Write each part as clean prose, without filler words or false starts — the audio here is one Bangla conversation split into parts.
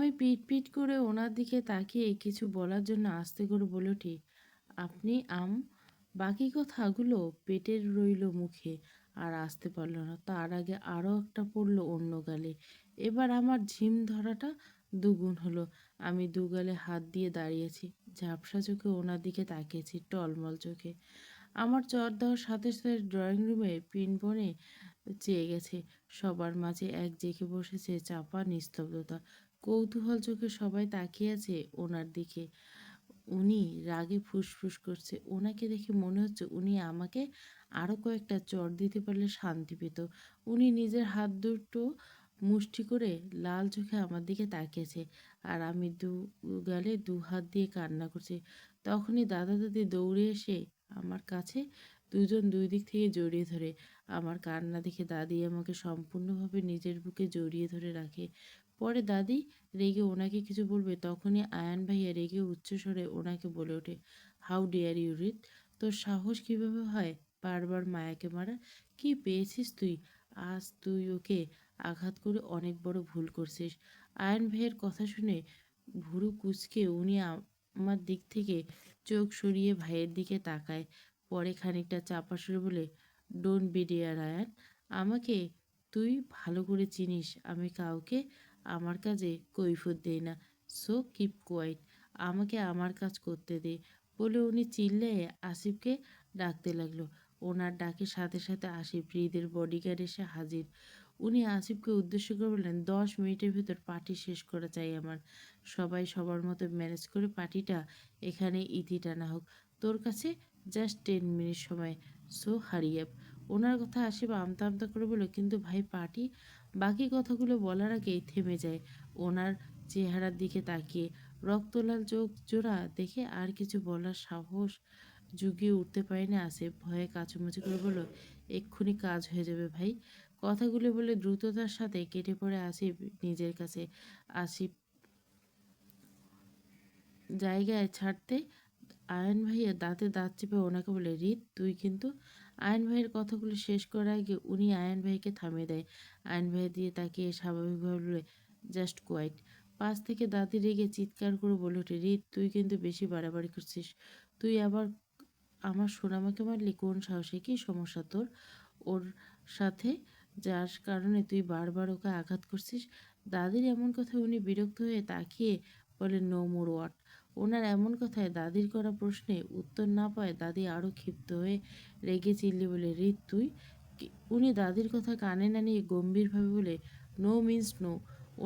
আমি পিট পিট করে ওনার দিকে তাকিয়ে কিছু বলার জন্য আস্তে করে বলে উঠি, আপনি বাকি কথাগুলো পেটে রইল মুখে, আর আসতে পারল না। তার আগে আরও একটা পড়লো অন্য গালে। এবার আমার ঝিম ধরাটা দুগুণ হলো। আমি দুগালে হাত দিয়ে দাঁড়িয়েছি, ঝাপসা চোখে ওনার দিকে তাকিয়েছি, টলমল চোখে। আমার চর দেওয়ার সাথে সাথে ড্রয়িং রুমে পিনপনে চেয়ে গেছে। সবার মাঝে এক জেঁকে বসেছে চাপা নিস্তব্ধতা। কৌতূহল চোখে সবাই তাকিয়ে আছে ওনার দিকে। উনি রাগে ফুসফুস করছে। ওনাকে দেখে মনে হচ্ছে উনি আমাকে আরও কয়েকটা চড় দিতে পারলে শান্তি পেত। উনি নিজের হাত দুটো মুষ্টি করে লাল চোখে আমার দিকে তাকিয়েছে, আর আমি গালে দু হাত দিয়ে কান্না করছি। তখনই দাদা দাদি দৌড়ে এসে আমার কাছে দুজন দুই দিক থেকে জড়িয়ে ধরে। আমার কান্না দেখে দাদি আমাকে সম্পূর্ণভাবে নিজের বুকে জড়িয়ে ধরে রাখে। পরে দাদি রেগে ওনাকে কিছু বলবে, তখনই আয়ান ভাইয়া রেগে উচ্চস্বরে ওনাকে বলে ওঠে, হাউ ডেয়ার ইউ রিত, তোর সাহস কীভাবে হয় বারবার মায়াকে মারা? কি পেয়েছিস তুই? আজ তুই ওকে আঘাত করে অনেক বড় ভুল করছিস। আয়ান ভাইয়ের কথা শুনে ভুরু কুঁচকে উনি আমার দিক থেকে চোখ সরিয়ে ভাইয়ের দিকে তাকায়। পরে খানিকটা চাপা সুরে বলে, ডোন্ট বি ডেয়ার আয়ান, আমাকে তুই ভালো করে চিনিস আমি কাউকে আমার কাজে কৈফিয়ত দেই না। সো কিপ কোয়াইট, আমাকে আমার কাজ করতে দে। বলে উনি চিল্লে আসিফকে ডাকতে লাগলো। ওনার ডাকের সাথে সাথে আসিফ হৃদের বডিগার্ড এসে হাজির। উনি আসিফকে উদ্দেশ্য করে বললেন, 10 মিনিটের ভিতর পার্টি শেষ করা চাই আমার। সবাই সবার মতো ম্যানেজ করে পার্টিটা এখানে ইতি টানা হোক। তোর কাছে জাস্ট 10 মিনিট সময়, সো হারিয়াপ। ওনার কথা আসিফ আমতা আমতা করে বলল, কিন্তু ভাই পার্টি। বাকি কথাগুলো বলার আগেই থেমে যায় ওনার চেহারার দিকে তাকিয়ে। রক্তলাল চোখ জোড়া দেখে আর কিছু বলার সাহস জুগিয়ে উঠতে পারেনি আসিফ। ভয়ে কাচুমাচু করে বলল, এক্ষুনি কাজ হয়ে যাবে ভাই। কথাগুলো বলে দ্রুততার সাথে কেটে পড়ে আসিফ নিজের কাছে। আসিফ জায়গায় ছাড়তে আয়ন ভাইয়া দাঁতে দাঁত চেপে ওনাকে বলে, রিত তুই কিন্তু। আয়ন ভাইয়ের কথাগুলো শেষ করার আগে উনি আয়ন ভাইকে থামিয়ে দেয়। আয়ন ভাইয়ের দিয়ে তাকিয়ে স্বাভাবিকভাবে বলে, জাস্ট কোয়াইট। পাশ থেকে দাদি রেগে চিৎকার করে বলে ওঠে, রিত তুই কিন্তু বেশি বাড়াবাড়ি করছিস। তুই আবার আমার সোনামাকে মারলি কোন সাহসে? কি সমস্যা তোর ওর সাথে, যার কারণে তুই বারবার ওকে আঘাত করছিস? দাদির এমন কথায় উনি বিরক্ত হয়ে তাকিয়ে বলে, নো মোর ওয়াট। ওনার এমন কথায় দাদির করা প্রশ্নে উত্তর না পায় দাদি আরও ক্ষিপ্ত হয়ে রেগে চিল্লি বলে, রিত তুই। উনি দাদির কথা কানে না নিয়ে গম্ভীরভাবে বলে, নো মিন্স নো।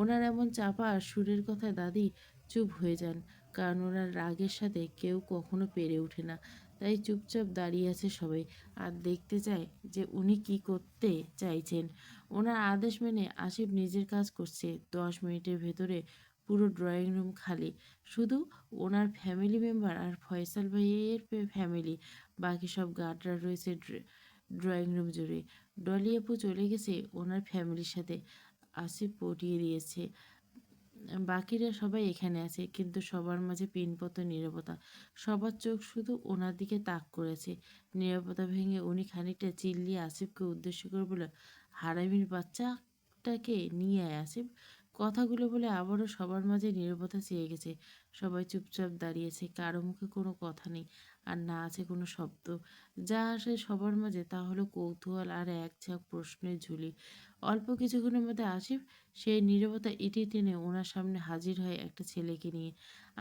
ওনার এমন চাপা সুরের কথায় দাদি চুপ হয়ে যান, কারণ ওনার রাগের সাথে কেউ কখনো পেরে ওঠে না। তাই চুপচাপ দাঁড়িয়ে আছে সবাই, আর দেখতে চায় যে উনি কি করতে চাইছেন। ওনার আদেশ মেনে আসিফ নিজের কাজ করছে। 10 মিনিটের ভেতরে পুরো ড্রয়িং রুম খালি, শুধু ওনার ফ্যামিলি মেম্বার আর ফয়সাল ভাইয়ের ফ্যামিলি। বাকি সব গার্ডরা রয়েছে ড্রয়িং রুম জুড়ে। ডলি আপু চলে গেছে ওনার ফ্যামিলির সাথে, আসিফ পটিয়ে দিয়েছে। বাকিরা সবাই এখানে আছে, কিন্তু সবার মাঝে পিনপত নীরবতা। সবার চোখ শুধু ওনার দিকে তাক করেছে। নীরবতা ভেঙে উনি খানিকটা চিল্লিয়ে আসিফকে উদ্দেশ্য করে বলে, হারামির বাচ্চাটাকে নিয়ে আয় আসিফ। কথাগুলো বলে আবারও সবার মাঝে নীরবতা চেয়ে গেছে। সবাই চুপচাপ দাঁড়িয়েছে, কারো মুখে কোনো কথা নেই, আর না আছে কোনো শব্দ। যা আসে সবার মাঝে তা হলো কৌতূহল আর এক ঝাঁক প্রশ্নের ঝুলি। অল্প কিছুক্ষণের মধ্যে আসিফ সেই নীরবতা ইটি টেনে ওনার সামনে হাজির হয় একটা ছেলেকে নিয়ে।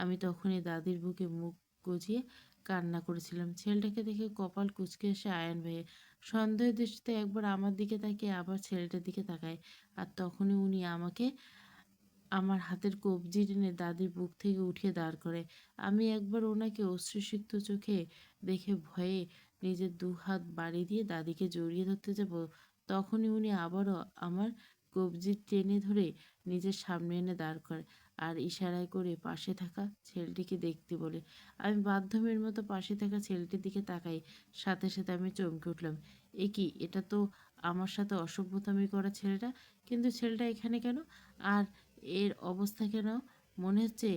আমি তখনই দাদির বুকে মুখ গজিয়ে কান্না করেছিলাম। ছেলেটাকে দেখে কপাল কুঁচকে এসে আয়ন ভাইয়ের সন্দেহের দৃষ্টিতে একবার আমার দিকে তাকিয়ে আবার ছেলেটার দিকে তাকায়। আর তখনই উনি আমাকে আমার হাতের কবজি টেনে দাদির বুক থেকে উঠিয়ে দাঁড় করে। আমি একবার ওনাকে অশ্রুসিক্ত চোখে দেখে ভয়ে নিজের দুহাত বাড়ি দিয়ে দাদিকে জড়িয়ে ধরতে যাব, তখনই উনি আবারও আমার কবজি টেনে ধরে নিজের সামনে এনে দাঁড় করে, আর ইশারায় করে পাশে থাকা ছেলেটিকে দেখতে বলে। আমি বাধ্যমের মতো পাশে থাকা ছেলেটির দিকে তাকাই। সাথে সাথে আমি চমকে উঠলাম, এ কি, এটা তো আমার সাথে অসভ্যতামি করা ছেলেটা। কিন্তু ছেলেটা এখানে কেন? আর এর অবস্থা কেন? মনে হচ্ছে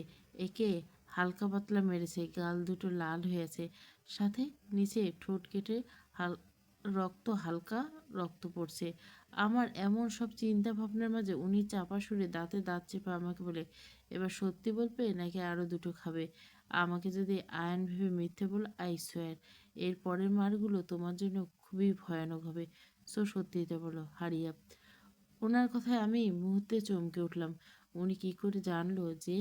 একে হালকা পাতলা মেরেছে, গাল দুটো লাল হয়ে আছে, সাথে নিচে ঠোঁট কেটে হাল রক্ত হালকা রক্ত পড়ছে। আমার এমন সব চিন্তা ভাবনার মাঝে উনি চাপা সুরে দাঁতে দাঁত চেপে আমাকে বলে, এবার সত্যি বলবে নাকি আরো দুটো খাবে? আমাকে যদি আয়ন ভেবে মিথ্যে বল, আই সোয়ার এর পরের মারগুলো তোমার জন্য খুবই ভয়ানক হবে। সো সত্যিটা বলো, হারিয়া। ওনার কথায় আমি মুহূর্তে চমকে উঠলাম। উনি কি করে জানলো যে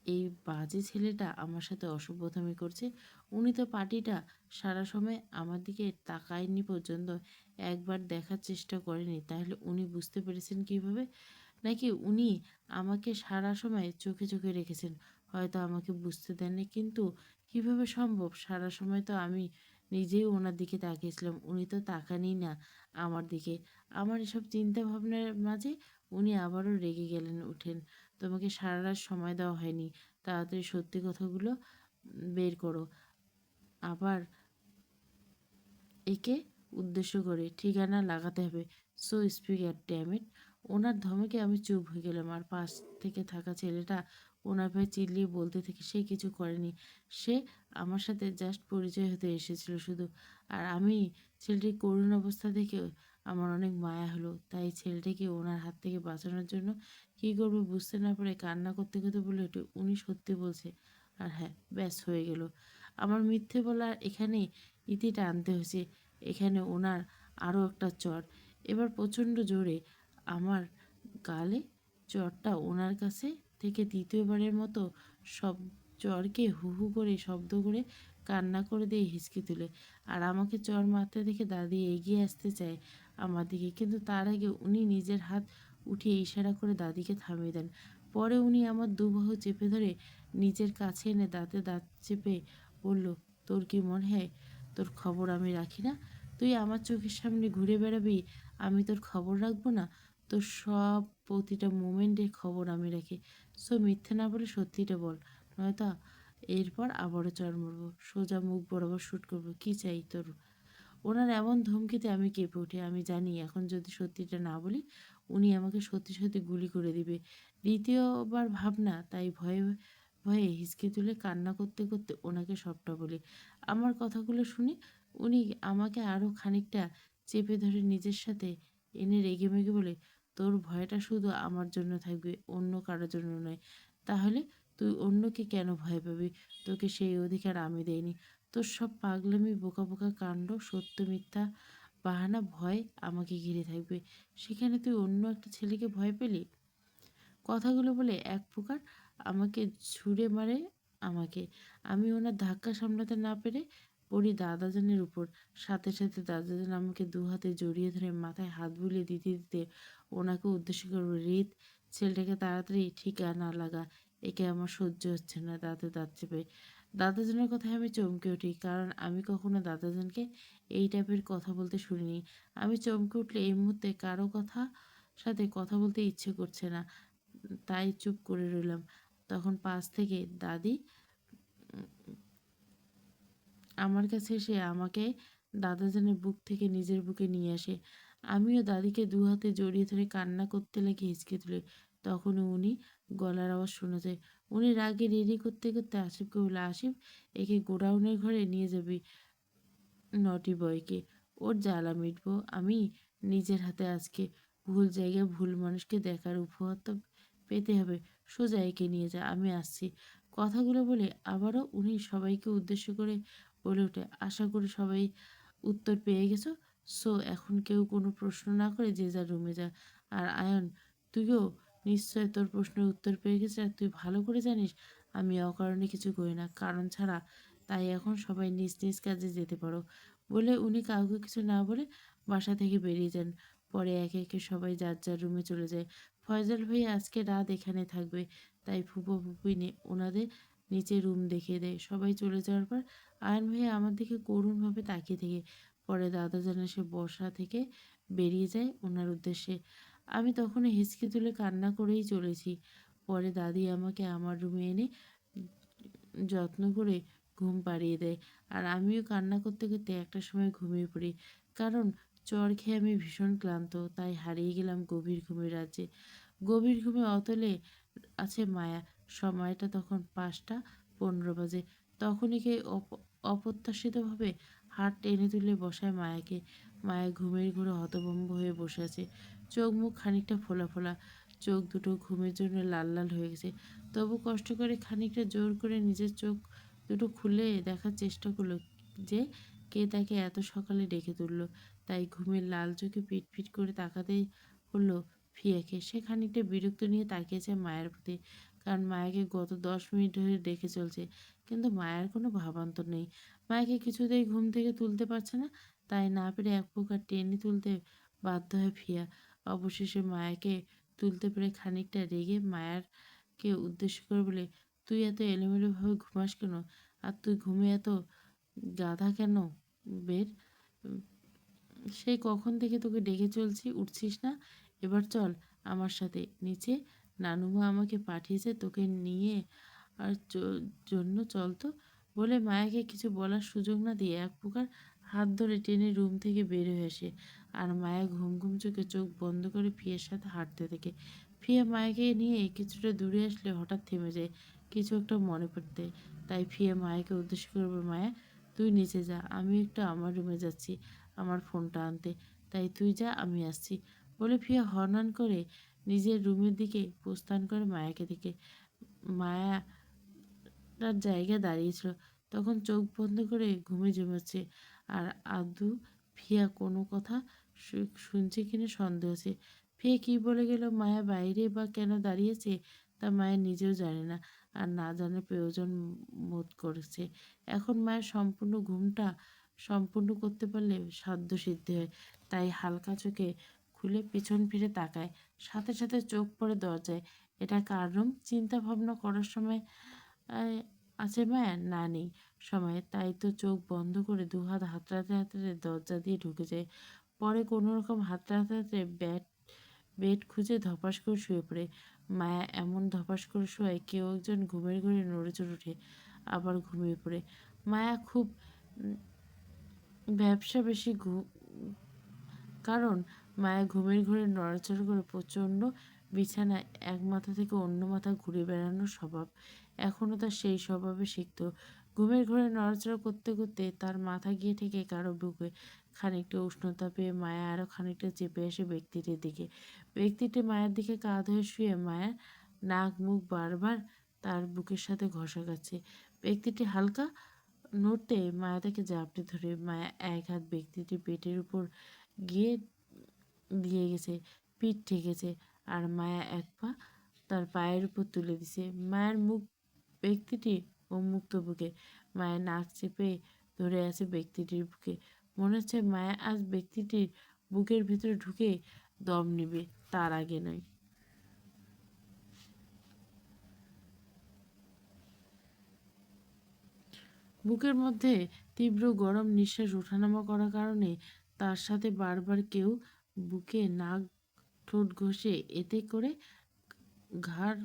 এই বাজে ছেলেটা আমার সাথে অসভ্যতামি করছে? উনি তো পার্টিটা সারা সময় আমার দিকে তাকায়নি পর্যন্ত, একবার দেখার চেষ্টা করেনি। তাহলে উনি বুঝতে পেরেছেন কিভাবে? নাকি উনি আমাকে সারা সময় চোখে চোখে রেখেছেন, হয়তো আমাকে বুঝতে দেননি। কিন্তু কিভাবে সম্ভব? সারা সময় তো আমি নিজেই ওনার দিকে তাকিয়েছিলাম, উনি তো তাকানই না আমার দিকে। আমার এসব চিন্তা ভাবনার মাঝে উনি আবারও রেগে গেলেন, উঠেন। তোমাকে সারা রাত সময় দেওয়া হয়নি, তাড়াতাড়ি সত্যি কথাগুলো বের করো। আবার একে উদ্দেশ্য করে ঠিকানা লাগাতে হবে। So speaker dammit. ওনার ধমকে আমি চুপ হয়ে গেলাম। আর পাশ থেকে থাকা ছেলেটা ওনার ভাই চিল্লিয়ে বলতে থেকে সে কিছু করেনি। সে আমার সাথে জাস্ট পরিচয় হতে এসেছিল শুধু। আর আমি ছেলেটির করুণ অবস্থা দেখে আমার অনেক মায়া হলো। তাই ছেলেটিকে ওনার হাত থেকে বাঁচানোর জন্য কী করবো বুঝতে না পারে কান্না করতে করতে বলে ওঠে, উনি সত্যি বলছে। আর হ্যাঁ, ব্যাস হয়ে গেল। আমার মিথ্যে বলার এখানে ইতিটা আনতে হয়েছে। এখানে ওনার আরও একটা চর। এবার প্রচণ্ড জোরে আমার গালে চরটা ওনার কাছে থেকে দ্বিতীয়বারের মতো সব চরকে হু হু করে শব্দ করে কান্না করে দিয়ে হিচকি তুলে। আর আমাকে চর মারতে দেখে দাদি এগিয়ে আসতে চায় আমার দিকে, কিন্তু তার আগে উনি নিজের হাত উঠিয়ে ইশারা করে দাদিকে থামিয়ে দেন। পরে উনি আমার দুবাহু চেপে ধরে নিজের কাছে এনে দাঁতে দাঁত চেপে বলল, তোর কি মনে হয় তোর খবর আমি রাখি না? তুই আমার চোখের সামনে ঘুরে বেড়াবি, আমি তোর খবর রাখবো না? তোর সব প্রতিটা মোমেন্টের খবর আমি রাখি। সো মিথ্যে না বলে সত্যিটা বল, নয়তো এরপর আবারও চড় মারবো, সোজা মুখ বরাবর শ্যুট করবো। কি চাই তোর? ওনার এমন ধমকিতে আমি কেঁপে উঠি। আমি জানি এখন যদি সত্যিটা না বলি উনি আমাকে সত্যি সত্যি গুলি করে দিবে। দ্বিতীয়বার ভাবনা, তাই ভয়ে ভয়ে হিচকি তুলে কান্না করতে করতে ওনাকে সবটা বলি। আমার কথাগুলো শুনে উনি আমাকে আরও খানিকটা চেপে ধরে নিজের সাথে এনে রেগেমেগে বলে, তোর ভয়টা শুধু আমার জন্য থাকবে, অন্য কারোর জন্য নয়। তাহলে তুই অন্যকে কেন ভয় পাবি? তোকে সেই অধিকার আমি দেইনি। তোর সব পাগলামি বোকা বোকা কাণ্ড, সত্য মিথ্যা বাহানা, ভয় আমাকে ঘিরে থাকবে। সেখানে তুই অন্য একটা ছেলেকে ভয় পেলি? কথাগুলো বলে এক প্রকার আমাকে ছুঁড়ে মারে আমাকে। আমি ওনার ধাক্কা সামলাতে না পেরে পড়ি দাদাজানের উপর। সাথে সাথে দাদাজান আমাকে দু হাতে জড়িয়ে ধরে মাথায় হাত বুলিয়ে দিতে দিতে ওনাকে উদ্দেশ্য করবো, রিত, ছেলেটাকে তাড়াতাড়ি ঠিকানা লাগা, একে আমার সহ্য হচ্ছে না। দাঁতে দাঁত চেপে দাদাজানের কথায় আমি চমকে উঠি, কারণ আমি কখনো দাদাজানকে এই টাইপের কথা বলতে শুনিনি। আমি চমকে উঠলে এই মুহূর্তে কারো সাথে কথা বলতে ইচ্ছে করছে না, তাই চুপ করে রইলাম। তখন পাশ থেকে দাদি আমার কাছে এসে আমাকে দাদাজানের বুক থেকে নিজের বুকে নিয়ে আসে। আমিও দাদিকে দু হাতে জড়িয়ে ধরে কান্না করতে লাগে, হিচকে তুলে। তখনও উনি গলার আওয়াজ শোনা যায়। উনি রাগে রেডি করতে করতে আসিফকে বলে, আসিফ, একে গোডাউনের ঘরে নিয়ে যাবি, নটি বয়কে। ওর জ্বালা মিটবো আমি নিজের হাতে আজকে। ভুল জায়গায় ভুল মানুষকে দেখার উপহার তো পেতে হবে। সোজা একে নিয়ে যা, আমি আসছি। কথাগুলো বলে আবারও উনি সবাইকে উদ্দেশ্য করে বলে ওঠে, আশা করি সবাই উত্তর পেয়ে গেছো। সো এখন কেউ কোনো প্রশ্ন না করে যে যার রুমে যা। আর আয়ন, তুইও নিশ্চয় তোর প্রশ্নের উত্তর পেয়ে গেছিস। আর তুই ভালো করে জানিস আমি অকারণে কিছু করি না, কারণ ছাড়া। তাই এখন সবাই নিজ নিজ কাজে যেতে পারো। বলে উনি কাউকে কিছু না বলে বাসা থেকে বেরিয়ে যান। পরে একে একে সবাই যার যার রুমে চলে যায়। ফয়জাল ভাই আজকে রাত এখানে থাকবে, তাই ফুপো ফুপি ওনাদের নিচে রুম দেখিয়ে দেয়। সবাই চলে যাওয়ার পর আয়ন ভাইয়া আমার দিকে করুণভাবে তাকিয়ে থেকে পরে দাদাজান এসে বসা থেকে বেরিয়ে যায় ওনার উদ্দেশ্যে। আমি তখনও হিচকি তুলে কান্না করেই চলেছি। পরে দাদি আমাকে আমার রুমে এনে যত্ন করে ঘুম পাড়িয়ে দেয়। আর আমিও কান্না করতে করতে একটা সময় ঘুমিয়ে পড়ি, কারণ চর খেয়ে আমি ভীষণ ক্লান্ত। তাই হারিয়ে গেলাম গভীর ঘুমের রাজ্যে। গভীর ঘুমে অতলে আছে মায়া। সময়টা তখন 5টা 15 বাজে। তখনই কে অপ্রত্যাশিতভাবে হাত টেনে তুলে বসায় মায়াকে। মায়া ঘুমের ঘোরে হতভম্ব হয়ে বসে আছে। চোখ মুখ খানিকটা ফোলা ফোলা, চোখ দুটো ঘুমের জন্য লাল লাল হয়ে গেছে। তবু কষ্ট করে খানিকটা জোর করে নিজের চোখ দুটো খুলে দেখার চেষ্টা করলো যে কে তাকে এত সকালে ডেকে তুললো। তাই ঘুমের লাল চোখে পিটপিট করে তাকাতেই হলো ফিয়াকে। সে খানিকটা বিরক্ত নিয়ে তাকিয়েছে মায়ের প্রতি, কারণ মায়াকে গত 10 মিনিট ধরে ডেকে চলছে, কিন্তু মায়ের কোনো ভাবান্তর নেই। মায়াকে কিছুতেই ঘুম থেকে তুলতে পারছে না, তাই না পেরে এক প্রকার টেনে তুলতে বাধ্য হয় ফিয়া। অবশেষে মায়াকে তুলতে পেরে খানিকটা রেগে মায়ারকে উদ্দেশ্য করে বলে, তুই এত এলোমেলোভাবে ঘুমাস কেন? আর তুই ঘুমে এত গাধা কেন? বের সেই কখন থেকে তোকে ডেকে চলছি, উঠছিস না? এবার চল আমার সাথে নিচে, নানুমা আমাকে পাঠিয়েছে তোকে নিয়ে। আর জন্য চল তো। বলে মায়াকে কিছু বলার সুযোগ না দিয়ে এক প্রকার হাত ধরে টেনে রুম থেকে বের হয়ে আসে। আর মায়া ঘুম ঘুম চোখে চোখ বন্ধ করে ফিয়ের সাথে হাঁটতে থাকে। ফিয়া মায়াকে নিয়ে কিছুটা দূরে আসলে হঠাৎ থেমে যায় কিছু একটা মনে পড়তে। তাই ফিয়া মায়াকে উদ্দেশ্য করবে, মায়া তুই নিচে যা, আমি একটু আমার রুমে যাচ্ছি আমার ফোনটা আনতে, তাই তুই যা আমি আসছি। বলে ফিয়া হর্ন করে নিজের রুমের দিকে প্রস্থান করে মায়াকে দেখে। মায়া তার জায়গায় দাঁড়িয়েছিল, তখন চোখ বন্ধ করে ঘুমে জমেছে। আর আদু ফিয়া কোনো কথা শুনছে কিনা সন্দেহ আছে। ফিয়া কি বলে গেল, মায়া বাইরে বা কেন দাঁড়িয়েছে তা মায়া নিজেও জানে না, আর না জানার প্রয়োজন বোধ করেছে। এখন মায়ের সম্পূর্ণ ঘুমটা সম্পূর্ণ করতে পারলে সাধ্য সিদ্ধি হয়। তাই হালকা চোখে খুলে পিছন ফিরে তাকায়, সাথে সাথে চোখ পড়ে দরজায়। এটা কার রুম? চিন্তা ভাবনা করার সময় আছে মায়া? না, নেই সময়। তাই তো চোখ বন্ধ করে দুহাত হাতড়াতে হাতড়াতে দরজা দিয়ে ঢুকে যায়। পরে কোনো রকম হাতড়াতে হাতড়াতে বেড খুঁজে ধপাস করে শুয়ে পড়ে। মায়া এমন ধপাস করে শোয় কেউ একজন ঘুমের ঘরে নড়েচড়ে ওঠে, আবার ঘুমিয়ে পড়ে। মায়া খুব ব্যবসা বেশি কারণ মায়া ঘুমের ঘরে নড়াচড়া করে প্রচণ্ড বিছানায় এক মাথা থেকে অন্য মাথা ঘুরে বেড়ানোর স্বভাব। এখনও তার সেই স্বভাবে শিখত। ঘুমের ঘরে নড়াচড়া করতে করতে তার মাথা গিয়ে ঠেকে কারো বুকে। খানিকটা উষ্ণতা পেয়ে মায়া আরও খানিকটা চেপে আসে ব্যক্তিটির দিকে। ব্যক্তিটি মায়ের দিকে কাঁধ হয়ে শুয়ে মায়ের নাক মুখ বারবার তার বুকের সাথে ঘষা খাচ্ছে। ব্যক্তিটি হালকা নড়তে মায়া তাকে জাপটে ধরে। মায়া এক হাত ব্যক্তিটির পেটের উপর গিয়ে দিয়ে গেছে, পিঠ ঠেকেছে, আর মায়া এক পা তার পায়ের উপর তুলে দিছে। মায়ের মুখ ব্যক্তিটি উন্মুক্ত বুকে, মায়ের নাক চেপে ধরে আছে ব্যক্তিটির বুকে। মনে হচ্ছে মায়া আজ ব্যক্তিটির বুকের ভিতরে ঢুকে দম নিবে, তার আগে নয়। বুকের মধ্যে তীব্র গরম নিঃশ্বাস ওঠানামা করার কারণে তার সাথে বারবার কেউ বুকে নাক ঠোঁট ঘষে, এতে করে ঘাড়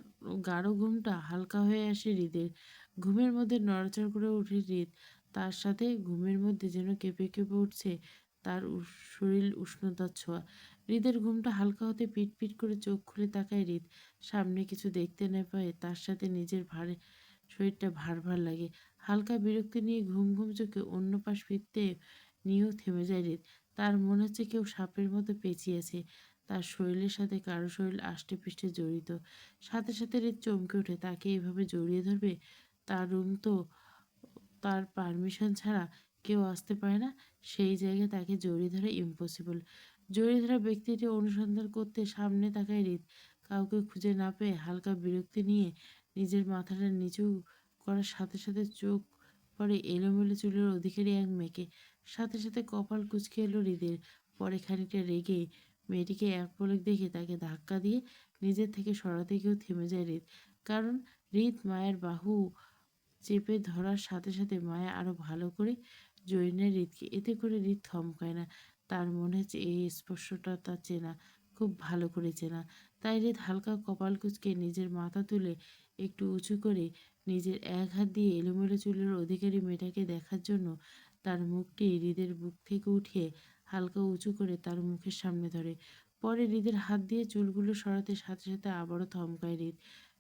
গাঢ় ঘুমটা হালকা হয়ে আসে হৃদের। ঘুমের মধ্যে নড়াচড়া করে ওঠে হৃদ। তার সাথে ঘুমের মধ্যে যেন কেঁপে কেঁপে উঠছে তার শরীর উষ্ণতার ছোঁয়া। হৃদের ঘুমটা হালকা হতে পিট পিট করে চোখ খুলে তাকায় হৃদ। সামনে কিছু দেখতে না পায় তার সাথে নিজের ভারে শরীরটা ভার ভার লাগে। হালকা বিরক্তি নিয়ে ঘুম ঘুম চোখে অন্য পাশ ফিরতে নিয়েও থেমে যায় হৃদ। তার মনে হচ্ছে কেউ সাপের মতো পেঁচিয়েছে তার শরীরের সাথে, কারো শরীর আষ্টে পৃষ্ঠে জড়িত। সাথে সাথে হৃদ চমকে ওঠে, তাকে এভাবে জড়িয়ে ধরবে। তার রুম তো, তার পারমিশন ছাড়া কেউ আসতে পারে না, সেই জায়গায় তাকে জড়িয়ে ধরা ইম্পসিবল। জড়িয়ে ধরা ব্যক্তিটি অনুসন্ধান করতে সামনে তাকায় হৃদ। কাউকে খুঁজে না পেয়ে হালকা বিরক্তি নিয়ে নিজের মাথাটা নিচু করার সাথে সাথে চোখ পরে এলোমেলো চুলের অধিকারী এক মেয়েকে। সাথে সাথে কপাল কুঁচকে এলো হৃদের। পরে খানিকটা রেগে মেয়েটিকে এক পলক দেখে তাকে ধাক্কা দিয়ে নিজের থেকে সরাতে গিয়েও থেমে যায় হৃদ। কারণ হৃদ মায়ের বাহু চেপে ধরার সাথে সাথে মায়া আরো ভালো করে জড়িয়ে নেয় হৃদকে। এতে করে হৃদ থমকায় না। তার মনে হচ্ছে এই স্পর্শটা তার চেনা, খুব ভালো করে চেনা। তাই হৃদ হালকা কপাল কুঁচকে নিজের মাথা তুলে একটু উঁচু করে নিজের এক হাত দিয়ে এলোমেলো চুলের অধিকারী মেয়েটাকে দেখার জন্য তার মুখটি হৃদের বুক থেকে উঠিয়ে হালকা উঁচু করে তার মুখের সামনে ধরে। পরে হৃদের হাত দিয়ে চুলগুলো সরাতে সাথে সাথে আবারও থমকায় হৃদ।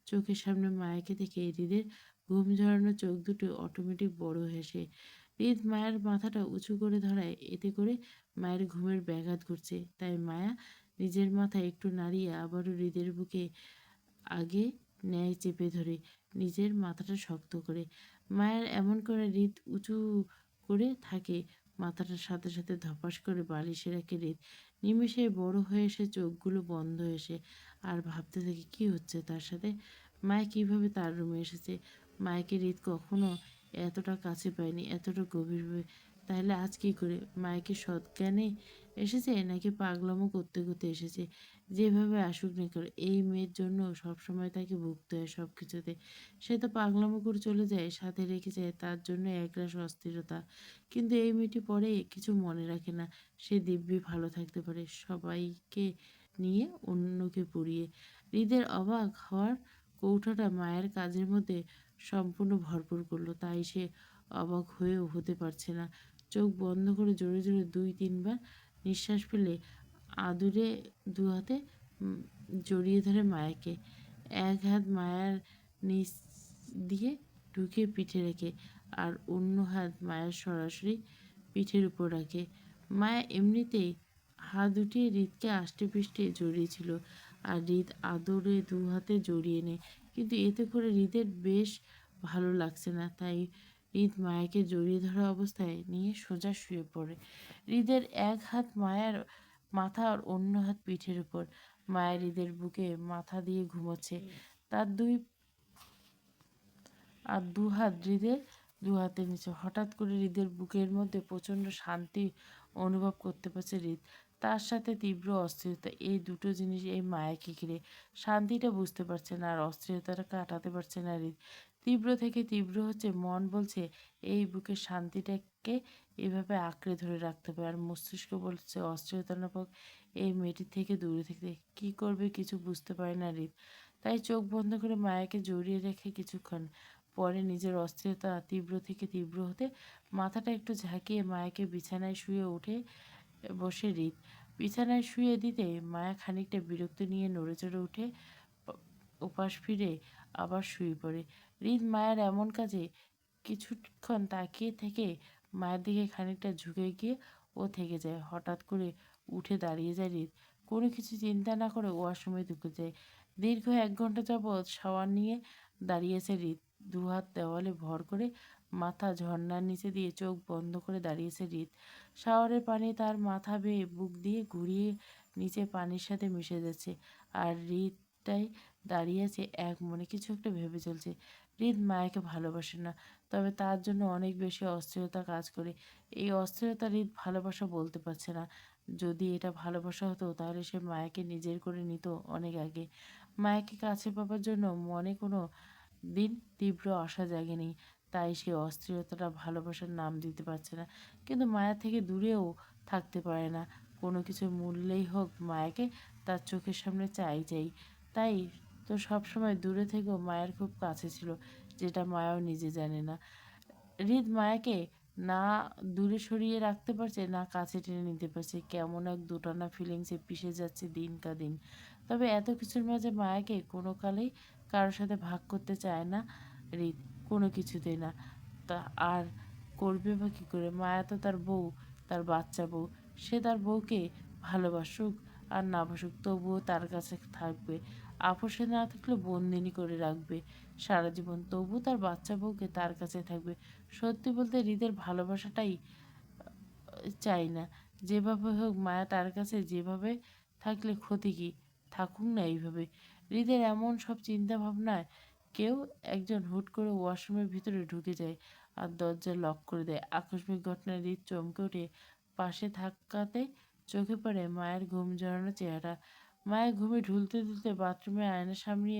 চোখের সামনে মায়াকে দেখে হৃদের ঘুম ঝরানো চোখ দুটো অটোমেটিক বড় হেসে হৃদ মায়ের মাথাটা উঁচু করে ধরায়, এতে করে মায়ের ঘুমের ব্যাঘাত ঘটছে। তাই মায়া নিজের মাথা একটু নাড়িয়ে আবারও হৃদের বুকে আগে ন্যায় চেপে ধরে নিজের মাথাটা শক্ত করে। মায়ের এমন করে হৃদ উঁচু করে থাকে, মাথাটার সাথে সাথে ধপাস করে বালিশে রাখে হৃদ। নিমেষে বড় হয়ে এসে চোখগুলো বন্ধ হয়ে এসে আর ভাবতে থাকে কি হচ্ছে তার সাথে। মায়া কিভাবে তার রুমে এসেছে। মায়াকে হৃদ কখনো এতটা কাছে পায়নি, এতটা গভীরভাবে। তাহলে আজ কি করে? মায়াকে সৎজ্ঞানে এসেছে নাকি পাগলামো করতে করতে এসেছে? যেভাবে আসুক না কেন, এই মেয়ের জন্য সবসময় তাকে ভুগতে হয় সব কিছুতে। সে তো পাগলামো করে চলে যায়, সাথে রেখে যায় তার জন্য একরাশ অস্থিরতা। কিন্তু এই মেয়েটি পরে কিছু মনে রাখে না। সে দিব্যি ভালো থাকতে পারে সবাইকে নিয়ে, অন্যকে পুড়িয়ে। হৃদের অবাক হওয়ার কৌঠাটা মায়ের কাজের মধ্যে সম্পূর্ণ ভরপুর করলো, তাই সে অবাক হয়েও হতে পারছে না। চোখ বন্ধ করে জোরে জোরে 2-3 বার নিঃশ্বাস ফেলে আদুরে দুহাতে জড়িয়ে ধরে মায়াকে। এক হাত মায়ার নিচ দিয়ে ঢুকিয়ে পিঠে রেখে আর অন্য হাত মায়ের সরাসরি পিঠের উপর রাখে। মায়া এমনিতেই হাত উঠিয়ে হৃদকে আষ্টেপৃষ্ঠে জড়িয়েছিল, আর হৃদ আদরে দুহাতে জড়িয়ে নেয়। কিন্তু এতে করে হৃদের বেশ ভালো লাগছে না, তাই হৃদ মায়াকে জড়িয়ে ধরা অবস্থায় নিয়ে সোজা শুয়ে পড়ে। হৃদের এক হাত মায়ার মাথা আর অন্য হাত পিঠের উপর। মায়া হৃদের বুকে মাথা দিয়ে ঘুমোচ্ছে, তার দু হাত হৃদের দু হাতের নিচে। হঠাৎ করে হৃদের বুকের মধ্যে প্রচণ্ড শান্তি অনুভব করতে পারছে হৃদ, তার সাথে তীব্র অস্থিরতা। এই দুটো জিনিস এই মায়াকে ঘিরে। শান্তিটা বুঝতে পারছে না আর অস্থিরতাটা কাটাতে পারছে না হৃদ। তীব্র থেকে তীব্র হচ্ছে, মন বলছে এই বুকের শান্তিটাকে এভাবে আঁকড়ে ধরে রাখতে হবে, আর মস্তিষ্ক বলছে অস্থিরতা নামক এই মেয়েটির থেকে দূরে থাকতে। কী করবে কিছু বুঝতে পারে না হৃদ, তাই চোখ বন্ধ করে মায়াকে জড়িয়ে রেখে কিছুক্ষণ পরে নিজের অস্থিরতা তীব্র থেকে তীব্র হতে মাথাটা একটু ঝাঁকিয়ে মায়াকে বিছানায় শুয়ে উঠে বসে হৃদ। বিছানায় শুয়ে দিতে মায়া খানিকটা বিরক্ত নিয়ে নড়েচড়ে উঠে ওপাশ ফিরে আবার শুয়ে পড়ে। হৃদ মায়ের এমন কাজে কিছুক্ষণ তাকিয়ে থেকে মায়ের দিকে খানিকটা ঝুঁকে গিয়ে ও থেকে যায়। হঠাৎ করে উঠে দাঁড়িয়ে যায় হৃদ। কোনো কিছু চিন্তা না করে ওয়াশরুমে ঢুকে যায়। দীর্ঘ 1 ঘন্টা যাবৎ শাওয়ার নিয়ে দাঁড়িয়েছে হৃদ। দুহাত দেওয়ালে ভর করে মাথা ঝর্ণার নিচে দিয়ে চোখ বন্ধ করে দাঁড়িয়েছে হৃদ। শাওয়ারের পানি তার মাথা বেয়ে বুক দিয়ে ঘুরিয়ে নিচে পানির সাথে মিশে যাচ্ছে, আর হৃদটাই দাঁড়িয়ে আছে এক মনে কিছু একটা ভেবে চলছে। হৃদ মায়াকে ভালোবাসে না, তবে তার জন্য অনেক বেশি অস্থিরতা কাজ করে। এই অস্থিরতা হৃদ ভালোবাসা বলতে পারছে না। যদি এটা ভালোবাসা হতো তাহলে সে মায়াকে নিজের করে নিত অনেক আগে। মায়াকে কাছে পাবার জন্য মনে কোনো দিন তীব্র আশা জাগেনি, তাই সে অস্থিরতাটা ভালোবাসার নাম দিতে পারছে না। কিন্তু মায়া থেকে দূরেও থাকতে পারে না। কোনো কিছুর মূল্যেই হোক মায়াকে তার চোখের সামনে চাই। তাই তো সবসময় দূরে থেকেও মায়ের খুব কাছে ছিল, যেটা মায়াও নিজে জানে না। হৃদ মায়াকে না দূরে সরিয়ে রাখতে পারছে, না কাছে টেনে নিতে পারছে। কেমন এক দোটানা ফিলিংসে পিষে যাচ্ছে দিন কা দিন। তবে এত কিছুর মাঝে মায়াকে কোনো কালেই কারোর সাথে ভাগ করতে চায় না হৃদ, কোনো কিছুতেই না। তা আর করবে বা কী করে? মায়া তো তার বউ, তার বাচ্চা বউ। সে তার বউকে ভালোবাসুক আর না বাসুক তবুও তার কাছে থাকবে। আপোষে না থাকলে বন্দিনী করে রাখবে সারা জীবন, তবু তার বাচ্চা বউকে তার কাছে থাকবে। সত্যি বলতে হৃদের ভালোবাসাটাই চাই না। যেভাবে হোক মায়া তার কাছে, যেভাবে থাকলে ক্ষতি কী? থাকুক না এইভাবে। হৃদের এমন সব চিন্তা ভাবনায় কেউ একজন হুট করে ওয়াশরুমের ভিতরে ঢুকে যায় আর দরজা লক করে দেয়। আকস্মিক ঘটনায় হৃদ চমকে ওঠে। পাশে থাকাতে চোখে পড়ে মায়ের ঘুম জড়ানো চেহারা। মায়ের ঘুমে ঢুলতে ঢুলতে বাথরুমে আয়নার সামনে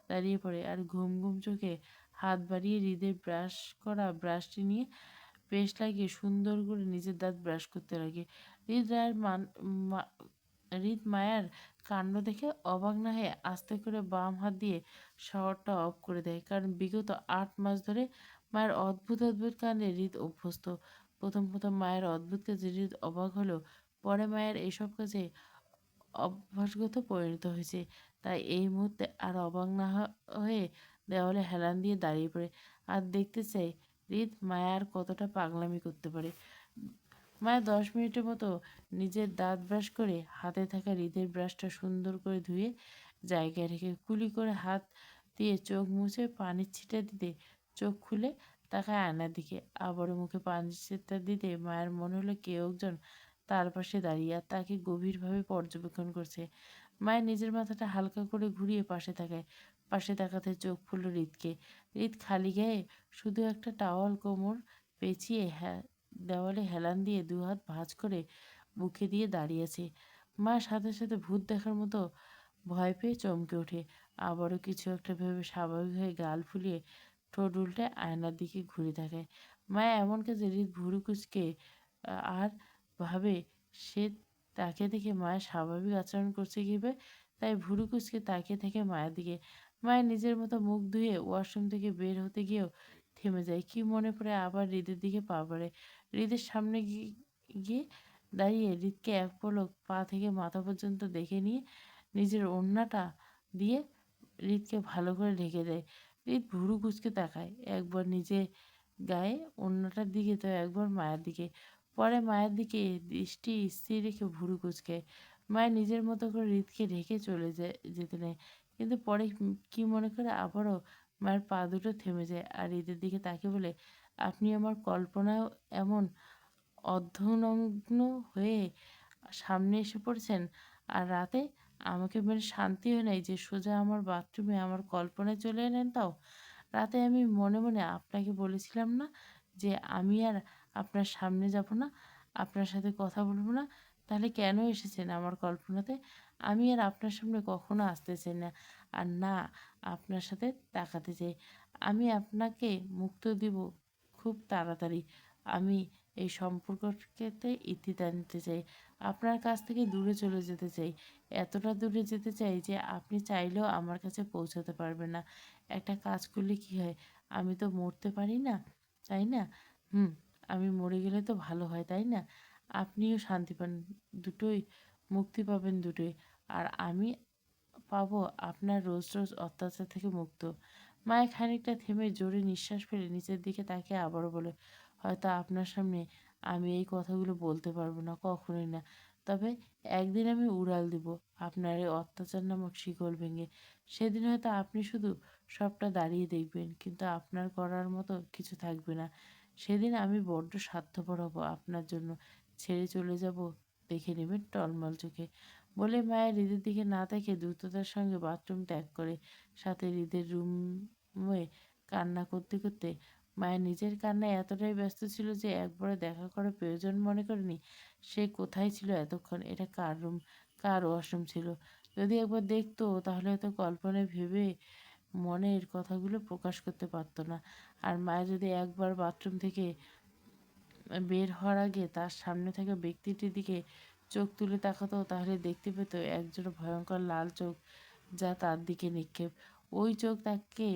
দাঁড়িয়ে পড়ে আর ঘুম ঘুম চোখে হাত বাড়িয়ে হৃদের ব্রাশ করা ব্রাশটি নিয়ে পেস্ট লাগিয়ে সুন্দর করে নিজের দাঁত ব্রাশ করতে লাগে। হৃদ রায়ের হৃদ মায়ার কাণ্ড দেখে অবাক না হয়ে আস্তে করে বাম হাত দিয়ে শাওয়ারটা অফ করে দেয়, কারণ বিগত 8 মাস ধরে মায়ের অদ্ভুত অদ্ভুত কাণ্ডে হৃদ অভ্যস্ত। প্রথম প্রথম মায়ের অদ্ভুত কাজে হৃদ অবাক হলেও পরে মায়ের এইসব কাজে অভ্যাসগত পরিণত হয়েছে। তাই এই মুহূর্তে আর অবাক না হয়ে দেওয়ালে হেলান দিয়ে দাঁড়িয়ে পড়ে আর দেখতে চাই হৃদ মায়া আর কতটা পাগলামি করতে পারে। মায়া 10 মিনিটের মতো নিজের দাঁত ব্রাশ করে হাতে থাকা হৃদের ব্রাশটা সুন্দর করে ধুয়ে জায়গায় রেখে কুলি করে হাত দিয়ে চোখ মুছে পানির ছিটা দিতে চোখ খুলে তাকায় আয়নার দিকে। আবারও মুখে পানির ছিটা দিতে মায়ের মনে হলো কেউ একজন তার পাশে দাঁড়িয়ে আর তাকে গভীরভাবে পর্যবেক্ষণ করছে। মায়ের নিজের মাথাটা হালকা করে ঘুরিয়ে পাশে তাকাতে চোখ ফুলল হৃদকে। হৃদ খালি গায়ে শুধু একটা টাওয়াল কোমর পেঁচিয়ে দেওয়ালে হেলান দিয়ে দুহাত ভাঁজ করে বুকে দিয়ে দাঁড়িয়েছে। মা সাথে সাথে ভূত দেখার মতো ভয় পেয়ে চমকে ওঠে। আবারও কিছু একটা ভেবে স্বাভাবিক হয়ে গাল ফুলিয়ে ঠোঁট উল্টে আয়নার দিকে ঘুরে তাকায়। মায়া এমন কাজে হৃদ ভুরু কুঁচকে আর ভাবে সে তাকে দেখে মায়ের স্বাভাবিক আচরণ করছে কিভাবে, তাই ভুরু কুঁচকে তাকিয়ে থাকে মায়ের দিকে। মায়ের নিজের মতো মুখ ধুয়ে ওয়াশরুম থেকে বের হতে গিয়েও থেমে যায়। কি মনে পড়ে আবার হৃদের দিকে পা বাড়ে। হৃদের সামনে গিয়ে দাঁড়িয়ে হৃদকে এক পলক পা থেকে মাথা পর্যন্ত দেখে নিয়ে নিজের ওড়নাটা দিয়ে হৃদকে ভালো করে ঢেকে দেয়। হৃদ ভুরু কুঁচকে তাকায়, একবার নিজে গায়ে ওড়নাটার দিকে তো একবার মায়ের দিকে। পরে মায়ের দিকে দৃষ্টি স্থির রেখে ভুরু কুঁচকায়। মায়ের নিজের মতো করে হৃদকে ঢেকে চলে যেতে নেয়, কিন্তু পরে কি মনে করে আবারও মায়ের পা দুটো থেমে যায় আর হৃদের দিকে তাকিয়ে বলে, আপনি আমার কল্পনায়ও এমন অর্ধনগ্ন হয়ে সামনে এসে পড়েছেন, আর রাতে আমাকে মেরে শান্তিও নেই যে সোজা আমার বাথরুমে আমার কল্পনায় চলে এলেন তাও। রাতে আমি মনে মনে আপনাকে বলেছিলাম না যে আমি আর আপনার সামনে যাব না, আপনার সাথে কথা বলবো না? তাহলে কেন এসেছেন আমার কল্পনাতে? আমি আর আপনার সামনে কখনো আসতে চাই না, আর না আপনার সাথে তাকাতে চাই। আমি আপনাকে মুক্ত দিব খুব তাড়াতাড়ি। আমি এই সম্পর্কটাতে ইতি টানতে চাই। আপনার কাছ থেকে দূরে চলে যেতে চাই। এতটা দূরে যেতে চাই যে আপনি চাইলেও আমার কাছে পৌঁছাতে পারবেন না। একটা কাজ করলে কি হয়? আমি তো মরতে পারি না, তাই না? হুম, আমি মরে গেলে তো ভালো হয়, তাই না? আপনিও শান্তি পান, দুটোই মুক্তি পাবেন দুটোই। আর আমি পাবো আপনার রোজ রোজ অত্যাচার থেকে মুক্ত। মায়া খানিকটা থেমে জোরে নিঃশ্বাস ফেলে নিচের দিকে তাকিয়ে আবারও বলে, হয়তো আপনার সামনে আমি এই কথাগুলো বলতে পারবো না, কখনোই না। তবে একদিন আমি উড়াল দিব আপনার এই অত্যাচার নামক শিকল ভেঙে। সেদিন হয়তো আপনি শুধু সবটা দাঁড়িয়ে দেখবেন, কিন্তু আপনার করার মতো কিছু থাকবে না। সেদিন আমি বড্ড স্বার্থপর হব আপনার জন্য, ছেড়ে চলে যাব দেখে নেবেন টলমল চোখে। বলে মায়া হৃদের দিকে না তাকিয়ে দ্রুততার সঙ্গে বাথরুম ত্যাগ করে। সাথে হৃদের রুমে কান্না করতে করতে। মায়া নিজের কান্নায় এতটাই ব্যস্ত ছিল যে একবারও দেখা করার প্রয়োজন মনে করেনি। সে কোথায় ছিল এতক্ষণ, এটা কার রুম, কার ওয়াশরুম ছিল? যদি একবার দেখতো তাহলে হয়তো কল্পনায় ভেবে মনের কথাগুলো প্রকাশ করতে পারতো না। আর মায়া যদি একবার বাথরুম থেকে বের হওয়ার আগে তার সামনে থাকা ব্যক্তিটির দিকে চোখ তুলে তাকাতো, তাহলে দেখতে পেত একজোড়া ভয়ঙ্কর লাল চোখ যা তার দিকে নিক্ষেপ। ওই চোখ তাকে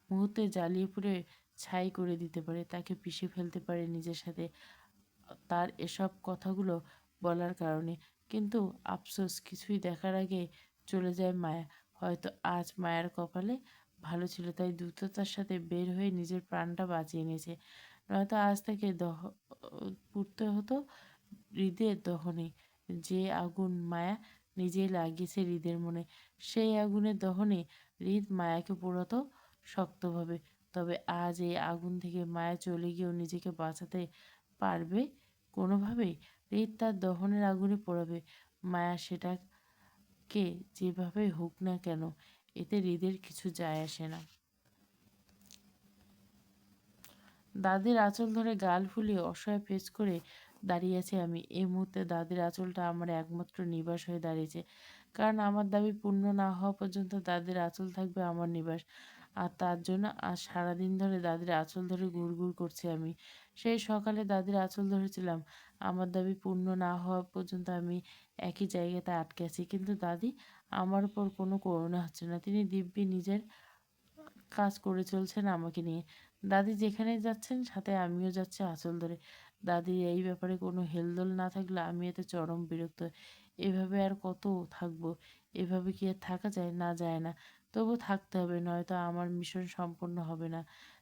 মুহূর্তে জ্বালিয়ে পুড়ে ছাই করে দিতে পারে, তাকে পিষে ফেলতে পারে নিজের সাথে, তার এসব কথাগুলো বলার কারণে। কিন্তু আফসোস, কিছুই দেখার আগে চলে যায় মায়া। হয়তো আজ মায়ের কপালে ভালো ছিল, তাই দ্রুততার সাথে বের হয়ে নিজের প্রাণটা বাঁচিয়ে নিয়েছে। নয়তো আজ তাকে পুড়তে হতো হৃদের দহনে। যে আগুন মায়া নিজেই লাগিয়েছে হৃদের মনে, সেই আগুনের দহনে হৃদ মায়াকে পোড়াতো শক্তভাবে। তবে আজ এই আগুন থেকে মায়া চলে গিয়েও নিজেকে বাঁচাতে পারবে কোনোভাবেই? হৃদ তার দহনের আগুনে পোড়াবে, মায়া সেটাকে যেভাবেই হোক না কেন, এতে হৃদের কিছু যায় আসে না। দাদির আঁচল ধরে গাল ফুলিয়ে অসহায় ফেস করে দাঁড়িয়ে আছি আমি। এই মুহূর্তে দাদির আঁচলটা আমার একমাত্র নিবাস হয়ে দাঁড়িয়েছে। কারণ আমার দাবি পূর্ণ না হওয়া পর্যন্ত দাদির আঁচল থাকবে আমার নিবাস। আর তার জন্য আজ সারাদিন ধরে দাদির আঁচল ধরে ঘুরঘুর করছি আমি। সেই সকালে দাদির আঁচল ধরেছিলাম। আমার দাবি পূর্ণ না হওয়া পর্যন্ত আমি একই জায়গাতে আটকে আছি। কিন্তু দাদি আমার উপর কোনো করুণা হচ্ছে না। তিনি দিব্যি নিজের কাজ করে চলছেন আমাকে নিয়ে। দাদি যেখানে যাচ্ছেন সাথে আমিও যাচ্ছি আঁচল ধরে। দাদির এই ব্যাপারে কোনো হেলদোল না থাকলে আমি এতে চরম বিরক্ত। এভাবে আর কত থাকবো? এভাবে কি আর থাকা যায়? না, যায় না। তবু থাকতে হবে, নয়তো আমার মিশন সম্পূর্ণ হবে না।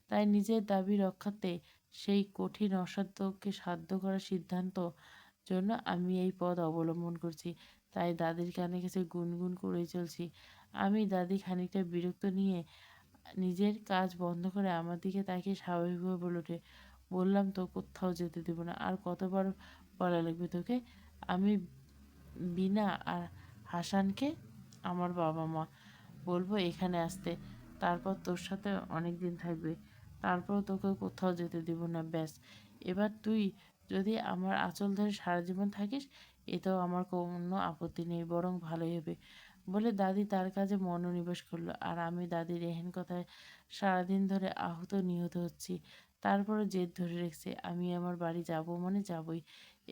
তাই নিজের দাবি রক্ষার্থে সেই কঠিন অসাধ্যকে সাধ্য করার সিদ্ধান্ত জন্য আমি এই পথ অবলম্বন করছি। তাই দাদির কানে কাছে গুনগুন করেই চলছি। দাদি খানিকটা বিরক্ত নিয়ে নিজের কাজ বন্ধ করে আমার দিকে তাকিয়ে স্বাভাবিকভাবে বলে ওঠে, বললাম তো কোথাও যেতে দেব না। আর কতবার বলা লাগবে তোকে? আমি বিনা আর হাসানকে আমার বাবা মা বলবো এখানে আসতে। তারপর তোর সাথে অনেক দিন থাকবে। তারপর তোকে কোথাও যেতে দিব না, ব্যাস। এবার তুই যদি আমার আঁচল ধরে সারা জীবন থাকিস, এতেও আমার কোনো আপত্তি নেই, বরং ভালোই হবে। বলে দাদি তার কাজে মনোনিবেশ করলো। আর আমি দাদির এহেন কথায় সারাদিন ধরে আহত নিহত হচ্ছি। তারপরও জেদ ধরে রেখেছে, আমি আমার বাড়ি যাব মানে যাবই।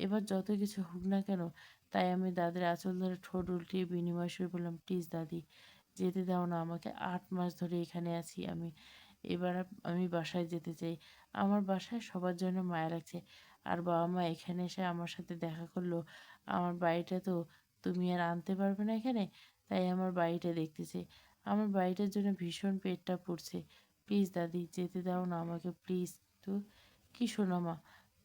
এবার যত কিছু হোক না কেন। তাই আমি দাদির আঁচল ধরে ঠোঁট উল্টিয়ে বিনিময় সুরে বললাম, প্লিজ দাদি, যেতে দাও না আমাকে। 8 মাস ধরে এখানে আছি আমি। এবার আমি বাসায় যেতে চাই। আমার বাসায় সবার জন্য মায়া লাগছে। আর বাবা মা এখানে এসে আমার সাথে দেখা করলো। আমার বাড়িটা তো তুমি আর আনতে পারবে না এখানে। তাই আমার বাড়িটা দেখতে চাই। আমার বাড়িটার জন্য ভীষণ পেটটা পুড়ছে। প্লিজ দাদি, যেতে দাও না আমাকে, প্লিজ। তো কি শোনো মা,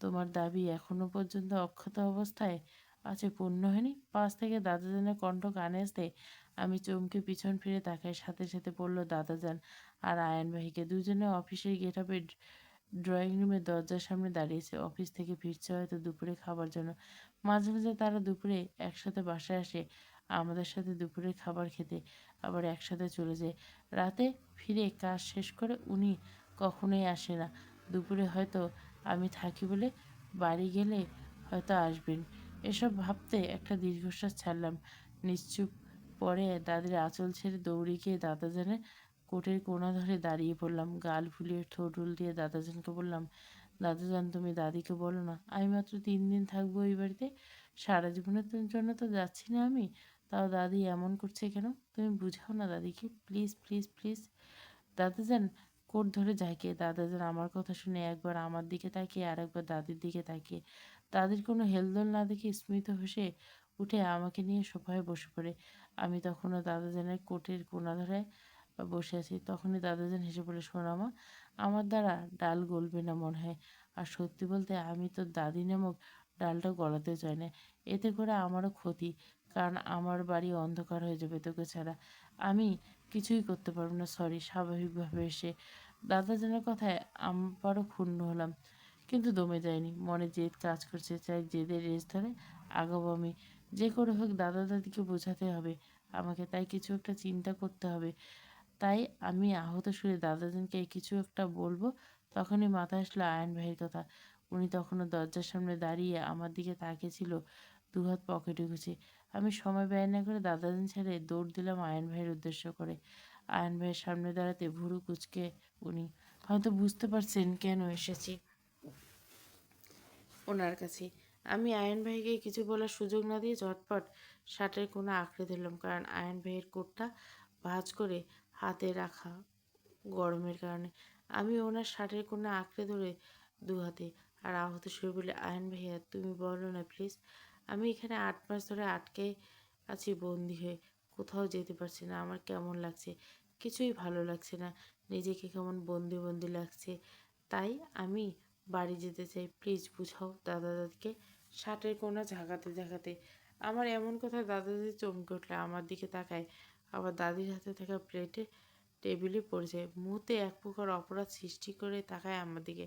তোমার দাবি এখনো পর্যন্ত অক্ষত অবস্থায় আছে, পূর্ণ হয়নি? পাশ থেকে দাদাজানের কণ্ঠ কানে আসতে আমি চমকে পিছন ফিরে তাকাই। সাথে সাথে পড়ল দাদাজান আর আয়ান ভাইকে। দুজনে অফিসের গেট আপে ড্রয়িং রুমের দরজার সামনে দাঁড়িয়েছে। অফিস থেকে ফিরছে হয়তো দুপুরে খাবার জন্য। মাঝে মাঝে তারা দুপুরে একসাথে বাসায় আসে আমাদের সাথে দুপুরের খাবার খেতে, আবার একসাথে চলে যায়। রাতে ফিরে কাজ শেষ করে উনি কখনোই আসে না। দুপুরে হয়তো আমি থাকি বলে বাড়ি গেলে হয়তো আসবেন। এসব ভাবতে একটা দীর্ঘশ্বাস ছাড়লাম। নিশ্চুপ পরে দাদির আঁচল ছেড়ে দৌড়ে গিয়ে দাদাজানের কোটের কোণা ধরে দাঁড়িয়ে পড়লাম। গাল ফুলিয়ে ঠোঁট উল্টিয়ে দাদাজানকে বললাম, দাদাজান, তুমি দাদিকে বলো না আমি মাত্র 3 দিন থাকবো এই বাড়িতে। সারা জীবনের জন্য তো যাচ্ছি না আমি। তাও দাদি এমন করছে কেন? তুমি বুঝাও না দাদিকে, প্লিজ প্লিজ প্লিজ। দাদাজান কোট ধরে ঝাঁকিয়ে। দাদাজান আমার কথা শুনে একবার আমার দিকে তাকিয়ে আর একবার দাদির দিকে তাকিয়ে দাদির কোনো হেলদোল না দেখে স্মিত হেসে উঠে আমাকে নিয়ে সোফায় বসে পড়ে। আমি তখনও দাদাজানের কোটের কোণা ধরে বসে আছি। তখনই দাদাজান হেসে বলে, শোনো মা, আমার দ্বারা ডাল গলবে না মনে হয়। আর সত্যি বলতে আমি তো দাদি নামক ডালটা গলাতে চাই না। এতে করে আমারও ক্ষতি, কারণ আমার বাড়ি অন্ধকার হয়ে যাবে তোকে ছাড়া। আমি কিছুই করতে পারবো না, সরি। স্বাভাবিকভাবে এসে দাদাজানের কথায় আবারও ক্ষুণ্ণ হলাম, কিন্তু দমে যায়নি। মনে জেদ কাজ করছে, চাই জেদের রেশ ধরে আগাবো আমি। যে করে হোক দাদা দাদিকে বোঝাতে হবে আমাকে, তাই কিছু একটা চিন্তা করতে হবে। তাই আমি আহত সুরে দাদাজানকে কিছু একটা বলবো, তখনই মাথায় আসলো আয়ন ভাইয়ের কথা। উনি তখনও দরজার সামনে দাঁড়িয়ে আমার দিকে তাকিয়েছিল, দুহাত পকেটে গুছে। আমি সময় ব্যয় না করে দাদাজান ছেড়ে দৌড় দিলাম আয়ন ভাইয়ের উদ্দেশ্য করে। আয়ন ভাইয়ের সামনে দাঁড়াতে ভুরু কুচকে উনি হয়তো বুঝতে পারছেন কেন এসেছি ওনার কাছে। আমি আয়ন ভাইকে কিছু বলার সুযোগ না দিয়ে ঝটপট শার্টের কোণা আঁকড়ে ধরলাম, কারণ আয়ন ভাইয়ের কোটটা ভাঁজ করে হাতে রাখা গরমের কারণে। আমি ওনার শার্টের কোণা আঁকড়ে ধরে দু হাতে আর আহত সুরে বলে, আয়ন ভাইয়া তুমি বলো না প্লিজ। আমি এখানে 8 মাস ধরে আটকে আছি বন্দি হয়ে, কোথাও যেতে পারছি না। আমার কেমন লাগছে, কিছুই ভালো লাগছে না। নিজেকে কেমন বন্দি বন্দি লাগছে। তাই আমি বাড়ি যেতে চাই, প্লিজ বুঝাও দাদা দাদিকে। শার্টের কোণা ঝাঁকাতে ঝাঁকাতে আমার এমন কথা দাদা দাদি চমকে উঠলে আমার দিকে তাকায়, আবার দাদির হাতে থাকা প্লেটে টেবিলে পড়ে যায়। মুহূর্তে এক প্রকার অপরাধ সৃষ্টি করে তাকায় আমার দিকে।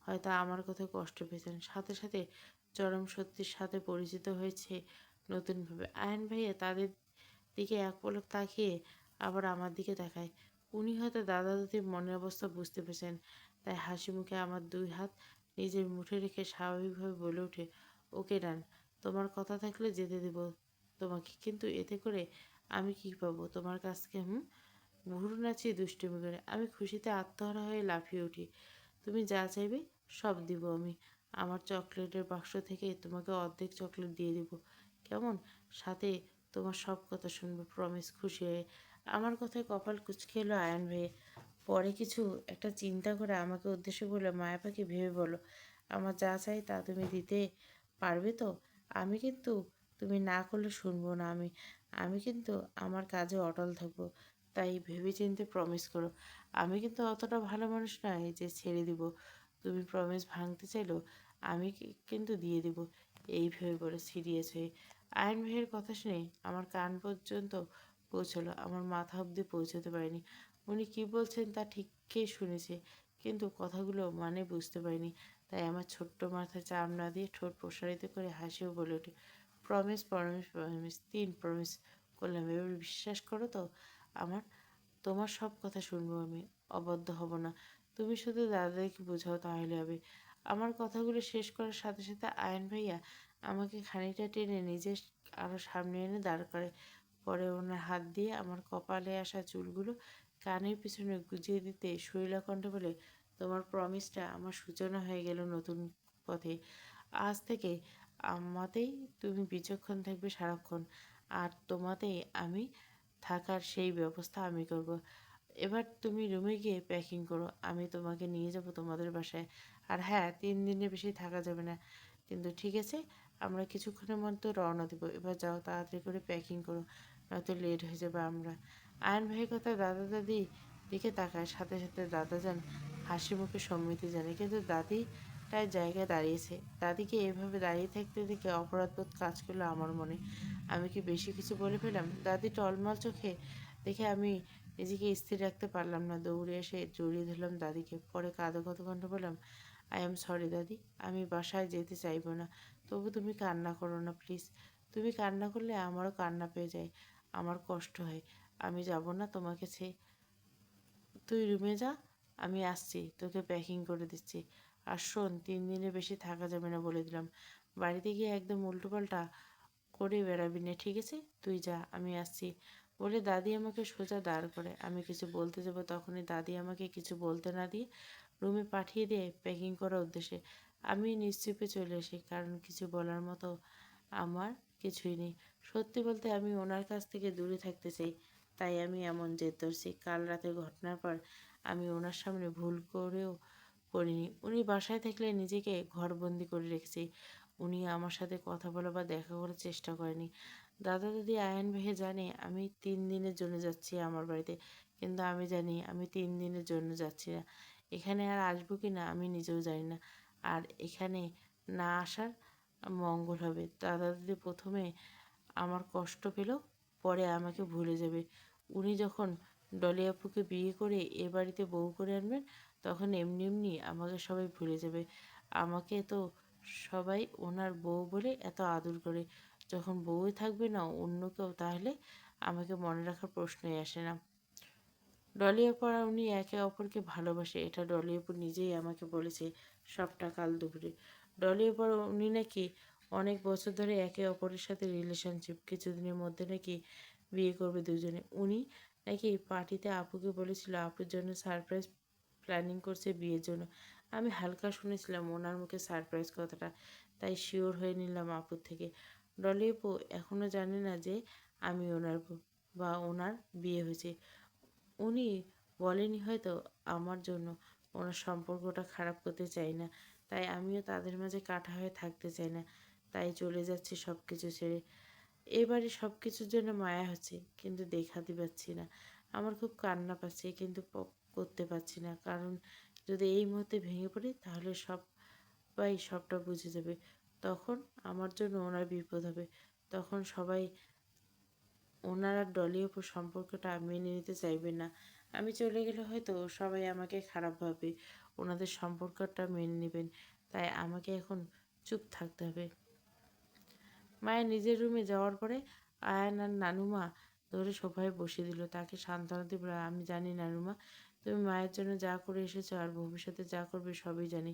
হয়তো আমার কথায় কষ্ট পেয়েছেন, সাথে সাথে চরম সত্যির সাথে পরিচিত হয়েছে নতুনভাবে। আয়ন ভাইয়া তাদের দিকে এক পলক তাকিয়ে আবার আমার দিকে তাকায়। উনি হয়তো দাদা দাদির মনের অবস্থা বুঝতে পেরেছেন, তাই হাসি মুখে আমার 2 হাত নিজের মুঠে রেখে স্বাভাবিকভাবে বলে ওঠে, ওকে ডান, তোমার কথা থাকলে যেতে দেব তোমাকে, কিন্তু এতে করে আমি কি পাবো তোমার কাছ থেকে? ভুরু নাচিয়ে দুষ্টুমি করে আমি খুশিতে আত্মহারা হয়ে লাফিয়ে উঠি। তুমি যা চাইবে সব দিব আমি। আমার চকলেটের বাক্স থেকে তোমাকে অর্ধেক চকলেট দিয়ে দিব, কেমন? সাথে তোমার সব কথা শুনবো, প্রমিস। খুশি হয়ে আমার কথায় কপাল কুঁচকে এলো আয়ন ভাইয়ে। পরে কিছু একটা চিন্তা করে আমাকে উদ্দেশ্য বলে, মায়া পাখি ভেবে বলো, আমার যা চাই তা তুমি দিতে পারবে তো? আমি কিন্তু তুমি না করলে শুনবো না আমি। আমি কিন্তু আমার কাজে অটল থাকবো। তাই ভেবেচিন্তে প্রমিস করো। আমি কিন্তু অতটা ভালো মানুষ নয় যে ছেড়ে দিব। তুমি প্রমিস ভাঙতে চাইলেও আমি কিন্তু দিয়ে দিব, এই ভেবে বলে সিরিয়াস হয়ে। আয়ন ভাইয়ের কথা শুনে আমার কান পর্যন্ত পৌঁছলো, আমার মাথা অবধি পৌঁছতে পারেনি। উনি কি বলছেন তা ঠিকই শুনেছে, কিন্তু কথাগুলো মানে বুঝতে পারিনি। তাই আমার ছোট্ট মাথায় চাপ না দিয়ে ঠোঁট প্রসারিত করে হাসিও বলে ওঠে, প্রমিস প্রমিস প্রমিস, 3 প্রমিস করলাম, এবার বিশ্বাস করো তো আমার, তোমার সব কথা শুনবো আমি, অবাধ্য হব না। তুমি শুধু দাদাকে বোঝাও তাহলে হবে। আমার কথাগুলো শেষ করার সাথে সাথে আয়ন ভাইয়া আমাকে খানিকটা টেনে নিজের আরও সামনে এনে দাঁড় করে। পরে ওনার হাত দিয়ে আমার কপালে আসা চুলগুলো কানের পিছনে গুজিয়ে দিতে শরীলা কণ্ঠে বলে, তোমার প্রমিসটা আমার সূচনা হয়ে গেল নতুন পথে। আজ থেকে আমাতেই তুমি বিচক্ষণ থাকবে সারাক্ষণ, আর তোমাতেই আমি থাকার সেই ব্যবস্থা আমি করব। এবার তুমি রুমে গিয়ে প্যাকিং করো, আমি তোমাকে নিয়ে যাব তোমাদের বাসায়। আর হ্যাঁ, 3 দিনের বেশি থাকা যাবে না, কিন্তু ঠিক আছে, আমরা কিছুক্ষণের মধ্যে রওনা দেবো। এবার যাও, তাড়াতাড়ি করে প্যাকিং করো, নয়তো লেট হয়ে যাবে আমরা। আয়ন ভাইয়ের কথা দাদা দাদি দিকে তাকায়, সাথে সাথে দাদাজান হাসি মুখে সম্মতি জানে, কিন্তু দাদি তার জায়গায় দাঁড়িয়েছে। দাদিকে এভাবে দাঁড়িয়ে থাকতে দেখে অপরাধবোধ কাজ করলো আমার মনে। আমি কি বেশি কিছু বলে ফেললাম? দাদি টলমল চোখে দেখে আমি নিজেকে স্থির রাখতে পারলাম না, দৌড়ে এসে জড়িয়ে ধরলাম দাদিকে। পরে কাঁদো কাঁদো কণ্ঠে বললাম, আই এম সরি দাদি, আমি বাসায় যেতে চাইবো না, তবু তুমি কান্না করো না প্লিজ। তুমি কান্না করলে আমারও কান্না পেয়ে যায়, আমার কষ্ট হয়। আমি যাব না তোমাকে তুই রুমে যা, আমি আসছি, তোকে প্যাকিং করে দিচ্ছি। আর শোন, 3 দিনের বেশি থাকা যাবে না বলে দিলাম। বাড়িতে গিয়ে একদম উল্টোপাল্টা করে বেড়াবি না, ঠিক আছে? তুই যা, আমি আসছি বলে দাদি আমাকে সোজা দাঁড় করে। আমি কিছু বলতে যাব, তখনই দাদি আমাকে কিছু বলতে না দিয়ে রুমে পাঠিয়ে দিয়ে প্যাকিং করার উদ্দেশ্যে। আমি নিশ্চুপে চলে আসি, কারণ কিছু বলার মতো আমার কিছুই নেই। সত্যি বলতে আমি ওনার কাছ থেকে দূরে থাকতে চাই, তাই আমি এমন জেদ ধরছি। কাল রাতের ঘটনার পর আমি ওনার সামনে ভুল করেও করিনি। উনি বাসায় থাকলে নিজেকে ঘরবন্দি করে রেখেছি, উনি আমার সাথে কথা বলা বা দেখা করার চেষ্টা করেনি। দাদা দাদি আয়ান ভাইয়া জানে আমি 3 দিনের জন্য যাচ্ছি আমার বাড়িতে, কিন্তু আমি জানি আমি 3 দিনের জন্য যাচ্ছি না। এখানে আর আসবো কি না আমি নিজেও জানি না। আর এখানে না আসার মঙ্গল হবে। দাদা দাদি প্রথমে আমার কষ্ট পেল, পরে আমাকে ভুলে যাবে। উনি যখন ডলি আপুকে বিয়ে করে এ বাড়িতে বউ করে আনবেন, তখন এমনি এমনি আমাকে সবাই ভুলে যাবে। আমাকে তো সবাই ওনার বউ বলে এত আদর করে, যখন বউই থাকবে না অন্য কেউ, তাহলে আমাকে মনে রাখার প্রশ্নই আসে না। ডলি আপু আর উনি একে অপরকে ভালোবাসে, এটা ডলি আপু নিজেই আমাকে বলেছে সবটা কাল দুপুরে। ডলি আপু আর উনি নাকি অনেক বছর ধরে একে অপরের সাথে রিলেশনশিপ, কিছুদিনের মধ্যে নাকি বিয়ে করবে দুজনে। উনি নাকি পার্টিতে আপুকে বলেছিল আপুর জন্য সারপ্রাইজ প্ল্যানিং করছে বিয়ের জন্য। আমি হালকা শুনেছিলাম ওনার মুখে সারপ্রাইজ কথাটা, তাই শিওর হয়ে নিলাম আপুর থেকে। ডলি আপু এখনও জানে না যে আমি ওনার বউ বা ওনার বিয়ে হয়েছে। উনি বলেনি হয়তো আমার জন্য, ওনার সম্পর্কটা খারাপ করতে চাই না, তাই আমিও তাদের মাঝে কাটা হয়ে থাকতে চাই না, তাই চলে যাচ্ছি সব কিছু ছেড়ে। এবারে সব কিছুর জন্য মায়া হচ্ছে, কিন্তু দেখাতে পারছি না। আমার খুব কান্না পাচ্ছে, কিন্তু করতে পারছি না, কারণ যদি এই মুহূর্তে ভেঙে পড়ি তাহলে সবাই সবটা বুঝে যাবে। তখন আমার জন্য ওনার বিপদ হবে, তখন সবাই ওনার আর ডলি অপুর সম্পর্কটা মেনে নিতে চাইবেন না। আমি চলে গেলে হয়তো সবাই আমাকে খারাপ ভাববে, ওনাদের সম্পর্কটা মেনে নেবেন, তাই আমাকে এখন চুপ থাকতে হবে। মায়া নিজের রুমে যাওয়ার পরে আয়ান আর নানুমা ধরে সোফায় বসিয়ে দিল, তাকে সান্ত্বনা দিয়ে বলল, আমি জানি নানুমা, তুমি মায়ের জন্য যা করে এসেছো আর ভবিষ্যতে যা করবে সবই জানি।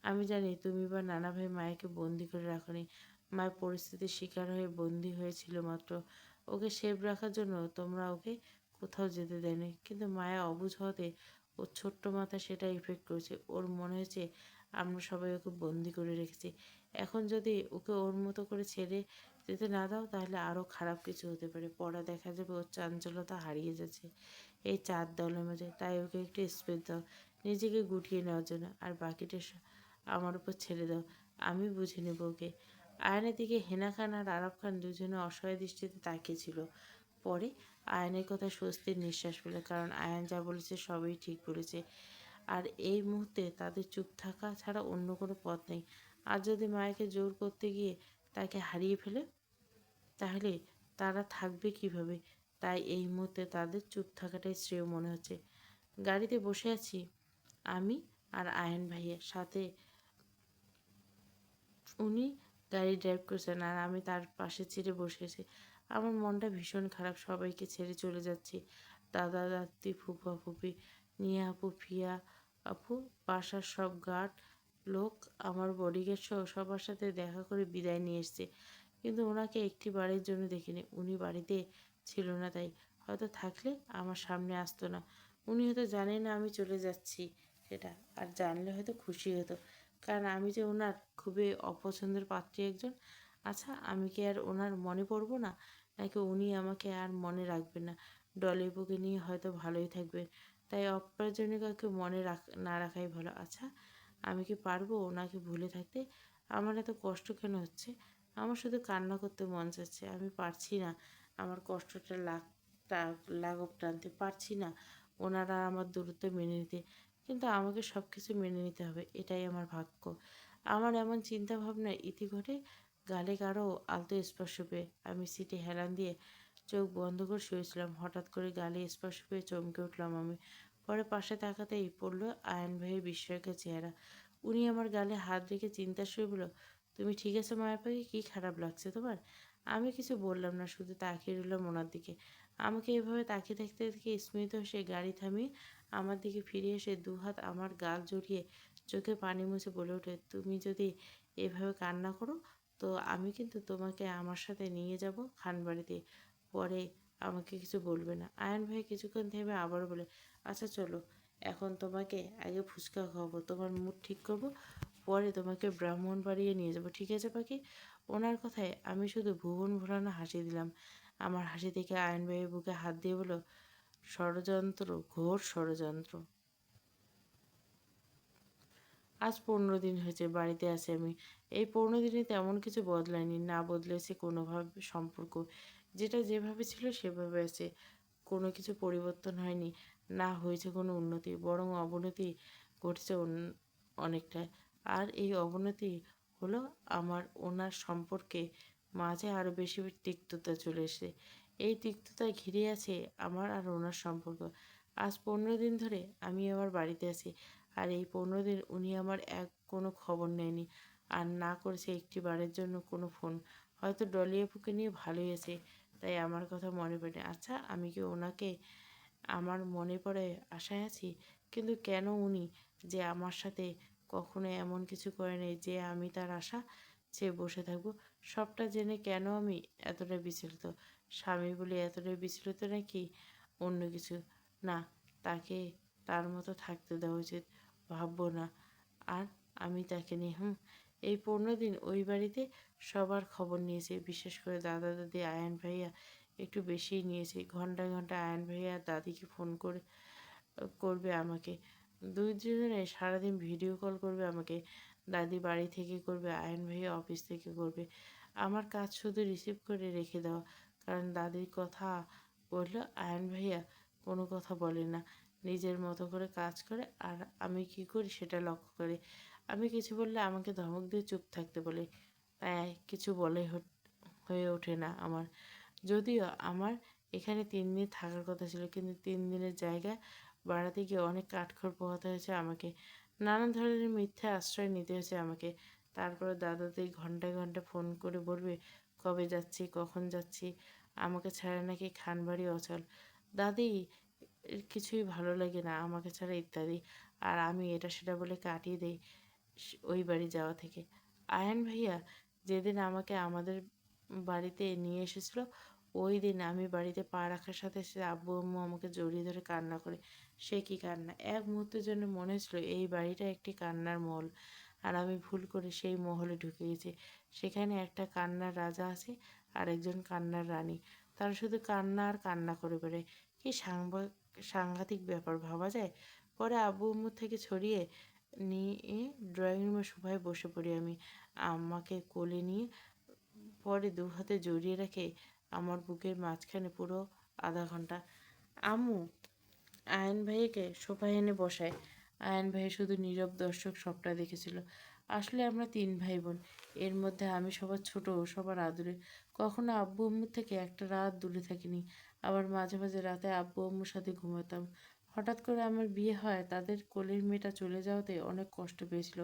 আমি জানি তুমি বা নানা ভাই মায়াকে বন্দি করে রাখনি, মায়ের পরিস্থিতির শিকার হয়ে বন্দি হয়েছিল মাত্র। ওকে সেভ রাখার জন্য তোমরা ওকে কোথাও যেতে দেয়নি, কিন্তু মায়া অবুঝ হতে ওর ছোট্ট মাথা সেটা ইফেক্ট করেছে। ওর মনে হয়েছে আমরা সবাই ওকে বন্দি করে রেখেছি। এখন যদি ওকে ওর মতো করে ছেড়ে যেতে না দাও, তাহলে আরও খারাপ কিছু হতে পারে। পরে দেখা যাবে ওর চাঞ্চল্যতা হারিয়ে যাচ্ছে এই 4 দেওয়ালের মাঝে। তাই ওকে একটু স্পেস দাও নিজেকে গুটিয়ে নেওয়ার জন্য, আর বাকিটা আমার উপর ছেড়ে দাও, আমি বুঝে নেব ওকে। আয়নের দিকে হেনা খান আর আরব খান দুজনে অসহায় দৃষ্টিতে তাকিয়েছিল। পরে আয়নের কথা স্বস্তির নিঃশ্বাস পেল, কারণ আয়ন যা বলেছে সবই ঠিক বলেছে। আর এই মুহূর্তে তাদের চুপ থাকা ছাড়া অন্য কোনো পথ নেই। আর যদি মায়াকে জোর করতে গিয়ে তাকে হারিয়ে ফেলে, তাহলে তারা থাকবে কিভাবে? তাই এই মুহূর্তে তাদের চুপ থাকাটাই শ্রেয় মনে হচ্ছে। গাড়িতে বসে আছি আমি আর আয়ন ভাইয়ের সাথে। উনি গাড়ি ড্রাইভ করছেন আর আমি তার পাশে ছেড়ে বসে আছি। আমার মনটা ভীষণ খারাপ, সবাইকে ছেড়ে চলে যাচ্ছি। দাদা দাদি, ফুফা ফুফি, নিয়া আপু, ফিয়া আপু, বাসার সব গার্ড লোক, আমার বডিগার্ড সহ সবার সাথে দেখা করে বিদায় নিয়ে এসছে। কিন্তু ওনাকে একটি বারের জন্য দেখিনি। উনি বাড়িতে ছিল না, তাই হয়তো থাকলে আমার সামনে আসতো না। উনি হয়তো জানেন না আমি চলে যাচ্ছি সেটা, আর জানলে হয়তো খুশি হতো, কারণ আমি যে ওনার খুবই অপছন্দের পাত্রী একজন। আচ্ছা, আমি কি আর ওনার মনে পড়বো না, নাকি উনি আমাকে আর মনে রাখবেন না? ডলিপুকে নিয়ে হয়তো ভালোই থাকবেন, তাই অপ্রয়োজনীয় কাউকে মনে না রাখাই ভালো। আচ্ছা, আমি কি পারবো ওনাকে ভুলে থাকতে? আমার এত কষ্ট কেন হচ্ছে? আমার শুধু কান্না করতে মন চাচ্ছে। আমি পারছি না আমার কষ্টটা লাঘব টানতে পারছি না, ওনারা আমার দূরত্ব মেনে নিতে। কিন্তু আমাকে সব কিছু মেনে নিতে হবে, এটাই আমার ভাগ্য। আমার এমন চিন্তা ভাবনার ইতি ঘটে গালে কারো আলতো স্পর্শ পেয়ে। আমি সিটে হেলান দিয়ে চোখ বন্ধ করে শুয়েছিলাম। হঠাৎ করে গালে স্পর্শ পেয়ে চমকে উঠলাম আমি। পরে পাশে তাকাতেই পড়ল আয়ন ভাইয়ের বিস্ময়কর চেহারা। উনি আমার গালে হাত রেখে চিন্তার সুরে বলল, তুমি ঠিক আছে মায়া পাখি? কী খারাপ লাগছে তোমার? আমি কিছু বললাম না, শুধু তাকিয়ে রইলাম ওনার দিকে। আমাকে এভাবে তাকিয়ে থাকতে দেখে স্মিত সে গাড়ি থামিয়ে আমার দিকে ফিরে এসে দুহাত আমার গাল জড়িয়ে চোখে পানি মুছে বলে ওঠে, তুমি যদি এভাবে কান্না করো তো আমি কিন্তু তোমাকে আমার সাথে নিয়ে যাব খানবাড়িতে। পরে আমাকে কিছু বলবে না। আয়ন ভাই কিছুক্ষণ থেমে আবারও বলে, আচ্ছা চলো, এখন তোমাকে আগে ফুচকা খাওয়াবো, তোমার মুড ঠিক করবো, পরে তোমাকে ব্রাহ্মণবাড়িয়ে নিয়ে যাবো, ঠিক আছে পাখি? ওনার কথায় আমি শুধু ভুবন ভোলানো হাসি দিলাম। আমার হাসি থেকে আয়ন ভাইয়ের বুকে হাত দিয়ে বলল, ষড়যন্ত্র, ঘোর ষড়যন্ত্র। আজ 15 দিন হয়েছে বাড়িতে আছি আমি। এই 15 দিনে তেমন কিছু বদলায়নি, না বদলেছে কোনোভাবে সম্পর্ক। যেটা যেভাবে ছিল সেভাবে আছে, কোনো কিছু পরিবর্তন হয়নি, না হয়েছে কোনো উন্নতি, বরং অবনতি ঘটছে অনেকটা। আর এই অবনতি হলো আমার ওনার সম্পর্কে মাঝে আরও বেশি তিক্ততা চলে এসেছে। এই তিক্ততা ঘিরে আছে আমার আর ওনার সম্পর্ক। আজ 15 দিন ধরে আমি আমার বাড়িতে আছি, আর এই 15 দিন উনি আমার কোনো খবর নেয়নি, আর না করেছে একটি বারের জন্য কোনো ফোন। হয়তো ডলি আপুকে নিয়ে ভালোই আছে, তাই আমার কথা মনে পড়ে। আচ্ছা, আমি কি ওনাকে আমার মনে পড়ে আশায় আছি? কিন্তু কেন উনি যে আমার সাথে কখনো এমন কিছু করেনি যে আমি তার আশা চেয়ে বসে থাকবো? সবটা জেনে কেন আমি এতটা বিচলিত? স্বামী বলে এতটাই বিচলিত, নাকি অন্য কিছু? না, তাকে তার মতো থাকতে দেওয়া উচিত, ভাববো না। আর আমি তাকে নিয়ে এই 15 দিন ওই বাড়িতে সবার খবর নিয়েছে, বিশেষ করে দাদা দাদি, আয়ান ভাইয়া একটু বেশিই নিয়েছে। ঘন্টায় ঘন্টায় আয়ান ভাইয়া দাদিকে ফোন করবে আমাকে। দুজনে সারাদিন ভিডিও কল করবে আমাকে। দাদি বাড়ি থেকে করবে, আয়ান ভাইয়া অফিস থেকে করবে। আমার কাজ শুধু রিসিভ করে রেখে দেওয়া, কারণ দাদির কথা বললে আয়ান ভাইয়া কোনো কথা বলে না, নিজের মতো করে কাজ করে। আর আমি কি করি সেটা লক্ষ্য করে। আমি কিছু বললে আমাকে ধমক দিয়ে চুপ থাকতে বলে, তাই কিছু বলে হয়ে ওঠে না আমার। যদিও আমার এখানে 3 দিন থাকার কথা ছিল, কিন্তু 3 দিনের জায়গায় বাড়াতে গিয়ে অনেক কাঠখড় পোহাতে হয়েছে আমাকে, নানান ধরনের মিথ্যা আশ্রয় নিতে হয়েছে আমাকে। তারপরে দাদাদি ঘন্টায় ঘন্টায় ফোন করে বলবে কবে যাচ্ছি, কখন যাচ্ছি, আমাকে ছাড়া নাকি খানবাড়ি অচল, দাদি এর কিছুই ভালো লাগে না আমাকে ছাড়া ইত্যাদি। আর আমি এটা সেটা বলে কাটিয়ে দেই ওই বাড়ি যাওয়া থেকে। আয়ান ভাইয়া যেদিন আমাকে আমাদের বাড়িতে নিয়ে এসেছিল, ওই দিন আমি বাড়িতে পা রাখার সাথে সাথে আব্বু আম্মু আমাকে জড়িয়ে ধরে কান্না করে। সে কি কান্না! এক মুহূর্তের জন্য মনে হচ্ছিল এই বাড়িটা একটি কান্নার মহল, আর আমি ভুল করে সেই মহলে ঢুকে গেছি। সেখানে একটা কান্নার রাজা আছে আর একজন কান্নার রানী, তারা শুধু কান্না আর কান্না করে বেড়ায়। কি সাংঘাতিক ব্যাপার ভাবা যায়। পরে আব্বু আম্মুর থেকে ছড়িয়ে নিয়ে ড্রয়িং রুমে সোফায় বসে পড়ি আমি। আমাকে কোলে নিয়ে পরে দু হাতে জড়িয়ে রাখে আমার বুকের মাঝখানে পুরো আধা ঘন্টা। আম্মু আয়ন ভাইয়াকে সোফায় এনে বসায়, আয়ান ভাই শুধু নীরব দর্শক, সবটা দেখেছিল। আসলে আমরা 3 ভাই বোন। এর মধ্যে আমি সবার ছোট, সবার আদরে। কখনো আব্বু আম্মুর থেকে একটা রাত দূরে থাকিনি। আবার মাঝে মাঝে রাতে আব্বু আম্মুর সাথে ঘুমাতাম। হঠাৎ করে আমার বিয়ে হয়, তাদের কোলের মেয়েটা চলে যাওয়াতে অনেক কষ্ট পেয়েছিল।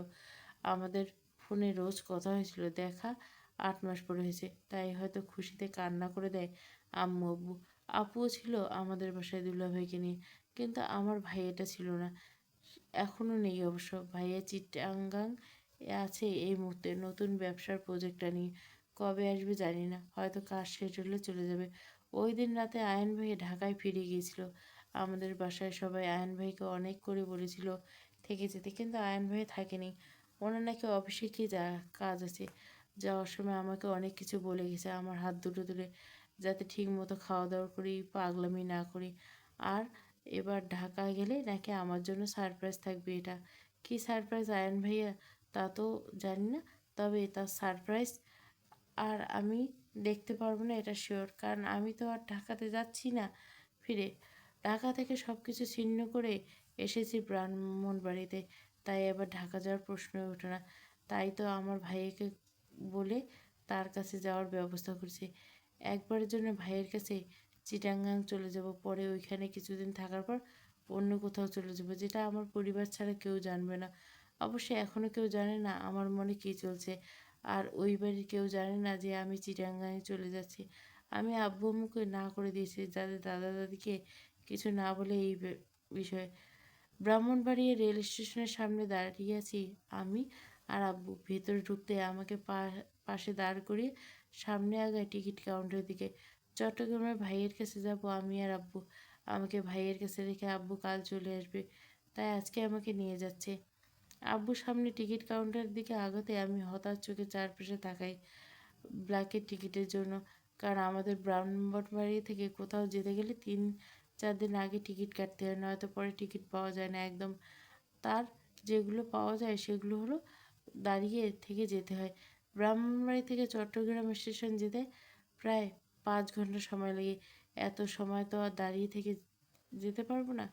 আমাদের ফোনে রোজ কথা হয়েছিল, দেখা 8 মাস পরে হয়েছে। তাই হয়তো খুশিতে কান্না করে দেয় আম্মু আব্বু। আপুও ছিল আমাদের বাসায় দুলাভাইকে নিয়ে, কিন্তু আমার ভাইয়াটা ছিল না। এখনও নেই অবশ্য। ভাইয়া চিটাগাং এ আছে এই মুহূর্তে নতুন ব্যবসার প্রজেক্টটা নিয়ে। কবে আসবে জানি না, হয়তো কাজ শেষ হলে চলে যাবে। ওই দিন রাতে আয়ন ভাই ঢাকায় ফিরে গিয়েছিল। আমাদের বাসায় সবাই আয়ন ভাইকে অনেক করে বলেছিল থেকে যেতে, কিন্তু আয়ন ভাই থাকেনি। ওনার নাকি অফিসে কি কাজ আছে। যাওয়ার সময় আমাকে অনেক কিছু বলে গেছে, আমার হাত দুটো ধরে, যাতে ঠিক মতো খাওয়া দাওয়া করি, পাগলামি না করি। আর এবার ঢাকা গেলে নাকি আমার জন্য সারপ্রাইজ থাকবে। এটা কি সারপ্রাইজ আয়ন ভাইয়া, তা তো জানি না। তবে তার সারপ্রাইজ আর আমি দেখতে পারবো না, এটা শিওর। কারণ আমি তো আর ঢাকাতে যাচ্ছি না ফিরে। ঢাকা থেকে সব কিছু ছিন্ন করে এসেছি ব্রাহ্মণবাড়িতে। তাই এবার ঢাকা যাওয়ার প্রশ্নই ওঠে না। তাই তো আমার ভাইয়াকে বলে তার কাছে যাওয়ার ব্যবস্থা করছি। একবারের জন্য ভাইয়ের কাছে চিটাগাং চলে যাব, পরে ওইখানে কিছুদিন থাকার পর অন্য কোথাও চলে যাব, যেটা আমার পরিবার ছাড়া কেউ জানবে না। অবশ্যই এখনও কেউ জানে না আমার মনে কী চলছে। আর ওই বাড়ির কেউ জানে না যে আমি চিটাগাংয়ে চলে যাচ্ছি। আমি আব্বু আম্মুকে না করে দিয়েছি, যাতে দাদা দাদিকে কিছু না বলে এই বিষয়ে। ব্রাহ্মণবাড়িয়া রেল স্টেশনের সামনে দাঁড়িয়ে আছি আমি আর আব্বু। ভেতরে ঢুকতে আমাকে পাশে দাঁড় করিয়ে সামনে আগায় টিকিট কাউন্টারের দিকে। চট্টগ্রামের ভাইয়ের কাছে যাব আমি আর আব্বু। আমাকে ভাইয়ের কাছে রেখে আব্বু কাল চলে আসবে, তাই আজকে আমাকে নিয়ে যাচ্ছে। আব্বুর সামনে টিকিট কাউন্টারের দিকে আগাতে আমি হতাশ চোখে চারপাশে তাকাই ব্ল্যাকের টিকিটের জন্য। কারণ আমাদের ব্রাহ্মণবাড়ি থেকে কোথাও যেতে গেলে 3-4 দিন আগে টিকিট কাটতে হয়, নয়তো পরে টিকিট পাওয়া যায় না একদম। তার যেগুলো পাওয়া যায় সেগুলো হলো দাঁড়িয়ে থেকে যেতে হয়। ব্রাহ্মণবাড়ি থেকে চট্টগ্রাম স্টেশন যেতে প্রায় 5 ঘন্টা সময় লাগে। এত সময় তো আর দাঁড়িয়ে থেকে যেতে পারবো না।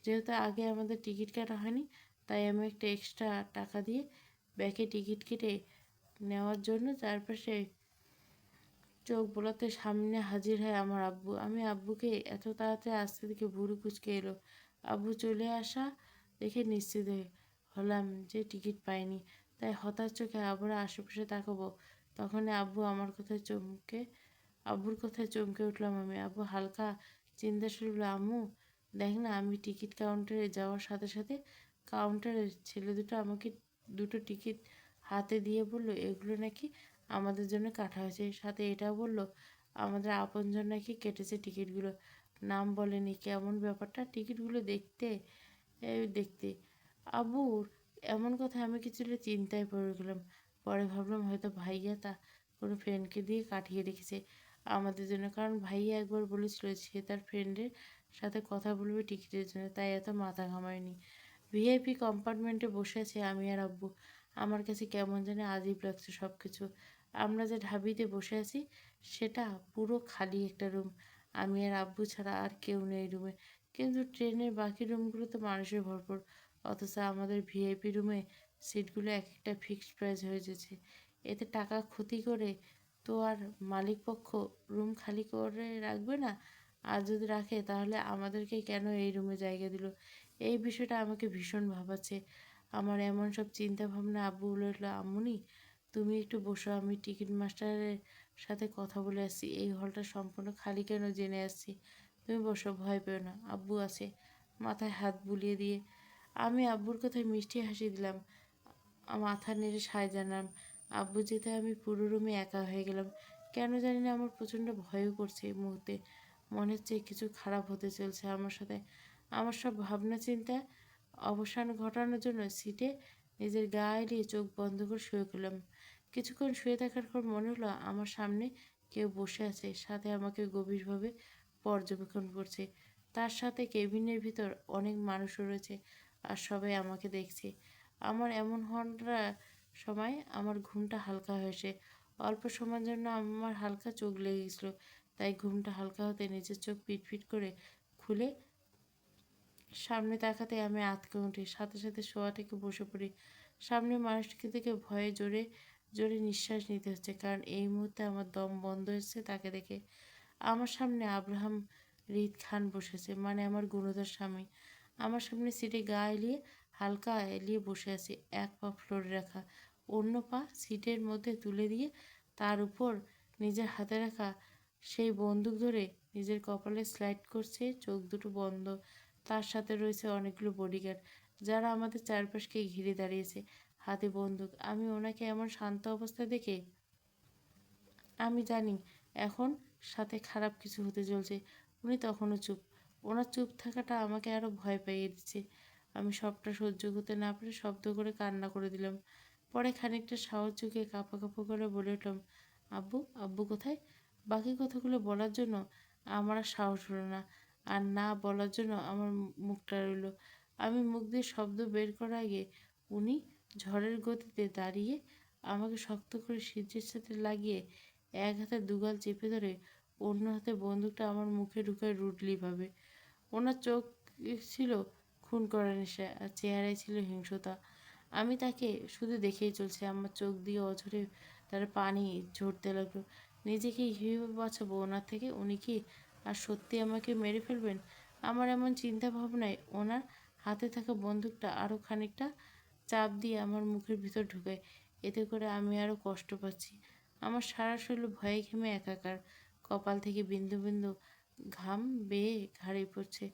যেহেতু আগে আমাদের টিকিট কাটা হয়নি, তাই আমি একটা এক্সট্রা টাকা দিয়ে ব্যাকে টিকিট কেটে নেওয়ার জন্য চারপাশে চোখ বোলাতে সামনে হাজির হয় আমার আব্বু। আমি আব্বুকে এত তাড়াতাড়ি আসতে দেখে ভুরু কুঁচকে এলো। আব্বু চলে আসা দেখে নিশ্চিত হলাম যে টিকিট পাইনি। তাই হতাশ চোখে আবার আশেপাশে তাকাবো, তখনই আব্বুর কথায় চমকে উঠলাম আমি। আব্বু হালকা চিন্তাশীল বলল, আম্মু দেখ না, আমি টিকিট কাউন্টারে যাওয়ার সাথে সাথে কাউন্টারের ছেলে দুটো আমাকে দুটো টিকিট হাতে দিয়ে বলল এগুলো নাকি আমাদের জন্য কাটা হয়েছে। সাথে এটাও বলল আমাদের আপনজন নাকি কেটেছে টিকিটগুলো, নাম বলেনি। কেমন ব্যাপারটা, টিকিটগুলো দেখতে আব্বুর এমন কথা আমি কিছুটা চিন্তায় পড়ে গেলাম। পরে ভাবলাম হয়তো ভাইয়া তা কোনো ফ্রেন্ডকে দিয়ে কাটিয়ে রেখেছে আমাদের জন্য। কারণ ভাইয়া একবার বলেছিল সে তার ফ্রেন্ডের সাথে কথা বলবে টিকিটের জন্য, তাই এত মাথা ঘামায়নি। ভিআইপি কম্পার্টমেন্টে বসে আছি আমি আর আব্বু। আমার কাছে কেমন জানি আজীব লাগছে সব কিছু। আমরা যে ঢাবিতে বসে আছি সেটা পুরো খালি একটা রুম। আমি আর আব্বু ছাড়া আর কেউ নেই রুমে। কিন্তু ট্রেনের বাকি রুমগুলো তো মানুষে ভরপুর। অথচ আমাদের ভিআইপি রুমে সিটগুলো এক একটা ফিক্সড প্রাইস হয়ে যাচ্ছে। এতে টাকা ক্ষতি করে তো আর মালিকপক্ষ রুম খালি করে রাখবে না। আর যদি রাখে তাহলে আমাদেরকে কেন এই রুমে জায়গা দিল? এই বিষয়টা আমাকে ভীষণ ভাবাচ্ছে। আমার এমন সব চিন্তা ভাবনা আব্বু বলে উঠলো, আম্মুনি তুমি একটু বসো, আমি টিকিট মাস্টারের সাথে কথা বলে আসছি। এই হলটা সম্পূর্ণ খালি কেন জেনে আসছি। তুমি বসো, ভয় পেও না, আব্বু আছে। মাথায় হাত বুলিয়ে দিয়ে আমি আব্বুর কথায় মিষ্টি হাসি দিলাম, মাথা নেড়ে সায় জানালাম। আব্বু যেতে আমি পুরো রুমে একা হয়ে গেলাম। কেন জানি না আমার প্রচণ্ড ভয়ও করছে এই মুহূর্তে। মনে হচ্ছে কিছু খারাপ হতে চলছে আমার সাথে। আমার সব ভাবনা চিন্তা অবসান ঘটানোর জন্য সিটে নিজের গা এলিয়ে চোখ বন্ধ করে শুয়ে পড়লাম। কিছুক্ষণ শুয়ে থাকার পর মনে হলো আমার সামনে কেউ বসে আছে, সাথে আমাকে গভীরভাবে পর্যবেক্ষণ করছে। তার সাথে কেবিনের ভিতর অনেক মানুষও রয়েছে, আর সবাই আমাকে দেখছে। আমার এমন হওয়ার সময় আমার ঘুমটা হালকা হয়েছে। অল্প সময়ের জন্য আমার হালকা চোখ লেগে গেছিলো, তাই ঘুমটা হালকা হতে নিজের চোখ পিটপিট করে খুলে সামনে তাকাতে আমি আঁতকে উঠি, সাথে সাথে শোয়া থেকে বসে পড়ি। সামনের মানুষটিকে দেখে ভয়ে জোরে জোরে নিঃশ্বাস নিতে হচ্ছে, কারণ এই মুহূর্তে আমার দম বন্ধ হচ্ছে তাকে দেখে। আমার সামনে আব্রাহাম রিদ খান বসেছে, মানে আমার গুণধর স্বামী। আমার সামনে সিটে গা এলিয়ে হালকা এলিয়ে বসে আছে, এক পা ফ্লোরে রাখা, অন্য পা সিটের মধ্যে তুলে দিয়ে তার উপর নিজের হাতে রাখা সেই বন্দুক ধরে নিজের কপালে স্লাইড করছে, চোখ দুটো বন্ধ। তার সাথে রয়েছে অনেকগুলো বডিগার্ড, যারা আমাদের চারপাশকে ঘিরে দাঁড়িয়েছে, হাতে বন্দুক। আমি ওনাকে এমন শান্ত অবস্থায় দেখে আমি জানি এখন সাথে খারাপ কিছু হতে চলছে। উনি তখনও চুপ। ওনার চুপ থাকাটা আমাকে আরও ভয় পাইয়ে দিচ্ছে। আমি সবটা সহ্য করতে না পেরে শব্দ করে কান্না করে দিলাম। পরে খানিকটা সাহস জুগিয়ে কাঁপা কাঁপা করে বলে উঠলাম, আব্বু, আব্বু কোথায়? বাকি কথাগুলো বলার জন্য আমার আর সাহস হলো না, আর না বলার জন্য আমার মুখটা রইল। আমি মুখ দিয়ে শব্দ বের করার আগে উনি ঝড়ের গতিতে দাঁড়িয়ে আমাকে শক্ত করে সিঁড়ির সাথে লাগিয়ে এক হাতে দুগাল চেপে ধরে অন্য হাতে বন্দুকটা আমার মুখে ঢুকায় রুডলিভাবে। ওনার চোখ ছিল খুন করার নেশা, আর চেহারায় ছিল হিংস্রতা। আমি তাকে শুধু দেখেই চলছি, আমার চোখ দিয়ে অঝরে তার পানি ঝরতে লাগলো। নিজেকে কীভাবে বাঁচাবো ওনার থেকে? উনি কি আর সত্যি আমাকে মেরে ফেলবেন? আমার এমন চিন্তা ভাবনায় ওনার হাতে থাকা বন্দুকটা আরও খানিকটা চাপ দিয়ে আমার মুখের ভিতর ঢুকায়। এতে করে আমি আরও কষ্ট পাচ্ছি। আমার সারা শরীর ভয়ে ঘেমে একাকার, কপাল থেকে বিন্দু বিন্দু ঘাম বেয়ে ঘাড়ে পড়ছে।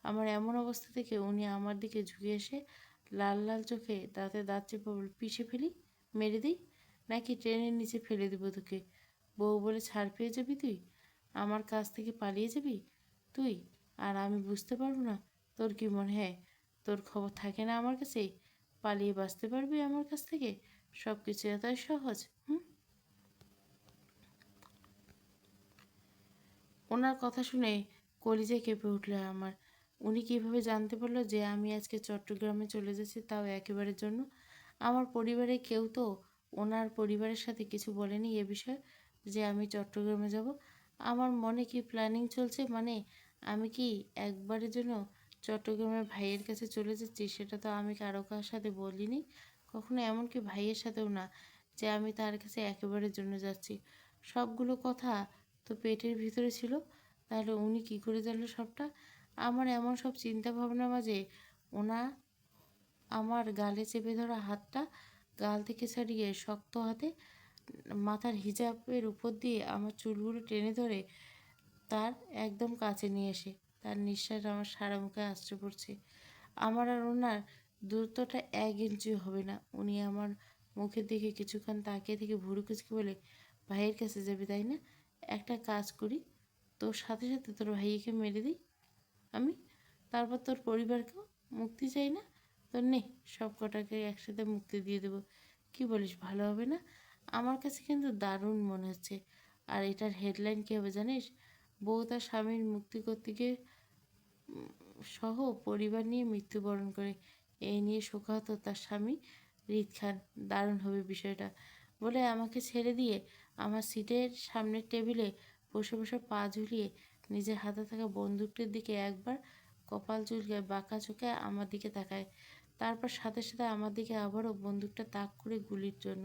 আমার এমন অবস্থা থেকে উনি আমার দিকে ঝুঁকে এসে লাল লাল চোখে দাঁতে দাঁত চেপে বলল, পিষে ফেলি, মেরে দিই, নাকি ট্রেনের নিচে ফেলে দিব তোকে? বউ বলে ছাড় পেয়ে যাবি তুই? আমার কাছ থেকে পালিয়ে যাবি তুই? আর আমি বুঝতে পারবো না? তোর কি মনে হয় তোর খবর থাকে না আমার কাছেই? পালিয়ে বাঁচতে পারবি আমার কাছ থেকে? সব কিছু এতই সহজ? হুম? ওনার কথা শুনে কলিজা কেঁপে উঠল আমার। উনি কিভাবে জানতে পারলো যে আমি আজকে চট্টগ্রামে চলে যাচ্ছি, তাও একেবারের জন্য? আমার পরিবারের কেউ তো ওনার পরিবারের সাথে কিছু বলেনি এ বিষয়ে, যে আমি চট্টগ্রামে যাব। আমার মনে কি প্ল্যানিং চলছে, মানে আমি কি একবারের জন্য চট্টগ্রামের ভাইয়ের কাছে চলে যাচ্ছি, সেটা তো আমি কারো কার সাথে বলিনি কখনো, এমনকি ভাইয়ের সাথেও না যে আমি তার কাছে একেবারের জন্য যাচ্ছি। সবগুলো কথা তো পেটের ভিতরে ছিল। তাহলে উনি কি করে জানলো সবটা? আমার এমন সব চিন্তা ভাবনার মাঝে ওনা আমার গালে চেপে ধরা হাতটা গাল থেকে ছাড়িয়ে শক্ত হাতে মাথার হিজাবের উপর দিয়ে আমার চুলগুলো টেনে ধরে তার একদম কাছে নিয়ে এসে তার নিঃশ্বাস আমার সারা মুখে আশ্রে পড়ছে। আমার আর ওনার দূরত্বটা 1 ইঞ্চিও হবে না। উনি আমার মুখের দিকে কিছুক্ষণ তাকিয়ে থেকে ভুরু কুচকে বলে, ভাইয়ের কাছে যাবি তাই না? একটা কাজ করি, তোর সাথে সাথে তোর ভাইয়াকে মেরে দিই আমি, তারপর তোর পরিবারকেও মুক্তি চাই না? তোর নে, সব কটাকে একসাথে মুক্তি দিয়ে দেবো। কি বলিস, ভালো হবে না? আমার কাছে কিন্তু দারুণ মনে হচ্ছে। আর এটার হেডলাইন কী হবে জানিস? বউ তার স্বামীর মুক্তি করতে গিয়ে সহ পরিবার নিয়ে মৃত্যুবরণ করে। এই নিয়ে শোকাহত তার স্বামী রিদ খান। দারুণ হবে বিষয়টা। বলে আমাকে ছেড়ে দিয়ে আমার সিটের সামনের টেবিলে বসে বসে পা ঝুলিয়ে নিজের হাতে থাকা বন্দুকটির দিকে একবার কপাল চুলকে বাঁকা চোখে আমার দিকে তাকায়। তারপর সাথে সাথে আমার দিকে আবারও বন্দুকটা তাক করে গুলির জন্য।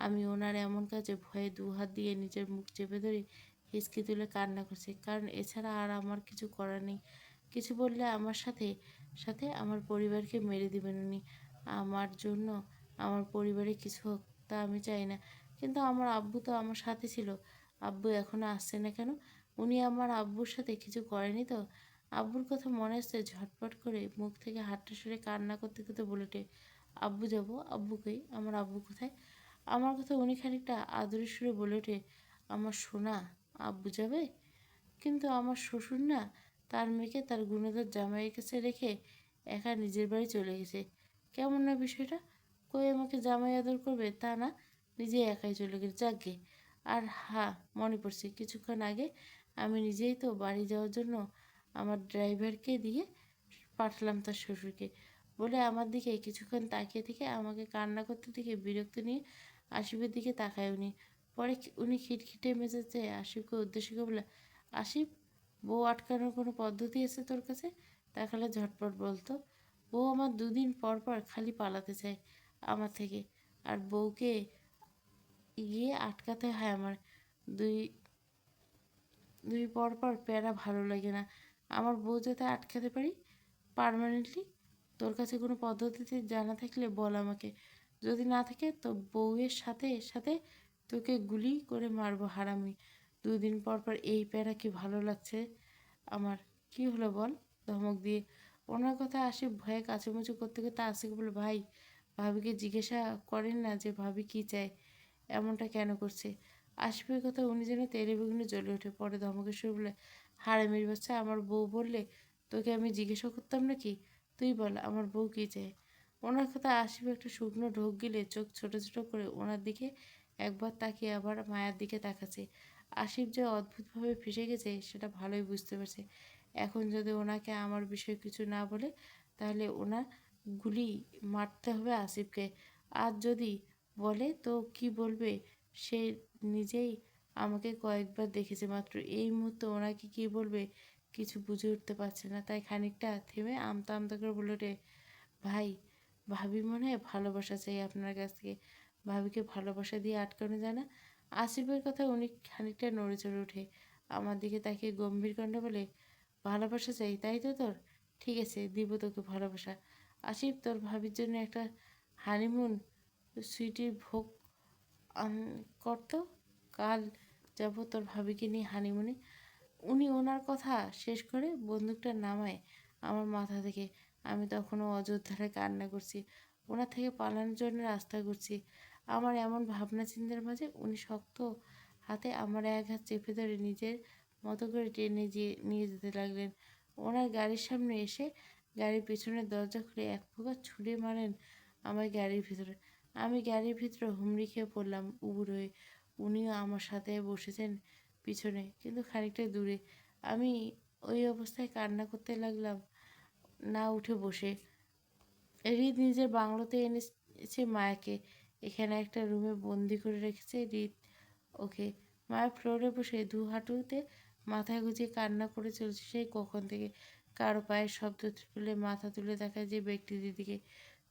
আমি ওনার এমন কাজে ভয়ে 2 হাত দিয়ে নিজের মুখ চেপে ধরে হিচকি তুলে কান্না করছি, কারণ এছাড়া আর আমার কিছু করার নেই। কিছু বললে আমার সাথে সাথে আমার পরিবারকে মেরে দিবেন উনি। আমার জন্য আমার পরিবারে কিছু হোক তা আমি চাই না, কিন্তু আমার আব্বু তো আমার সাথে ছিল। আব্বু এখনো আসছে না কেন? উনি আমার আব্বুর সাথে কিছু করেনি তো? আব্বুর কথা মনে আসছে, ঝটপট করে মুখ থেকে হাতটা সরে কান্না করতে করতে বলে ওঠে, আব্বু যাব, আব্বু কই, আমার আব্বু কোথায়? আমার কথা উনি খানিকটা আদরের সুরে বলে ওঠে, আমার সোনা, আব্বু যাবে? কিন্তু আমার শ্বশুর না তার মেয়েকে তার গুণধর জামাইয়ের কাছে রেখে একা নিজের বাড়ি চলে গেছে। কেমন না বিষয়টা? কই আমাকে জামাই আদর করবে তা না, নিজে একাই চলে গেছে, যাকগে। আর হ্যাঁ, মনে পড়ছে, কিছুক্ষণ আগে আমি নিজেই তো বাড়ি যাওয়ার জন্য আমার ড্রাইভারকে দিয়ে পাঠালাম তার শ্বশুরকে। বলে আমার দিকে কিছুক্ষণ তাকিয়ে থেকে আমাকে কান্না করতে দেখে বিরক্ত নিয়ে আসিফের দিকে তাকায় উনি। পরে উনি খিটখিটে মেজাজে আসিফকে উদ্দেশ্য করে বলে, আসিফ, বউ আটকানোর কোনো পদ্ধতি আছে তোর কাছে? তাকালে ঝটপট বলতো, বউ আমার দুদিন পর পর খালি পালাতে চায় আমার থেকে, আর বউকে গিয়ে আটকাতে হয় আমার। দুই দুই পর পর প্যারা ভালো লাগে না। আমার বউ যাতে আটকাতে পারি পার্মানেন্টলি। তোর কাছে কোনো পদ্ধতিতে জানা থাকলে বল আমাকে, যদি না থাকে তো বউয়ের সাথে সাথে তোকে গুলি করে মারবো হারামি। দুদিন পর পর এই প্যারা কি ভালো লাগছে আমার। কি হলো বল, ধমক দিয়ে। ওনার কথা আসিফ ভয়ে কাচুমুচু করতে করতে আসিফ বলে, ভাই ভাবিকে জিজ্ঞাসা করেন না যে ভাবি কি চায়, এমনটা কেন করছে। আসিফের কথা উনি যেন তেলে বেগুনে জ্বলে ওঠে। পরে ধমকের সুর বলে, হারামির বাচ্চা, আমার বউ বললে তোকে আমি জিজ্ঞাসা করতাম নাকি? তুই বল আমার বউ কী চায়। ওনার কথা আসিফ একটা শুকনো ঢোক গিলে চোখ ছোট ছোট করে ওনার দিকে একবার তাকিয়ে আবার মায়ের দিকে তাকাচ্ছে। আসিফ যে অদ্ভুতভাবে ফেসে গেছে সেটা ভালোই বুঝতে পারছে। এখন যদি ওনাকে আমার বিষয়ে কিছু না বলে তাহলে ওনার গুলি মারতে হবে আসিফকে। আর যদি বলে তো কি বলবে, সে নিজেই আমাকে কয়েকবার দেখেছে মাত্র। এই মুহূর্তে ওনাকে কি বলবে কিছু বুঝে উঠতে পারছে না, তাই খানিকটা থেমে আমতা আমতা করে বলে ওঠে, ভাই ভাবি মনে হয় ভালোবাসা চাই আপনার কাছ থেকে। ভাবিকে ভালোবাসা দিয়ে আটকানো যায় না। আসিফের কথা উনি খানিকটা নড়ে চড়ে ওঠে, আমার দিকে তাকিয়ে গম্ভীর কণ্ঠে বলে, ভালোবাসা চাই তাই তো তোর? ঠিক আছে, দিব তোকে ভালোবাসা। আসিফ, তোর ভাবির জন্য একটা হানিমুন সুইটির ভোগ করতো। কাল যাব তোর ভাবিকে নিয়ে হানিমুনে। উনি ওনার কথা শেষ করে বন্দুকটা নামায় আমার মাথা থেকে। আমি তখনও অযোধ্যায় কান্না করছি, ওনার থেকে পালানোর জন্য রাস্তা করছি। আমার এমন ভাবনা চিন্তার মাঝে উনি শক্ত হাতে আমার এক হাত চেপে ধরে নিজের মতো করে টেনে নিয়ে যেতে লাগলেন। ওনার গাড়ির সামনে এসে গাড়ির পেছনের দরজা খুলে এক প্রকার ছুঁড়ে মারেন আমার গাড়ির ভিতরে। আমি গাড়ির ভিতরে হুমড়ি খেয়ে পড়লাম উবুর হয়ে। উনিও আমার সাথে বসেছেন পিছনে, কিন্তু খানিকটা দূরে। আমি ওই অবস্থায় কান্না করতে লাগলাম, না উঠে বসে। রিত নিজের বাংলোতে এনেছে মায়াকে, এখানে একটা রুমে বন্দি করে রেখেছে রিত ওকে। মায়া ফ্লোরে বসে দু হাঁটুতে মাথা গুঁজে কান্না করে চলছে সেই কখন থেকে। কারো পায়ের শব্দ পেলে মাথা তুলে দেখায় যে ব্যক্তিটির দিকে।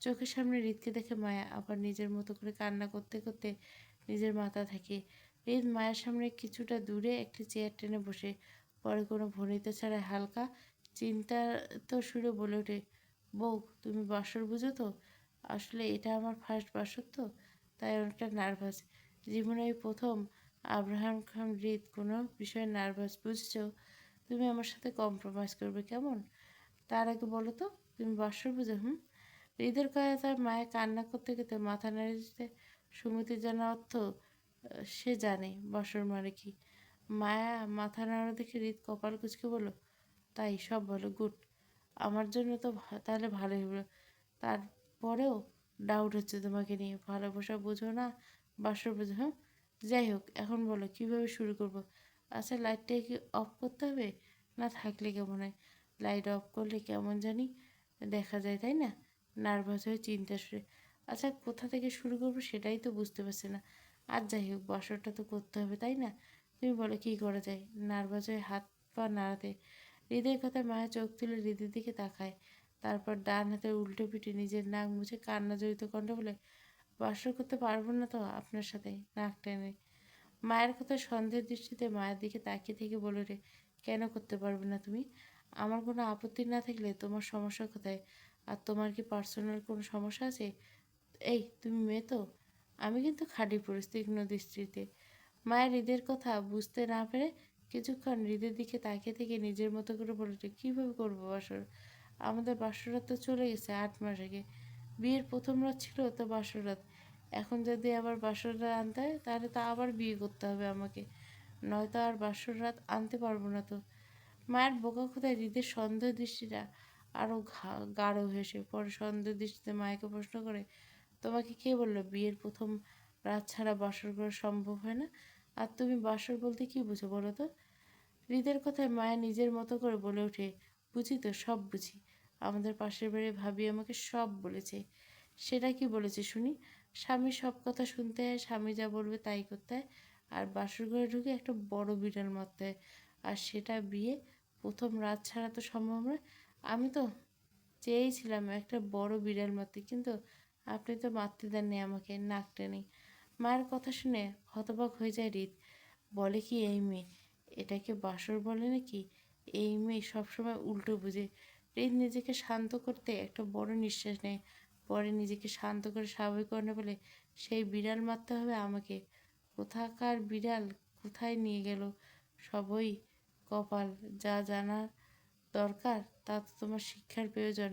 চোখের সামনে রিতকে দেখে মায়া আবার নিজের মতো করে কান্না করতে করতে নিজের মাথা থাকে। রিত মায়ের সামনে কিছুটা দূরে একটি চেয়ার টেনে বসে, পরে কোনো ভনিতা ছাড়া হালকা চিন্তাত সুরে বলে ওঠে, বউ তুমি বাসর বুঝো তো? আসলে এটা আমার ফার্স্ট বাসর তো, তাই অনেকটা নার্ভাস। জীবনে এই প্রথম আব্রাহাম খান রিদ কোনো বিষয়ে নার্ভাস, বুঝছো? তুমি আমার সাথে কম্প্রোমাইজ করবে কেমন? তার আগে বলো তো তুমি বাসর বুঝো? হৃদের কথা তার মায়ের কান্না করতে করতে মাথা নাড়িয়ে দিতে সুমতি জানা অর্থ সে জানে বাসর মানে কি। মায়া মাথা নাড়া দেখে হৃদ কপাল কুঁচকে বলল, তাই সব বলো, গুড। আমার জন্য তো তাহলে ভালোই হলো। তারপরেও ডাউট হচ্ছে তোমাকে নিয়ে, ভালোবাসা বোঝো না বাসর বোঝো। যাই হোক, এখন বলো কীভাবে শুরু করব। আচ্ছা, লাইটটা কি অফ করতে হবে, না থাকলে কেমন হয়? লাইট অফ করলে কেমন জানি দেখা যায় তাই না? নার্ভাস হয়ে চিন্তা শুরু। আচ্ছা, কোথা থেকে শুরু করবো সেটাই তো বুঝতে পারছি না। আর যাই হোক, বাসরটা তো করতে হবে তাই না? তুমি বলো কী করা যায়? নার্ভাস হয়ে হাত পা নাড়াতে হৃদের কথায় মায়া চোখ তুলে হৃদের দিকে তাকায়। তারপর ডান হাতের উল্টো পিঠে নিজের নাক মুছে কান্না জড়িত কণ্ঠে বলে, বাসর করতে পারবো না তো আপনার সাথে, নাক টেনে। মায়ের কথা সন্দেহের দৃষ্টিতে মায়ের দিকে তাকিয়ে থেকে বলে রে, কেন করতে পারবে না তুমি? আমার কোনো আপত্তি না থাকলে তোমার সমস্যা কোথায়? আর তোমার কি পার্সোনাল কোনো সমস্যা আছে? এই তুমি মেয়ে তো। আমি কিন্তু খাঁটি পরিস্থিতি দৃষ্টিতে। মায়ের হৃদের কথা বুঝতে না পেরে কিছুক্ষণ হৃদের দিকে তাকিয়ে থেকে নিজের মতো করে বলে, কীভাবে করবো বাসর? আমাদের বাসরাত তো চলে গেছে 8 মাস আগে। বিয়ের প্রথম রাত ছিল তো বাসরাত। এখন যদি আবার বাসর রাত আনতে হয় তাহলে তো আবার বিয়ে করতে হবে আমাকে, নয়তো আর বাসর রাত আনতে পারবো না তো। মায়ের বোকা খোদায় হৃদের সন্দেহ দৃষ্টিটা আরও গাঢ় হয়েছে। পরে সন্দেহ দৃষ্টিতে মায়েকে প্রশ্ন করে, তোমাকে কে বললো বিয়ের প্রথম রাত ছাড়া বাসর করা সম্ভব হয় না? আর তুমি বাসর বলতে কি বুঝো বলো তো? হৃদের কথায় মায়া নিজের মতো করে বলে ওঠে, বুঝি তো, সব বুঝি। আমাদের পাশের বাড়ি ভাবি আমাকে সব বলেছে। সেটা কি বলেছে শুনি? স্বামী সব কথা শুনতে হয়, স্বামী যা বলবে তাই করতে হয়, আর বাসর ঘরে ঢুকে একটা বড় বিড়াল মারতে হয়, আর সেটা বিয়ে প্রথম রাত ছাড়া তো সম্ভব নয়। আমি তো চেয়েছিলাম একটা বড় বিড়াল মারতে, কিন্তু আপনি তো মারতে দেননি আমাকে, নাক টেনে। মায়ের কথা শুনে হতবাক হয়ে যায় হৃদ। বলে কি এই মেয়ে, এটাকে বাসর বলে নাকি? এই মেয়ে সবসময় উল্টো বুঝে। হৃদ নিজেকে শান্ত করতে একটা বড় নিঃশ্বাস নেয়, পরে নিজেকে শান্ত করে স্বাভাবিকরণে বলে, সেই বিড়াল মারতে হবে আমাকে? কোথাকার বিড়াল, কোথায় নিয়ে গেল? সবই কপাল। যা জানার দরকার তা তো তোমার শিক্ষার প্রয়োজন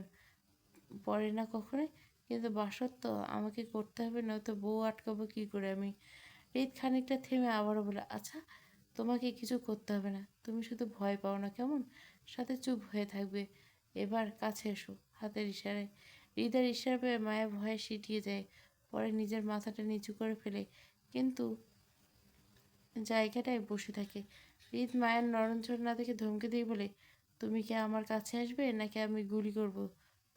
পড়ে না কখনোই। কিন্তু বাসর তো আমাকে করতে হবে, নয়তো বউ আটকাবো কি করে আমি? হৃদ খানিকটা থেমে আবারও বলে, আচ্ছা, তোমাকে কিছু করতে হবে না, তুমি শুধু ভয় পাও না কেমন, সাথে চুপ হয়ে থাকবে। এবার কাছে এসো, হাতের ইশারায়। হৃদের ইশারা পেয়ে মায়া ভয়ে সিটিয়ে যায়, পরে নিজের মাথাটা নিচু করে ফেলে, কিন্তু জায়গাটায় বসে থাকে। হৃদ মায়ের নরনচড় না দেখে ধমকে দিয়ে বলে, তুমি কি আমার কাছে আসবে নাকি আমি গুলি করব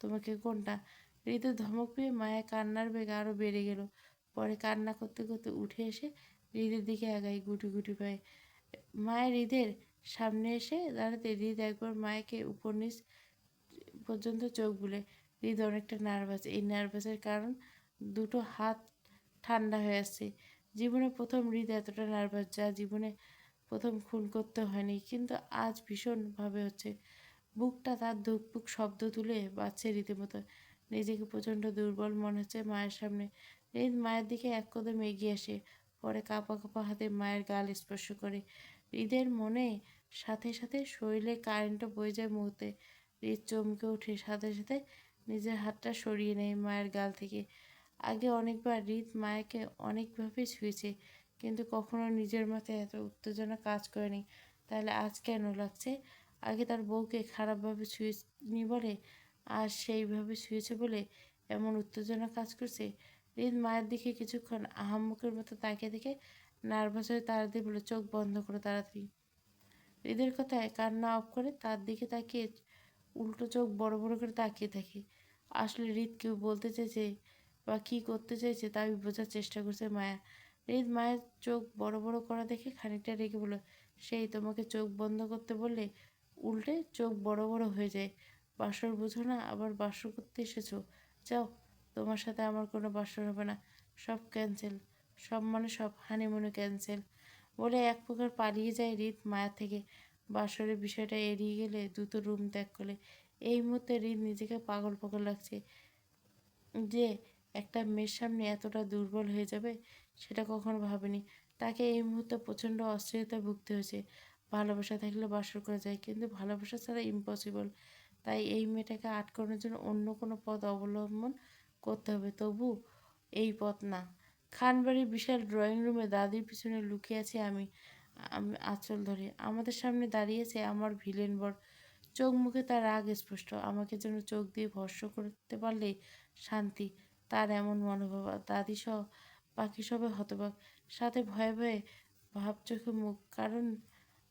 তোমাকে, কোনটা? হৃদের ধমক পেয়ে মায়ের কান্নার বেগ আরও বেড়ে গেল। পরে কান্না করতে করতে উঠে এসে হৃদের দিকে আগায়, গুটি গুটি পায়ে। মায়ের হৃদের সামনে এসে দাঁড়াতে হৃদ একবার মায়েকে উপর নিচ পর্যন্ত চোখ বুলে। হৃদ অনেকটা নার্ভাস, এই নার্ভাসের কারণ দুটো হাত ঠান্ডা হয়ে আসছে। জীবনে প্রথম হৃদ এতটা নার্ভাস, যা জীবনে প্রথম খুন করতে হয়নি, কিন্তু আজ ভীষণভাবে হচ্ছে। বুকটা তার ধুকপুক শব্দ তুলে বাজছে রীতিমতো। নিজেকে প্রচণ্ড দুর্বল মনে হচ্ছে মায়ের সামনে। হৃদ মায়ের দিকে এক কদম এগিয়ে আসে, পরে কাঁপা কাঁপা হাতে মায়ের গাল স্পর্শ করে। হৃদের মনে সাথে সাথে শরীরে কারেন্টও বয়ে যায় মুহূর্তে। হৃদ চমকে ওঠে, সাথে সাথে নিজের হাতটা সরিয়ে নেয় মায়ের গাল থেকে। আগে অনেকবার হৃদ মায়াকে অনেকভাবে ছুঁয়েছে, কিন্তু কখনো নিজের মাথায় এত উত্তেজনা কাজ করেনি। তাহলে আজ কেন লাগছে? আগে তার বউকে খারাপভাবে ছুঁয়েনি বলে, আর সেইভাবে ছুঁয়েছে বলে এমন উত্তেজনা কাজ করছে? হৃদ মায়ের দিকে কিছুক্ষণ আহাম্মকের মতো তাকিয়ে দেখে নার্ভাস হয়ে তাড়াতাড়ি বলে, চোখ বন্ধ করো তাড়াতাড়ি। হৃদের কথায় কান্না অফ করে তার দিকে তাকিয়ে উল্টো চোখ বড় বড় করে তাকিয়ে থাকে। আসলে হৃদ কেউ বলতে চেয়েছে বা কী করতে চাইছে তা আমি বোঝার চেষ্টা করছে মায়া। হৃদ মায়ের চোখ বড় বড় করা দেখে খানিকটা রেগে বলল, সেই তোমাকে চোখ বন্ধ করতে বললে উল্টে চোখ বড় বড় হয়ে যায়। বাসর বুঝো না, আবার বাসর করতে এসেছো? যাও, তোমার সাথে আমার কোনো বাসর হবে না, সব ক্যান্সেল। সব মানে সব, হানিমুনে ক্যান্সেল। বলে এক প্রকার পালিয়ে যায় হৃদ মায়া থেকে। বাসরের বিষয়টা এড়িয়ে গেলে দ্রুত রুম ত্যাগ করলে। এই মুহূর্তে হৃদ নিজেকে পাগল পাগল লাগছে, যে একটা মেয়ের সামনে এতটা দুর্বল হয়ে যাবে সেটা কখনো ভাবেনি। তাকে এই মুহূর্তে প্রচণ্ড অস্থিরতায় ভুগতে হয়েছে। ভালোবাসা থাকলে বাসর করা যায়, কিন্তু ভালোবাসা ছাড়া ইম্পসিবল। তাই এই মেয়েটাকে আটকানোর জন্য অন্য কোনো পথ অবলম্বন করতে হবে, তবু এই পথ না। খানবাড়ির বিশাল ড্রয়িং রুমে দাদির পিছনে লুকিয়ে আছি আমি, আমি আঁচল ধরে। আমাদের সামনে দাঁড়িয়েছে আমার ভিলেন বর, চোখ মুখে তার রাগ স্পষ্ট। আমাকে যেন চোখ দিয়ে ভস্ম করতে পারলেই শান্তি, তার এমন মনোভাব। দাদি সহ বাকি সবাই হতবাক, সাথে ভয়ে ভয়ে ভাব চোখে মুখ। কারণ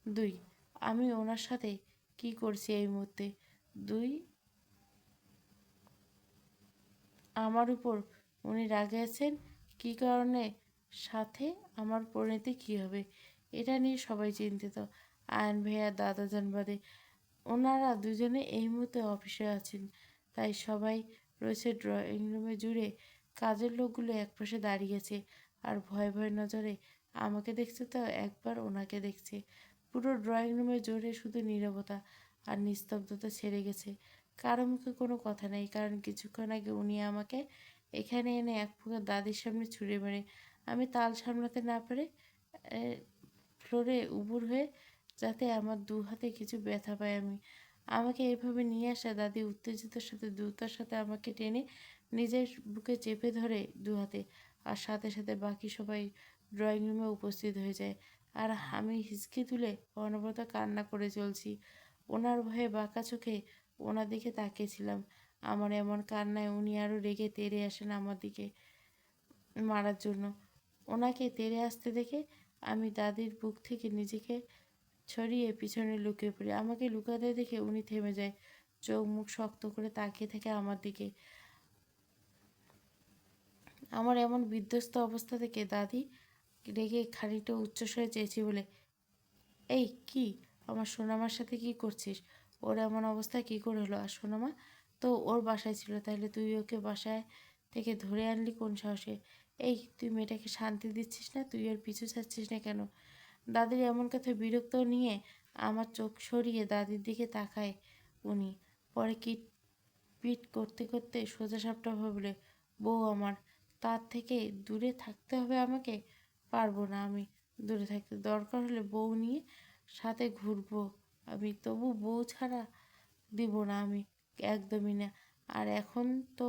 দুই, আমি ওনার সাথে কি করছি এই মুহূর্তে? দুই, আমার উপর উনি রাগে আছেন কী কারণে? সাথে আমার পরিণতি কী হবে? এটা নিয়ে সবাই চিন্তিত, আয়ন ভাইয়া দাদাজান বাদে। ওনারা দুজনে এই মুহূর্তে অফিসে আছেন, তাই সবাই রয়েছে ড্রয়িং রুমে জুড়ে। কাজের লোকগুলো একপাশে দাঁড়িয়েছে আর ভয় ভয় নজরে আমাকে দেখছে, তো একবার ওনাকে দেখছে। পুরো ড্রয়িং রুমে জুড়ে শুধু নীরবতা আর নিস্তব্ধতা ছেড়ে গেছে। কারো মুখে কোনো কথা নেই, কারণ কিছুক্ষণ আগে উনি আমাকে এখানে এনে এক প্রকার দাদির সামনে ছুঁড়ে মেরে আমি তাল সামলাতে না পেরে ফ্লোরে উবুর হয়ে, যাতে আমার দু হাতে কিছু ব্যথা পাই আমি। আমাকে এভাবে নিয়ে আসা দাদি উত্তেজিতার সাথে দ্রুততার সাথে আমাকে টেনে নিজের বুকে চেপে ধরে দু হাতে, আর সাথে সাথে বাকি সবাই ড্রয়িং রুমে উপস্থিত হয়ে যায়। আর আমি হিচকি তুলে অনবরত কান্না করে চলছি। ওনার ভয়ে বাঁকা চোখে ওনার দিকে তাকিয়েছিলাম। আমার এমন কান্নায় উনি আরও রেগে তেড়ে আসেন আমার দিকে মারার জন্য। ওনাকে তেড়ে আসতে দেখে আমি দাদির বুক থেকে নিজেকে ছড়িয়ে পিছনে লুকিয়ে পড়ি। আমাকে লুকাতে দেখে উনি থেমে যায়, চোখ মুখ শক্ত করে তাকিয়ে থাকে আমার দিকে। আমার এমন বিধ্বস্ত অবস্থা থেকে দাদি রেগে খানিকটা উচ্চস্বরে চেয়েছি বলে, এই কি, আমার সোনামার সাথে কি করছিস? ও ওর এমন অবস্থা কী করে হলো? আর শোনো মা, তো ওর বাসায় ছিল, তাহলে তুই ওকে বাসায় থেকে ধরে আনলি কোন সাহসে? এই তুই মেয়েটাকে শান্তি দিচ্ছিস না? তুই ওর পিছু ছাড়ছিস না কেন? দাদির এমন কথা বিরক্ত নিয়ে আমার চোখ সরিয়ে দাদির দিকে তাকায় উনি। পরে কিট পিট করতে করতে সোজা সাপটা ভাবলে, বউ আমার, তার থেকে দূরে থাকতে হবে আমাকে? পারবো না আমি দূরে থাকতে, দরকার হলে বউ নিয়ে সাথে ঘুরবো আমি, তবু বউ ছাড়া দিব না আমি, একদমই না। আর এখন তো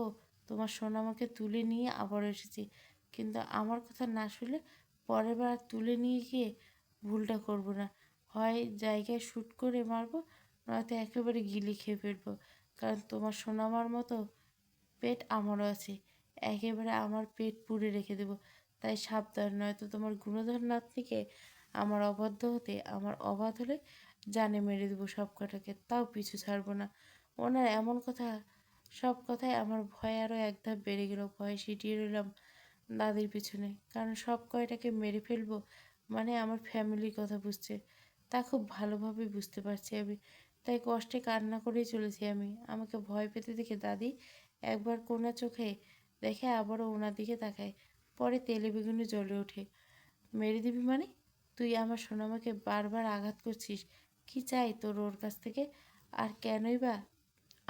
তোমার সোনামাকে তুলে নিয়ে আবার এসেছি, কিন্তু আমার কথা না শুনলে পরের বার তুলে নিয়ে গিয়ে ভুলটা করব না। হয় জায়গায় শ্যুট করে মারবো, নয়তো একেবারে গিলে খেয়ে ফেলবো। কারণ তোমার সোনামার মতো পেট আমারও আছে, একেবারে আমার পেট পুড়ে রেখে দেব। তাই সাবধান, নয়তো তোমার গুণধর নাতনিকে আমার অবাধ্য হতে, আমার অবাধ হলে জানে মেরে দেবো সব কটাকে, তাও পিছু ছাড়বো না। ওনার এমন কথা, সব কথায় আমার ভয় আরও এক ধাপ বেড়ে গেল। ভয়ে সিটিয়ে রইলাম দাদির পিছনে, কারণ সব কয়টাকে মেরে ফেলবো মানে আমার ফ্যামিলির কথা বুঝছে, তা খুব ভালোভাবে বুঝতে পারছি আমি। তাই কষ্টে কান্না করেই চলেছি আমি। আমাকে ভয় পেতে দেখে দাদি একবার কোনা চোখে দেখে আবারও ওনার দিকে তাকায়, পরে তেলে বেগুনে জ্বলে ওঠে। মেরে দিবি মানে? তুই আমার সোনামাকে বারবার আঘাত করছিস, কি চাই তোর ওর কাছ থেকে? আর কেনই বা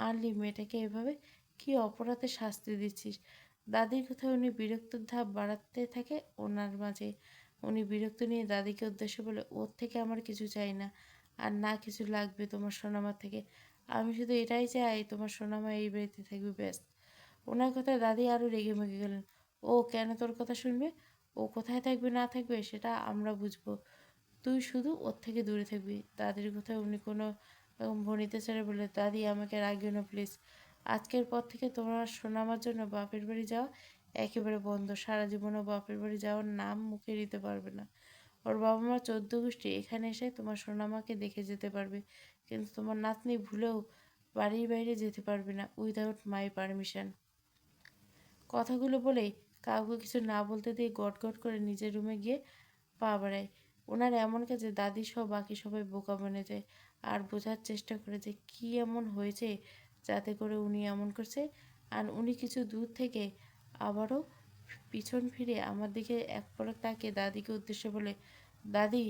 আনলি মেয়েটাকে এভাবে? কি অপরাধে শাস্তি দিচ্ছিস? দাদির কথায় উনি বিরক্তর ধাপ বাড়াতে থাকে ওনার মাঝে। উনি বিরক্ত নিয়ে দাদিকে উদ্দেশ্য বলে, ওর থেকে আমার কিছু চাই না, আর না কিছু লাগবে তোমার সোনামার থেকে। আমি শুধু এটাই চাই তোমার সোনামা এই বাড়িতে থাকবে, ব্যাস। ওনার কথায় দাদি আরও রেগে মেগে গেলেন। ও কেন তোর কথা শুনবে? ও কোথায় থাকবে না থাকবে সেটা আমরা বুঝবো, তুই শুধু ওর থেকে দূরে থাকবি। দাদির কথায় উনি কোনো রকম ভনিতে ছেড়ে বলে, দাদি আমাকে রাগিও না প্লিজ। আজকের পর থেকে তোমার সোনামার জন্য বাপের বাড়ি যাওয়া একেবারে বন্ধ। সারা জীবনও বাপের বাড়ি যাওয়ার নাম মুখে নিতে পারবে না। ওর বাবা মা 14 গোষ্ঠী এখানে এসে তোমার সোনামাকে দেখে যেতে পারবে, কিন্তু তোমার নাতনি ভুলেও বাড়ির বাইরে যেতে পারবে না উইদাউট মাই পারমিশন। কথাগুলো বলেই কাউকে কিছু না বলতে দিয়ে গটগট করে নিজের রুমে গিয়ে পা বাড়ায়। ওনার এমন কাজে দাদি সহ বাকি সবাই বোকা বনে যায় আর বোঝার চেষ্টা করে যে কী এমন হয়েছে যাতে করে উনি এমন করছে। আর উনি কিছু দূর থেকে আবারও পিছন ফিরে আমার দিকে এক পলক তাকিয়ে দাদিকে উদ্দেশ্যে বলে, দাদি,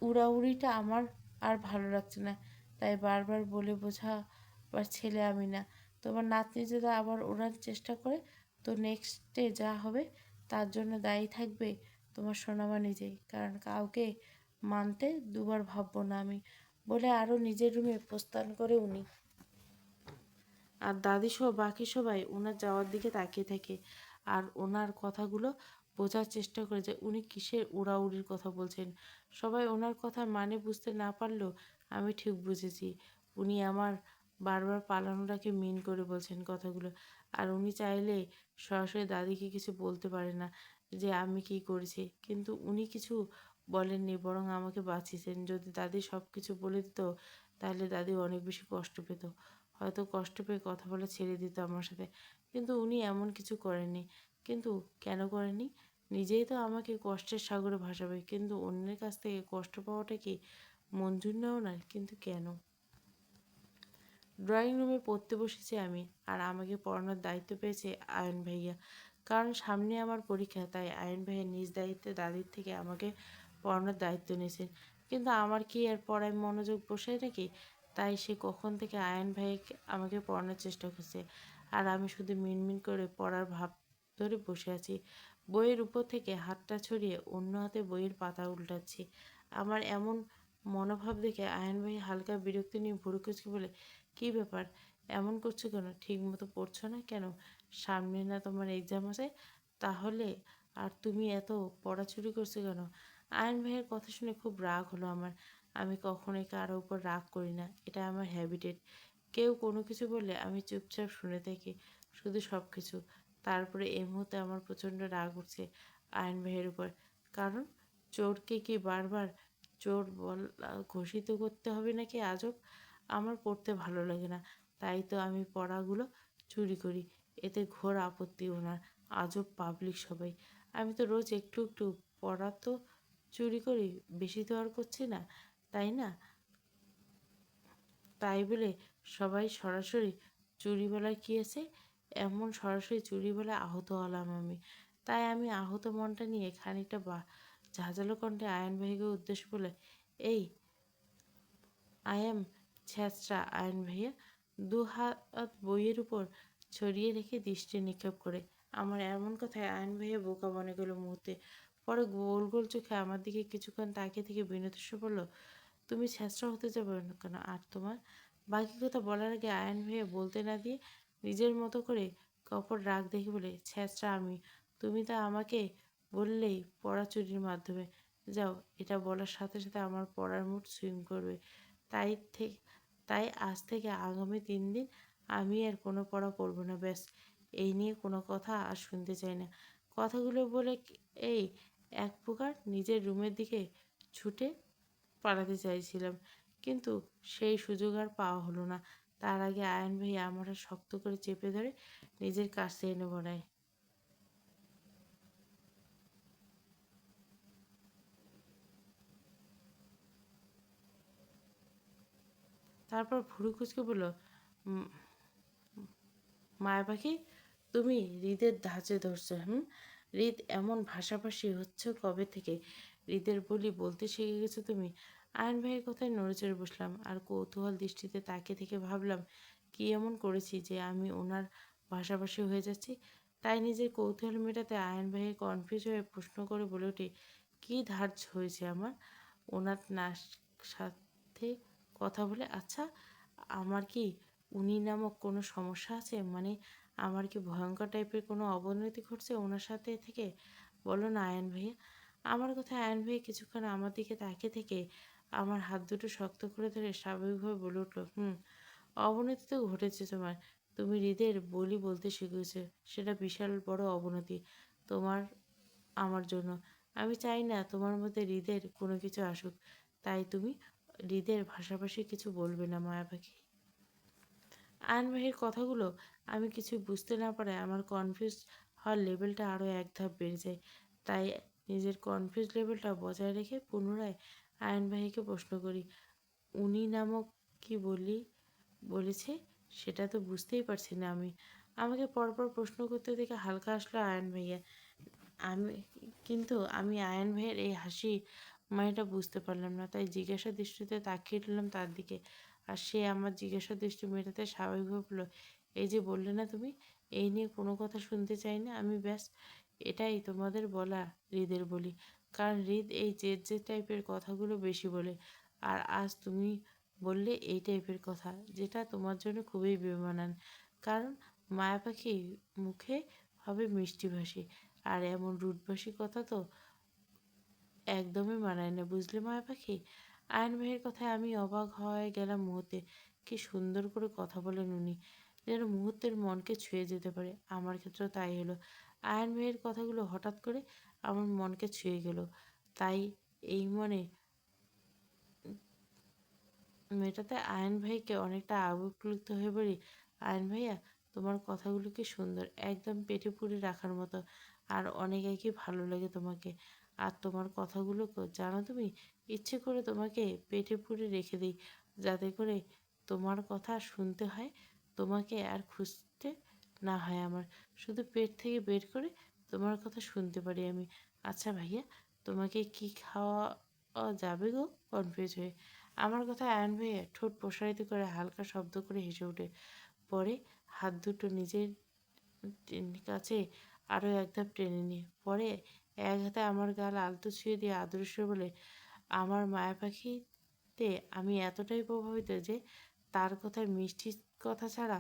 উড়াউড়িটা আমার আর ভালো লাগছে না, তাই বারবার বলে বোঝাবার ছেলে আমি না। তোমার নাতনি যদি আবার ওড়ার চেষ্টা করে, তো নেক্সটে যা হবে তার জন্য দায়ী থাকবে তোমার সোনামা নিজেই, কারণ কাউকে মানতে দুবার ভাববো না আমি, বলে আরও নিজের রুমে প্রস্থান করে উনি। আর দাদিসহ বাকি সবাই ওনার যাওয়ার দিকে তাকিয়ে থাকে আর ওনার কথাগুলো বোঝার চেষ্টা করে যে উনি কিসের উড়াউড়ির কথা বলছেন। সবাই ওনার কথার মানে বুঝতে না পারলেও আমি ঠিক বুঝেছি উনি আমার বারবার পালানোটাকে মিন করে বলছেন কথাগুলো। আর উনি চাইলে সরাসরি দাদিকে কিছু বলতে পারে না যে আমি কী করেছি, কিন্তু উনি কিছু বলেননি, বরং আমাকে বাঁচিয়েছেন। যদি দাদি সব কিছু বলে দিত তাহলে দাদি অনেক বেশি কষ্ট পেত, হয়তো কষ্ট পেয়ে কথা বলা ছেড়ে দিত আমার সাথে, কিন্তু উনি এমন কিছু করেননি। কিন্তু কেন করেননি? নিজেই তো আমাকে কষ্টের সাগরে ভাসাবে, কিন্তু অন্যের কাছ থেকে কষ্ট পাওয়াটা কি মঞ্জুর না ওনার? কিন্তু কেন? ড্রয়িং রুমে পড়তে বসেছি আমি, আর আমাকে পড়ানোর দায়িত্ব পেয়েছে আয়ন ভাইয়া। কারণ সামনে আমার পরীক্ষা, তাই আয়ন ভাইয়া নিজ দায়িত্বে দাদির থেকে আমাকে পড়ানোর দায়িত্ব নিয়েছেন। কিন্তু আমার কি আর পড়ায় মনোযোগ বসে নাকি? তাই সে কখন থেকে আয়ন ভাইয়াকে আমাকে পড়ানোর চেষ্টা করছে, আর আমি শুধু মিনমিন করে পড়ার ভাব ধরে বসে আছি। বইয়ের উপর থেকে হাতটা ছড়িয়ে অন্য হাতে বইয়ের পাতা উল্টাচ্ছি। আমার এমন মনোভাব দেখে আয়ন ভাই হালকা বিরক্তি নিয়ে ভুরু কুচকে বলে, কী ব্যাপার, এমন করছো কেন? ঠিক মতো পড়ছো না কেন? সামনে না তোমার এক্সাম আছে? তাহলে আর তুমি এত পড়া চুরি করছো কেন? আয়ন ভাইয়ের কথা শুনে খুব রাগ হলো আমার। আমি কখনোই কারো উপর রাগ করি না, এটা আমার হ্যাবিটেট। কেউ কোনো কিছু বললে আমি চুপচাপ শুনে থাকি, শুধু সব কিছু। তারপরে এই মুহূর্তে আমার প্রচণ্ড রাগ উঠছে আয়ন ভাইয়ের উপর। কারণ চোরকে কি বারবার চোর বলা ঘোষিত করতে হবে নাকি? আজব! আমার পড়তে ভালো লাগে না, তাই তো আমি পড়াগুলো চুরি করি। এতে ঘোর আপত্তি ওনার। আজব পাবলিক সবাই। আমি তো রোজ একটু একটু পড়া তো চুরি করি, বেশি তো আর করছি না, তাই না? তাই বলে সবাই সরাসরি চুরি বলার কী আছে? এমন সরাসরি চুরি বলে আহত হলাম আমি। তাই আমি আহত মনটা নিয়ে খানিকটা ঝাঁঝালো কণ্ঠে আয়ন ভাইকে উদ্দেশ্য বলে, এই আই এম ছ্যাঁচড়া আয়ন ভাইয়া। দু হাত বইয়ের উপর ছড়িয়ে রেখে দৃষ্টি নিক্ষেপ করে। আমার এমন কথায় আয়ন ভাইয়া বোকা মনে গেল মুহূর্তে। পরে গোল গোল চোখে আমার দিকে কিছুক্ষণ তাকিয়ে থেকে বিনত স্বরে বলল, তুমি ছ্যাঁচড়া হতে যাবে না কেন? আর তোমার? বাকি কথা বলার আগে আয়ন ভাইয়া বলতে না দিয়ে নিজের মতো করে কপট রাগ দেখে বলে, ছ্যাঁচড়া আমি? তুমি তা আমাকে বললেই পড়া চুরির মাধ্যমে। যাও, এটা বলার সাথে সাথে আমার পড়ার মুড সুইং করবে। তাই থেকে তাই আজ থেকে আগামী 3 দিন আমি আর কোনো পড়া করবো না, ব্যাস। এই নিয়ে কোনো কথা আর শুনতে চাই না। কথাগুলো বলে এই এক প্রকার নিজের রুমের দিকে ছুটে পালাতে চাইছিলাম, কিন্তু সেই সুযোগ আর পাওয়া হলো না। তার আগে আয়ন ভাই আমার হাত শক্ত করে চেপে ধরে নিজের কাছে এনে বলায়। তারপর ভুরু কুচকে বলল, "উম, মায়া পাখি, তুমি হৃদের ধাঁচে ধরছো? হৃদ এমন ভাষাভাষী হচ্ছে কবে থেকে? হৃদের বলি বলতে শিখে গেছো তুমি?" আয়ন ভাইয়ের কথায় নড়েচড়ে বসলাম আর কৌতূহল দৃষ্টিতে তাকিয়ে থেকে ভাবলাম, কি এমন করেছি যে আমি ওনার ভাষাভাষী হয়ে যাচ্ছি? তাই নিজের কৌতূহল মেটাতে আয়ন ভাইয়ের কনফিউজ হয়ে প্রশ্ন করে বলে উঠি, কী ধার্য হয়েছে আমার ওনার সাথে কথা বলে? আচ্ছা, আমার কি উনি নামক কোনো সমস্যা আছে? মানে আমার কি ভয়ঙ্কর টাইপের কোনো অবনতি ঘটছে ওনার সাথে থেকে? বলো না আয়ন ভাইয়া। আমার কথা আয়ন ভাইয়া কিছুক্ষণ আমার দিকে তাকিয়ে থেকে আমার হাত দুটো শক্ত করে ধরে স্বাভাবিকভাবে বলে উঠলো, অবনতি তো ঘটেছে তোমার। তুমি হৃদের বলি বলতে শিখেছো, সেটা বিশাল বড় অবনতি তোমার আমার জন্য। আমি চাই না তোমার মধ্যে হৃদের কোনো কিছু আসুক, তাই তুমি হৃদের ভাষাভাষী কিছু বলবে না মায়া পাখি। আয়ন ভাইয়ের কথাগুলো আমি কিছুই বুঝতে না পারায় আমার কনফিউজ হওয়ার লেভেলটা আরও এক ধাপ বেড়ে যায়। তাই নিজের কনফিউজ লেভেলটা বজায় রেখে পুনরায় আয়ন ভাইকে প্রশ্ন করি, উনি নামক কি বলেছে? সেটা তো বুঝতেই পারছি না আমি। আমাকে পরপর প্রশ্ন করতে দেখে হালকা হাসলো আয়ন ভাইয়া। আমি আমি আয়ন ভাইয়ের এই হাসি মানেটা বুঝতে পারলাম না, তাই জিজ্ঞাসা দৃষ্টিতে তাকিয়ে রইলাম তার দিকে। আর সে আমার জিজ্ঞাসা দৃষ্টি মেটাতে স্বাভাবিকভাবে বলল, এই যে বললে না তুমি এই নিয়ে কোনো কথা শুনতে চাই না আমি, ব্যাস এটাই তোমাদের বলা হৃদের বলি। কারণ হৃদ এই জেদ জেদ টাইপের কথাগুলো বেশি বলে। আর আজ তুমি বললে এই টাইপের কথা, যেটা তোমার জন্য খুবই বেমানান। কারণ মায়া পাখি মুখে হবে মিষ্টিভাষী, আর এমন রুটভাষী কথা তো একদমই মানায় না, বুঝলে মায়া পাখি? আয়ন ভাইয়ের কথায় আমি অবাক হয়ে গেলাম মুহূর্তে। কি সুন্দর করে কথা বলেন উনি, যেন মুহূর্তের মনকে ছুঁয়ে যেতে পারে। আমার ক্ষেত্রেও তাই হলো। আয়ন ভাইয়ের কথাগুলো হঠাৎ করে আমার মনকে ছুঁয়ে গেল। তাই এই মনে মেয়েটাতে আয়ন ভাইকে অনেকটা আবেগপ্রবৃত্ত হয়ে বলি, আয়ন ভাইয়া, তোমার কথাগুলো কি সুন্দর, একদম পেটে পুরে রাখার মতো। আর অনেক কি ভালো লাগে তোমাকে। আর তোমার কথাগুলো জানো তুমি, ইচ্ছে করে তোমাকে পেটে পুরে রেখে দিই, যাতে করে তোমার কথা শুনতে হয় তোমাকে আর খুঁজতে না হয় আমার। শুধু পেট থেকে বের করে তোমার কথা শুনতে পারি আমি। আচ্ছা ভাইয়া, তোমাকে কি খাওয়া যাবে গো? কনফিউজ হয়ে আমার কথায় আয়ন ভাইয়া ঠোঁট প্রসারিত করে হালকা শব্দ করে হেসে ওঠে। পরে হাত দুটো নিজের কাছে আরও এক ধাপ টেনে নিয়ে পরে এক হাতে আমার গাল আলতো ছুঁয়ে দিয়ে আদর স্বরে বলে, আমার মায়া পাখিতে আমি এতটাই প্রভাবিত যে তার কথায় মিষ্টি কথা ছাড়া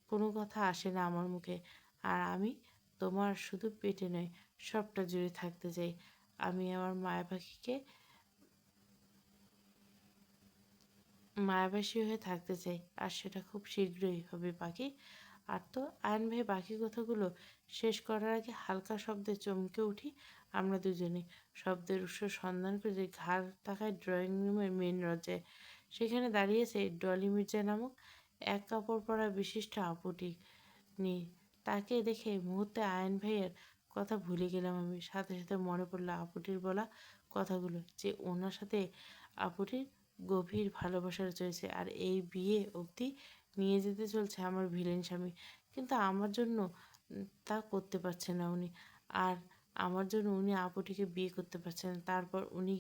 কোনো কথা আসে না আমার মুখে। আর আমি তোমার শুধু পেটে নয়, সবটা জুড়ে থাকতে চাই। আমি আমার মায়া পাখিকে মায়াবাসী হয়ে থাকতে চাই, আর সেটা খুব শীঘ্রই হবে পাখি। আর তো আয়ন ভাই বাকি কথাগুলো শেষ করার আগে হালকা শব্দে চমকে উঠি আমরা দুজনে। শব্দের উৎস সন্ধান করে ঘাড় তাকায় ড্রয়িং রুমের মেন দরজায়। সেখানে দাঁড়িয়েছে ডলি মির্জা নামক এক কাপড় পরা বিশিষ্ট আপুটি। তাকে দেখে মুহূর্তে আয়ন ভাইয়ের কথা ভুলে গেলাম আমি। সাথে সাথে মনে পড়লো আপুটির বলা কথাগুলো, যে ওনার সাথে আপুটির গভীর ভালোবাসার চলছে, আর এই বিয়ে অবধি নিয়ে যেতে চলছে আমার ভিলেন স্বামী। কিন্তু আমার জন্য তা করতে পারছে না উনি। আর আমার জন্য উনি আপুটিকে বিয়ে করতে পারছেন না। তারপর উনি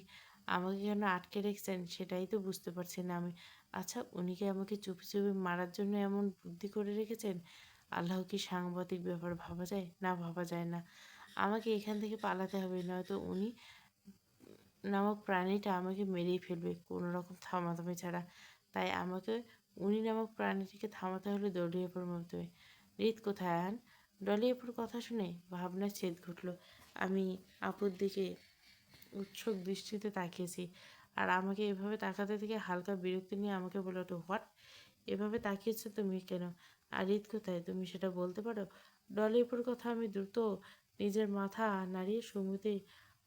আমাকে কেন আটকে রেখেছেন সেটাই তো বুঝতে পারছি না আমি। আচ্ছা, উনি কি আমাকে চুপি চুপি মারার জন্য এমন বুদ্ধি করে রেখেছেন? আল্লাহ, কি সাংঘাতিক ব্যাপার! ভাবা যায়? না, ভাবা যায় না। আমাকে এখান থেকে পালাতে হবে, নয়তো উনি নামক প্রাণীটা আমাকে মেরেই ফেলবে কোনো রকম থামাথামি ছাড়া। তাই আমাকে উনি নামক প্রাণীটিকে থামাতে হলে ডলিয়াপুর মাধ্যমে। হৃদ কোথায় আন? ডলিয়াপুর কথা শুনে ভাবনার ছেদ ঘটল। আমি আপুর দিকে উৎসুক দৃষ্টিতে তাকিয়েছি, আর আমাকে এভাবে তাকাতে থেকে হালকা বিরক্তি নিয়ে আমাকে বলে ওঠে, হোয়াট? এভাবে তাকিয়েছো তুমি কেন? আর হৃদ কোথায়, তুমি সেটা বলতে পারো? ডলিয়াপুর কথা আমি দ্রুত নিজের মাথা নাড়িয়ে সুমতি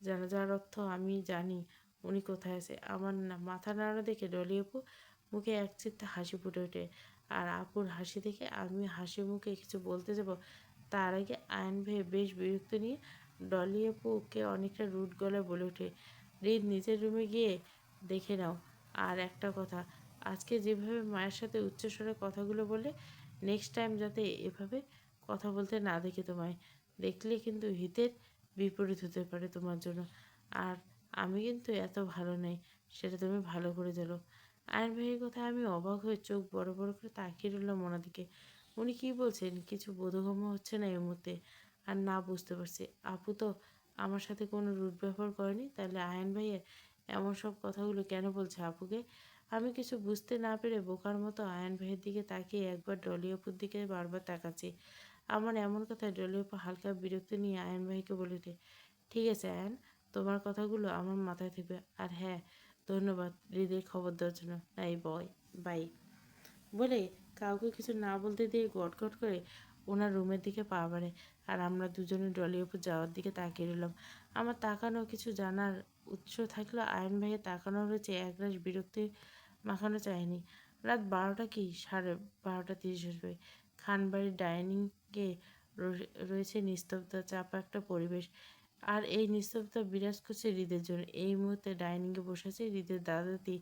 জানা, যার অর্থ আমি জানি উনি কোথায় আছে। আমার মাথা নাড়া দেখে ডলি আপু মুখে একচিত্তে হাসি ফুটে ওঠে, আর আপুর হাসি দেখে আমি হাসি মুখে কিছু বলতে যাব, তার আগে আয়ন ভেয়ে বেশ বিরক্ত নিয়ে ডলি আপুকে অনেকটা রুট গলায় বলে ওঠে, রিদ, নিজের রুমে গিয়ে দেখে নাও। আর একটা কথা, আজকে যেভাবে মায়ের সাথে উচ্চস্বরে কথাগুলো বলে, নেক্সট টাইম যাতে এভাবে কথা বলতে না দেখে তোমায়, দেখলে কিন্তু হিতের বিপরীত হতে পারে তোমার জন্য। আর আমি কিন্তু এত ভালো নই, সেটা তুমি ভালো করে জানো। আয়ন ভাইয়ের কথা আমি অবাক হয়ে চোখ বড় বড় করে তাকিয়ে রইলাম ওনার দিকে। উনি কী বলছেন কিছু বোধগম্য হচ্ছে না এই মুহূর্তে। আর না, বুঝতে পারছি আপু তো আমার সাথে কোনো রুট ব্যবহার করেনি, তাহলে আয়ন ভাইয়ের এমন সব কথাগুলো কেন বলছে আপুকে? আমি কিছু বুঝতে না পেরে বোকার মতো আয়ন ভাইয়ের দিকে তাকিয়ে একবার ডলি আপুর দিকে বারবার তাকাচ্ছি। আমার এমন কথায় ডলি আপু হালকা বিরক্তি নিয়ে আয়ন ভাইকে বলে ওঠে, ঠিক আছে আয়ন, তোমার কথাগুলো আমার মাথায় থাকবে। আর হ্যাঁ, ধন্যবাদ হৃদয় খবর দেওয়ার জন্য। নাই বয়, বাই বলে কাউকে কিছু না বলতে দিয়ে গটগট করে ওনার রুমের দিকে পা বাড়ে। আর আমরা দুজনে ডলির উপর যাওয়ার দিকে তাকিয়ে রইলাম। আমার তাকানো কিছু জানার উৎস থাকলেও আয়ন ভাইয়ের তাকানো রয়েছে একরাশ বিরক্তি মাখানো চায়নি। রাত 12টা কি 12:30 আসবে। খানবাড়ির ডাইনিংয়ে রয়েছে নিস্তব্ধ চাপা একটা পরিবেশ। আর এই নিস্তব্ধতা বিরাজ করছে হৃদের জন্য। এই মুহূর্তে ডাইনিংয়ে বসে আছে হৃদের দাদাদি,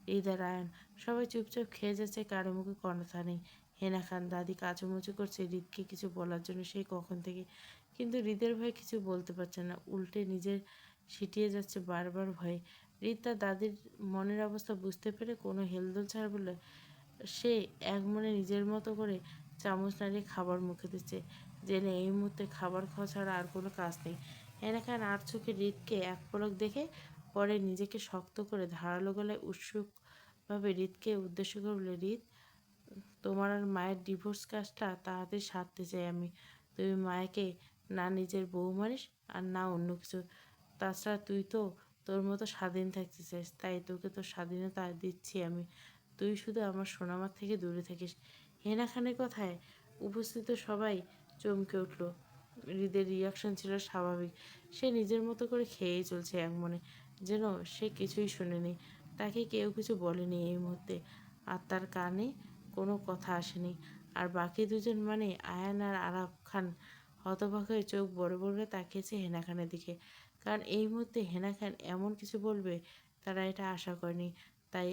হৃদ আর আয়ন। সবাই চুপচাপ খেয়ে যাচ্ছে, কারো মুখে কথা নেই। হেনা খান দাদি কাচুমুচু করছে হৃদকে কিছু বলার জন্য সেই কখন থেকে, কিন্তু হৃদের ভয়ে কিছু বলতে পারছে না, উল্টে নিজের সিটিয়ে যাচ্ছে বারবার ভয়ে। হৃদ তার দাদির মনের অবস্থা বুঝতে পেরে কোনো হেলদোল ছাড়া বলে সে এক মনে নিজের মতো করে চামচ নাড়িয়ে খাবার মুখে দিচ্ছে, জেনে এই মুহূর্তে খাবার খাওয়া ছাড়া আর কোনো কাজ নেই। হেনা খান আর চোখে হৃদকে এক পলক দেখে পরে নিজেকে শক্ত করে ধারালো গলায় উৎসুকভাবে হৃদকে উদ্দেশ্য করে বলে, হৃদ, তোমার আর মায়ের ডিভোর্স কাজটা তাড়াতাড়ি সারতে চাই আমি। তুমি মায়াকে না নিজের বউ মানিস, আর না অন্য কিছু। তাছাড়া তুই তো তোর মতো স্বাধীন থাকতে চাস, তাই তোকে তোর স্বাধীনতা দিচ্ছি আমি। তুই শুধু আমার সোনামার থেকে দূরে থাকিস। হেনা খানের কথায় উপস্থিত সবাই চমকে উঠল। হৃদের রিয়াকশন ছিল স্বাভাবিক। সে নিজের মতো করে খেয়েই চলছে এক মনে, যেন সে কিছুই শোনেনি, তাকে কেউ কিছু বলেনি এই মুহূর্তে, আর তার কানে কোনো কথা আসেনি। আর বাকি দুজন মানে আয়ান আর আরাফ খান হতবাক হয়ে চোখ বড় বড় করে তাকিয়েছে হেনা খানের দিকে, কারণ এই মুহূর্তে হেনা খান এমন কিছু বলবে তারা এটা আশা করেনি। তাই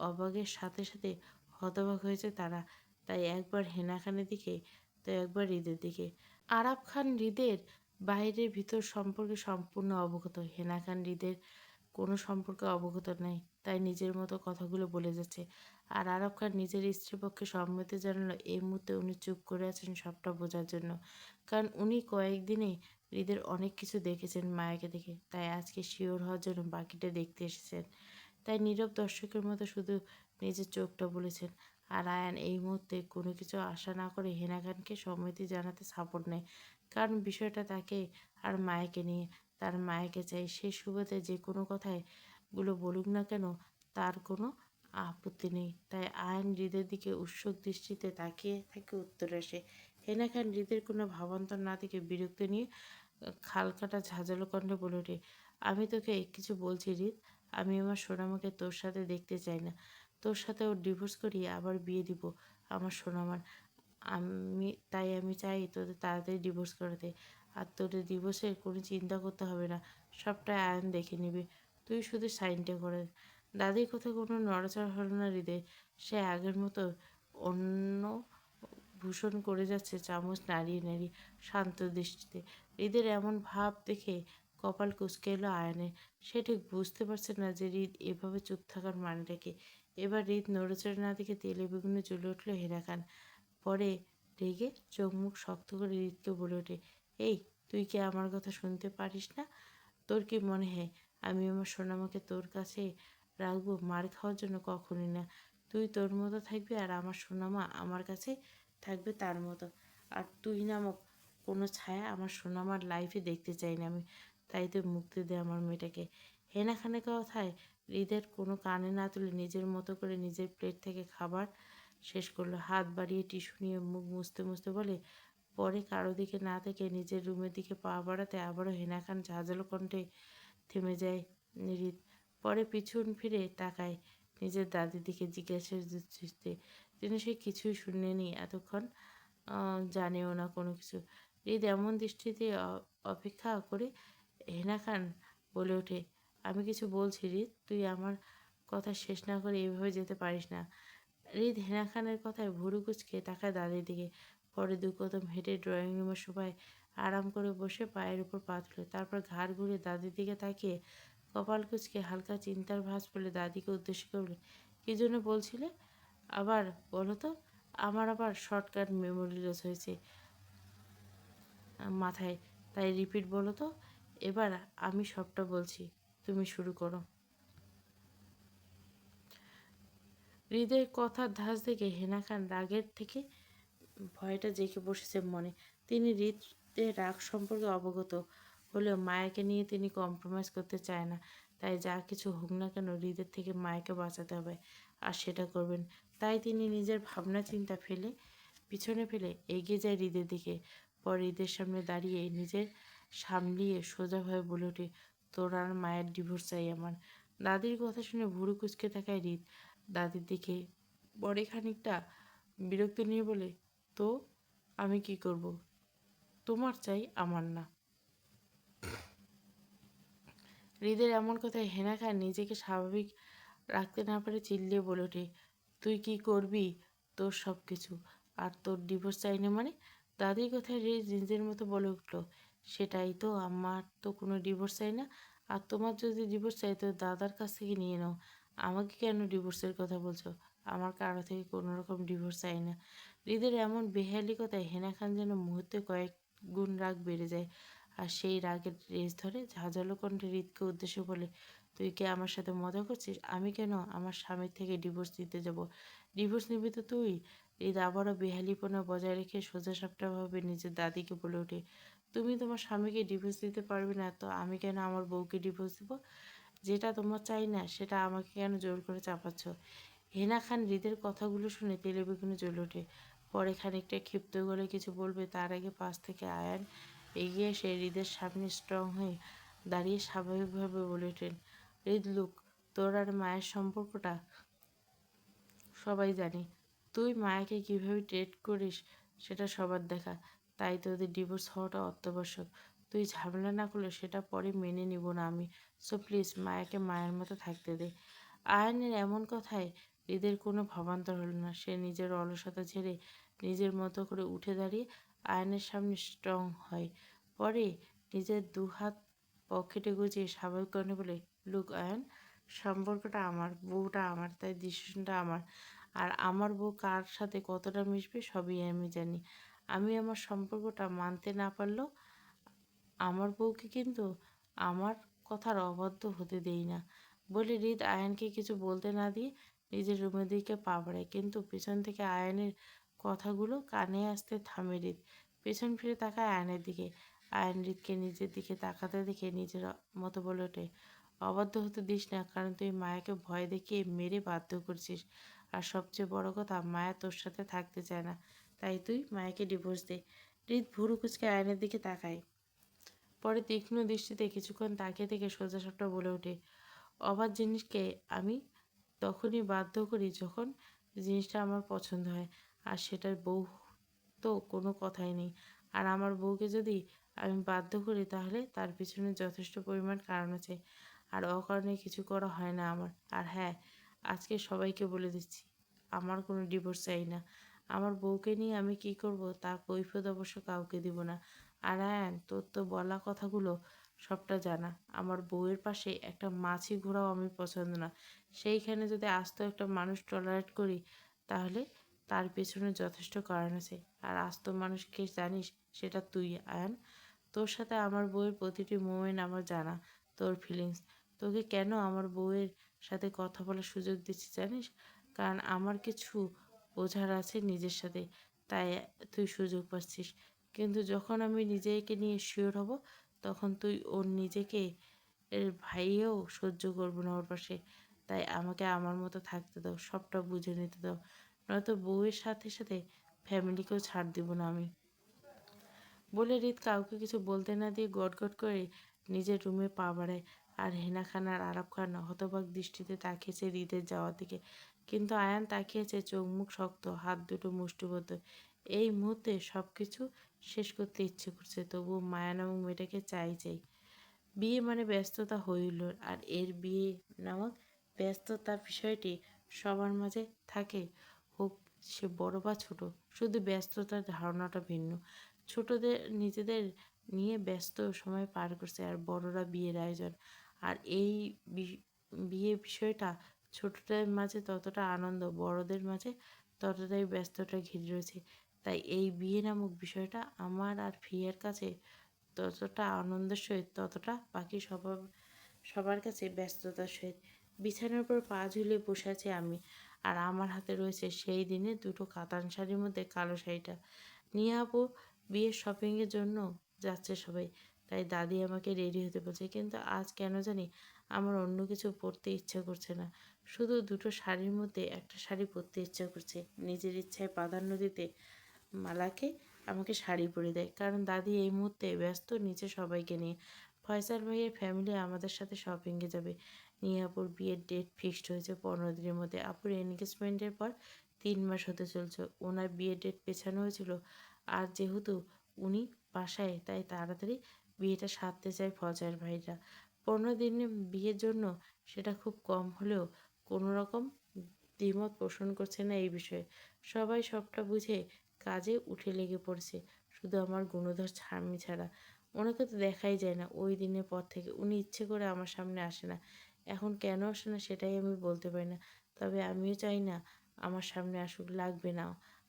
অবাকের সাথে সাথে হতবাক হয়েছে তারা। তাই একবার হেনা খানের দিকে, তো একবার হৃদের দিকে। আরাফ খান হৃদের বাইরে ভিতর সম্পর্কে সম্পূর্ণ অবগত। হেনা খান হৃদের কোনো সম্পর্কে অবগত নেই, তাই নিজের মতো কথাগুলো বলে যাচ্ছে। আর আরাফ খান নিজের স্ত্রীর পক্ষে সম্মতি জানালো এই মুহূর্তে উনি চুপ করে আছেন সবটা বোঝার জন্য, কারণ উনি কয়েকদিনে হৃদের অনেক কিছু দেখেছেন মায়াকে দেখে, তাই আজকে শিওর হওয়ার জন্য বাকিটা দেখতে এসেছেন। তাই নীরব দর্শকের মতো শুধু নিজের চোখটা বলেছেন। আর আয়ান এই মুহূর্তে কোনো কিছু আশা না করে হেনা খানকে সম্মতি জানাতে সাপোর্ট নেয়, কারণ বিষয়টা তাকে আর মায়াকে নিয়ে। তার মায়াকে চাই, সে সুবাদে যে কোনো কথায় গুলো বলুক না কেন তার কোনো আপত্তি নেই। তাই আয়ন হৃদের দিকে উৎসুক দৃষ্টিতে তাকিয়ে থাকে উত্তর আসে। হেনা খান হৃদের কোনো ভাবান্তর না থেকে বিরক্তি নিয়ে খালকাটা ঝাঁঝালো কণ্ঠে বলে ওঠে, আমি তোকে কিছু বলছি হৃদ, আমি আমার সোনামাকে তোর সাথে দেখতে চাই না। তোর সাথে ওর ডিভোর্স করিয়ে আবার বিয়ে দিব আমার সোনামার। আমি চাই তোদের তাড়াতাড়ি ডিভোর্স করাতে। আর তোদের ডিভোর্সের কোনো চিন্তা করতে হবে না, সবটাই আয়ন দেখে নিবে, তুই শুধু সাইনটা করে দাদির কথা কোনো নড়াচড়া হলো না হৃদয়। সে আগের মতো অন্য ভূষণ করে যাচ্ছে চামচ নাড়িয়ে নাড়িয়ে শান্ত দৃষ্টিতে। হৃদের এমন ভাব দেখে কপাল কুঁচকে এলো আয়নের। সে ঠিক বুঝতে পারছে না যে হৃদ এভাবে চুপ থাকার মানেটা কি। এবার হৃদ নড়েচড়ে না দেখে তেলে বেগুনে জ্বলে উঠল হেনা খান। পরে রেগে চোখ মুখ শক্ত করে হৃদকে বলে ওঠে, এই তুই কি আমার কথা শুনতে পারিস না? তোর কি মনে হয় আমি আমার সোনামাকে তোর কাছে রাখবো মার খাওয়ার জন্য? কখনই না। তুই তোর মতো থাকবি আর আমার সোনামা আমার কাছে থাকবে তার মতো। আর তুই নামক কোনো ছায়া আমার সোনামার লাইফে দেখতে চাই না আমি। তাই তুই মুক্তি দে আমার মেয়েটাকে। হেনা খানের কথায় হৃদের কোনো কানে না তুলে নিজের মতো করে নিজের প্লেট থেকে খাবার শেষ করলো। হাত বাড়িয়ে টিস্যু নিয়ে মুখ মুছতে মুছতে বলে, পরে কারো দিকে না থেকে নিজের রুমের দিকে পা বাড়াতে আবারও হেনা খান ঝাঁঝালো কণ্ঠে থেমে যায় হৃদ। পরে পিছন ফিরে তাকায় নিজের দাদির দিকে জিজ্ঞাসার দৃষ্টিতে। যেন সে কিছুই শুনেনি এতক্ষণ, জানেও না কোনো কিছু। হৃদ এমন দৃষ্টিতে অপেক্ষা করে হেনা খান বলে ওঠে, আমি কিছু বলছি হৃদ, তুই আমার কথা শেষ না করে এভাবে যেতে পারিস না। হৃদ হেনা খানের কথায় ভুরু কুঁচকে তাকায় দাদির দিকে। পরে দু কদম হেঁটে ড্রয়িং রুমের সোফায় আরাম করে বসে পায়ের উপর পা তুলে তারপর ঘাড় ঘুরে দাদির দিকে তাকিয়ে কপাল কুঁচকে হালকা চিন্তার ভাঁজ পড়লে দাদিকে উদ্দেশ্য করে বলে, কী জন্য বলছিলে আবার বলো তো? আমার আবার শর্টকাট মেমোরি লস হয়েছে মাথায়, তাই রিপিট বলো তো। এবার আমি সবটা বলছি, তুমি শুরু করো। হৃদয়ের কথার ধাঁচ দেখে হেনা খান রাগের থেকে ভয়টা জেঁকে বসেছে মনে। তিনি হৃদের রাগ সম্পর্কে অবগত হলেও মায়াকে নিয়ে তিনি কম্প্রোমাইজ করতে চায় না। তাই যা কিছু হোক না কেন হৃদের থেকে মায়াকে বাঁচাতে হবে, আর সেটা করবেন। তাই তিনি নিজের ভাবনা চিন্তা পিছনে ফেলে এগিয়ে যায় হৃদের দিকে। পর হৃদের সামনে দাঁড়িয়ে নিজের সামলিয়ে সোজাভাবে বলে ওঠে, তোর আর মায়ের ডিভোর্স চাই আমার। দাদির কথা শুনে ভুরু কুঁচকে থাকায় হৃদ দাদির দিকে পরে খানিকটা বিরক্ত নিয়ে বলে, তো আমি কি করব? তোমার চাই, আমার না। হৃদের এমন কথায় হেনা খান নিজেকে স্বাভাবিক রাখতে না পারে চিল্লিয়ে বলে ওঠে, তুই কি করবি তোর সব কিছু, আর তোর ডিভোর্স চাই না মানে? দাদির কথায় হৃদ নিজের মতো বলে উঠল, সেটাই তো, আমার তো কোনো ডিভোর্স চাই না। আর তোমার যদি ডিভোর্স চাই তো দাদার কাছ থেকে নিয়ে নাও। আমাকে কেন ডিভোর্সের কথা বলছো? আমার কারো থেকে কোনো রকম ডিভোর্স চাই না। হৃদের এমন বেহালি কথায় হেনা খান যেন মুহূর্তে কয়েক গুণ রাগ বেড়ে যায়। আর সেই রাগের রেশ ধরে ঝাঁঝালো কণ্ঠে হৃদকে উদ্দেশ্য বলে, তুই কি আমার সাথে মজা করছিস? আমি কেন আমার স্বামীর থেকে ডিভোর্স দিতে যাব? ডিভোর্স নিবি তো তুই। হৃদ আবারও বেহালিপনা বজায় রেখে সোজাসাপটাভাবে নিজের দাদিকে বলে ওঠে, তুমি তোমার স্বামীকে ডিভোর্স দিতে পারবে না তো আমি কেন আমার বউকে ডিভোর্স দেবো? যেটা তোমার চাই না সেটা আমাকে কেন জোর করে চাপাচ্ছ? হেনা খান হৃদের কথাগুলো শুনে তেলে বেগুনে জ্বলে ওঠে। পরে খানিকটা ক্ষিপ্ত গলে কিছু বলবে তার আগে পাশ থেকে আয়ান এগিয়ে এসে হৃদের সামনে স্ট্রং হয়ে দাঁড়িয়ে স্বাভাবিকভাবে বলে ওঠেন, হৃদ লুক, তোর আর মায়ের সম্পর্কটা সবাই জানে। তুই মায়াকে কীভাবে ট্রিট করিস সেটা সবার দেখা। তাই তোদের ডিভোর্স হওয়াটা অত্যাবশ্যক। তুই ঝামেলা না করলে সেটা পরে মেনে নিব না আমি। সো প্লিজ মায়াকে মায়ের মতো থাকতে দে। আয়নের এমন কথায় হৃদের কোনো ভাবান্তর হলো না। সে নিজের অলসতা ছেড়ে নিজের মতো করে উঠে দাঁড়িয়ে আয়নের সামনে স্ট্রং হয়। পরে নিজের দুহাত পকেটে গুজিয়ে স্বাভাবিক কণ্ঠে বলে, লুক আয়ন, সম্পর্কটা আমার, বউটা আমার, তাই ডিসিশনটা আমার। আর আমার বউ কার সাথে কতটা মিশবে সবই আমি জানি। আমি আমার সম্পর্কটা মানতে না পারলেও আমার বউকে কিন্তু আমার কথার অবাধ্য হতে দেই না। বলে হৃদ আয়ানকে কিছু বলতে না দিয়ে নিজের রুমের দিকে পা বাড়ায়। কিন্তু পেছন থেকে আয়ানের কথাগুলো কানে আসতে থামে হৃদ। পেছন ফিরে তাকায় আয়নের দিকে। আয়ন হৃদকে নিজের দিকে তাকাতে দেখে নিজের মতো বলে ওঠে, অবাধ্য হতে দিস না, কারণ তুই মায়াকে ভয় দেখিয়ে মেরে বাধ্য করছিস। আর সবচেয়ে বড় কথা, মায়া তোর সাথে থাকতে চায় না। তাই তুই মায়াকে ডিভোর্স দে। হৃদ ভুরু কুঁচকে আয়নের দিকে তাকায়। পরে তীক্ষ্ণ দৃষ্টিতে কিছুক্ষণ তাকিয়ে থেকে সোজাসাপটা বলে ওঠে, অবাধ জিনিসকে আমি তখনই বাধ্য করি যখন জিনিসটা আমার পছন্দ হয়। আর সেটার বউ তো কোনো কথাই নেই। আর আমার বউকে যদি আমি বাধ্য করি তাহলে তার পিছনে যথেষ্ট পরিমাণ কারণ আছে। আর অকারণে কিছু করা হয় না আমার। আর হ্যাঁ, আজকে সবাইকে বলে দিচ্ছি, আমার কোনো ডিভোর্স চাই না। আমার বউকে নিয়ে আমি কি করব তার কৈফিয়ত অবশ্য কাউকে দিব না। আর আয়ান, তোর তো বলা কথাগুলো সবটা জানা। আমার বউয়ের পাশে একটা মাছি ঘোরাও আমি পছন্দ না। সেইখানে যদি আস্ত একটা মানুষ টলারেট করি, তাহলে তার পেছনে যথেষ্ট কারণ আছে। আর আস্ত মানুষকে জানিস, সেটা তুই আয়ান। তোর সাথে আমার বউয়ের প্রতিটি মোমেন্ট আমার জানা, তোর ফিলিংস। তোকে কেন আমার বউয়ের সাথে কথা বলার সুযোগ দিচ্ছি জানিস? কারণ আমার কিছু বোঝার আছে নিজের সাথে, তাই তুই সুযোগ পাচ্ছিস। কিন্তু যখন আমি নিজেকে নিয়ে শিওর হব, তখন তুই ওর নিজেকে এর ভাইয়েও সহ্য করবো না ওর পাশে। তাই আমাকে আমার মতো থাকতে দাও, সবটা বুঝে নিতে দাও। নয়তো বউয়ের সাথে সাথে ফ্যামিলিকেও ছাড় দিব না আমি। বলে রিত কাউকে কিছু বলতে না দিয়ে গটগট করে নিজের রুমে পা বাড়ায়। আর হেনা খান আর আরাব খান হতবাক দৃষ্টিতে তাকিয়েছে রিতের যাওয়ার দিকে। কিন্তু আয়ান তাকিয়েছে চোখ মুখ শক্ত, হাত দুটো মুষ্টিবদ্ধ। এই মুহূর্তে সব কিছু শেষ করতে ইচ্ছে করছে, তবুও মায়া নামক মেয়েটাকে চাই। বিয়ে মানে ব্যস্ততা হইল, আর এর বিয়ে নামক ব্যস্ততা বিষয়টি সবার মাঝে থাকে, হোক সে বড় বা ছোট। শুধু ব্যস্ততার ধারণাটা ভিন্ন। ছোটদের নিজেদের নিয়ে ব্যস্ত সময় পার করছে, আর বড়রা বিয়ের আয়োজন। আর এই বিয়ে বিষয়টা ছোটদের মাঝে ততটা আনন্দ, বড়দের মাঝে ততটাই ব্যস্ততা ঘিরে রয়েছে। তাই এই বিয়ে নামক বিষয়টা আমার আর ফিয়ার কাছে ততটা আনন্দের সহিত, ততটা বাকি সবার কাছে ব্যস্ততার সহিত। বিছানার উপর পা ঝুলিয়ে বসে আছি আমি, আর আমার হাতে রয়েছে সেই দিনে দুটো কাতান শাড়ির মধ্যে কালো শাড়িটা। নিয়ে আপু বিয়ের শপিংয়ের জন্য যাচ্ছে সবাই, তাই দাদি আমাকে রেডি হতে বলছে। কিন্তু আজ কেন জানি আমার অন্য কিছু পরতে ইচ্ছা করছে না। শুধু দুটো শাড়ির মধ্যে একটা শাড়ি পরতে ইচ্ছা করছে। নিজের ইচ্ছায় প্রাধান্য দিতে মালাকে আমাকে শাড়ি পরে দেয়, কারণ দাদি এই মুহূর্তে ব্যস্ত নিচে সবাইকে নিয়ে। ফয়সাল ভাইয়ের ফ্যামিলি আমাদের সাথে শপিংয়ে যাবে। নিয়ে আপুর বিয়ের ডেট ফিক্সড হয়েছে 15 দিনের মধ্যে। আপুর এনগেজমেন্টের পর 3 মাস হতে চলছে। ওনার বিয়ের ডেট পেছানো হয়েছিল, আর যেহেতু উনি বাসায়, তাই তাড়াতাড়ি বিয়েটা সারতে চায় ফয়সাল ভাইরা। 15 দিনে বিয়ের জন্য সেটা খুব কম হলেও কোনো রকম দ্বিমত পোষণ করছে না এই বিষয়ে। সবাই সবটা বুঝে কাজে উঠে লেগে পড়ছে, শুধু আমার গুণধর স্বামী ছাড়া। ওনাকে তো দেখাই যায় না ওই দিনের পর থেকে। উনি ইচ্ছে করে আমার সামনে আসে না। এখন কেন আসে না সেটাই আমি বলতে পারি না। তবে আমিও চাই না আমার সামনে আসুক, লাগবে না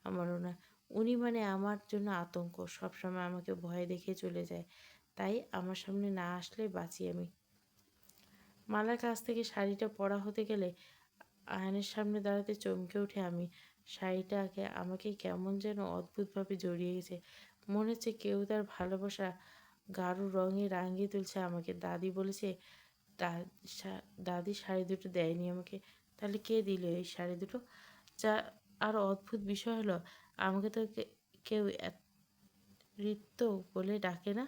আমারও না। উনি মানে আমার জন্য আতঙ্ক, সবসময় আমাকে ভয় দেখে চলে যায়। তাই আমার সামনে না আসলে বাঁচি আমি। মালার কাছ থেকে শাড়িটা পরা হতে গেলে আয়নের সামনে দাঁড়াতে চমকে উঠে আমি। শাড়িটাকে আমাকে কেমন যেন অদ্ভুতভাবে জড়িয়ে গেছে। মনে হচ্ছে কেউ তার ভালোবাসা গাঢ় রঙে রাঙিয়ে তুলছে আমাকে। দাদি বলেছে দাদি শাড়ি দুটো দেয়নি আমাকে। তাহলে কে দিল এই শাড়ি দুটো? যা আর অদ্ভুত বিষয় হলো, আমাকে তো কেউ ঋত বলে ডাকে না।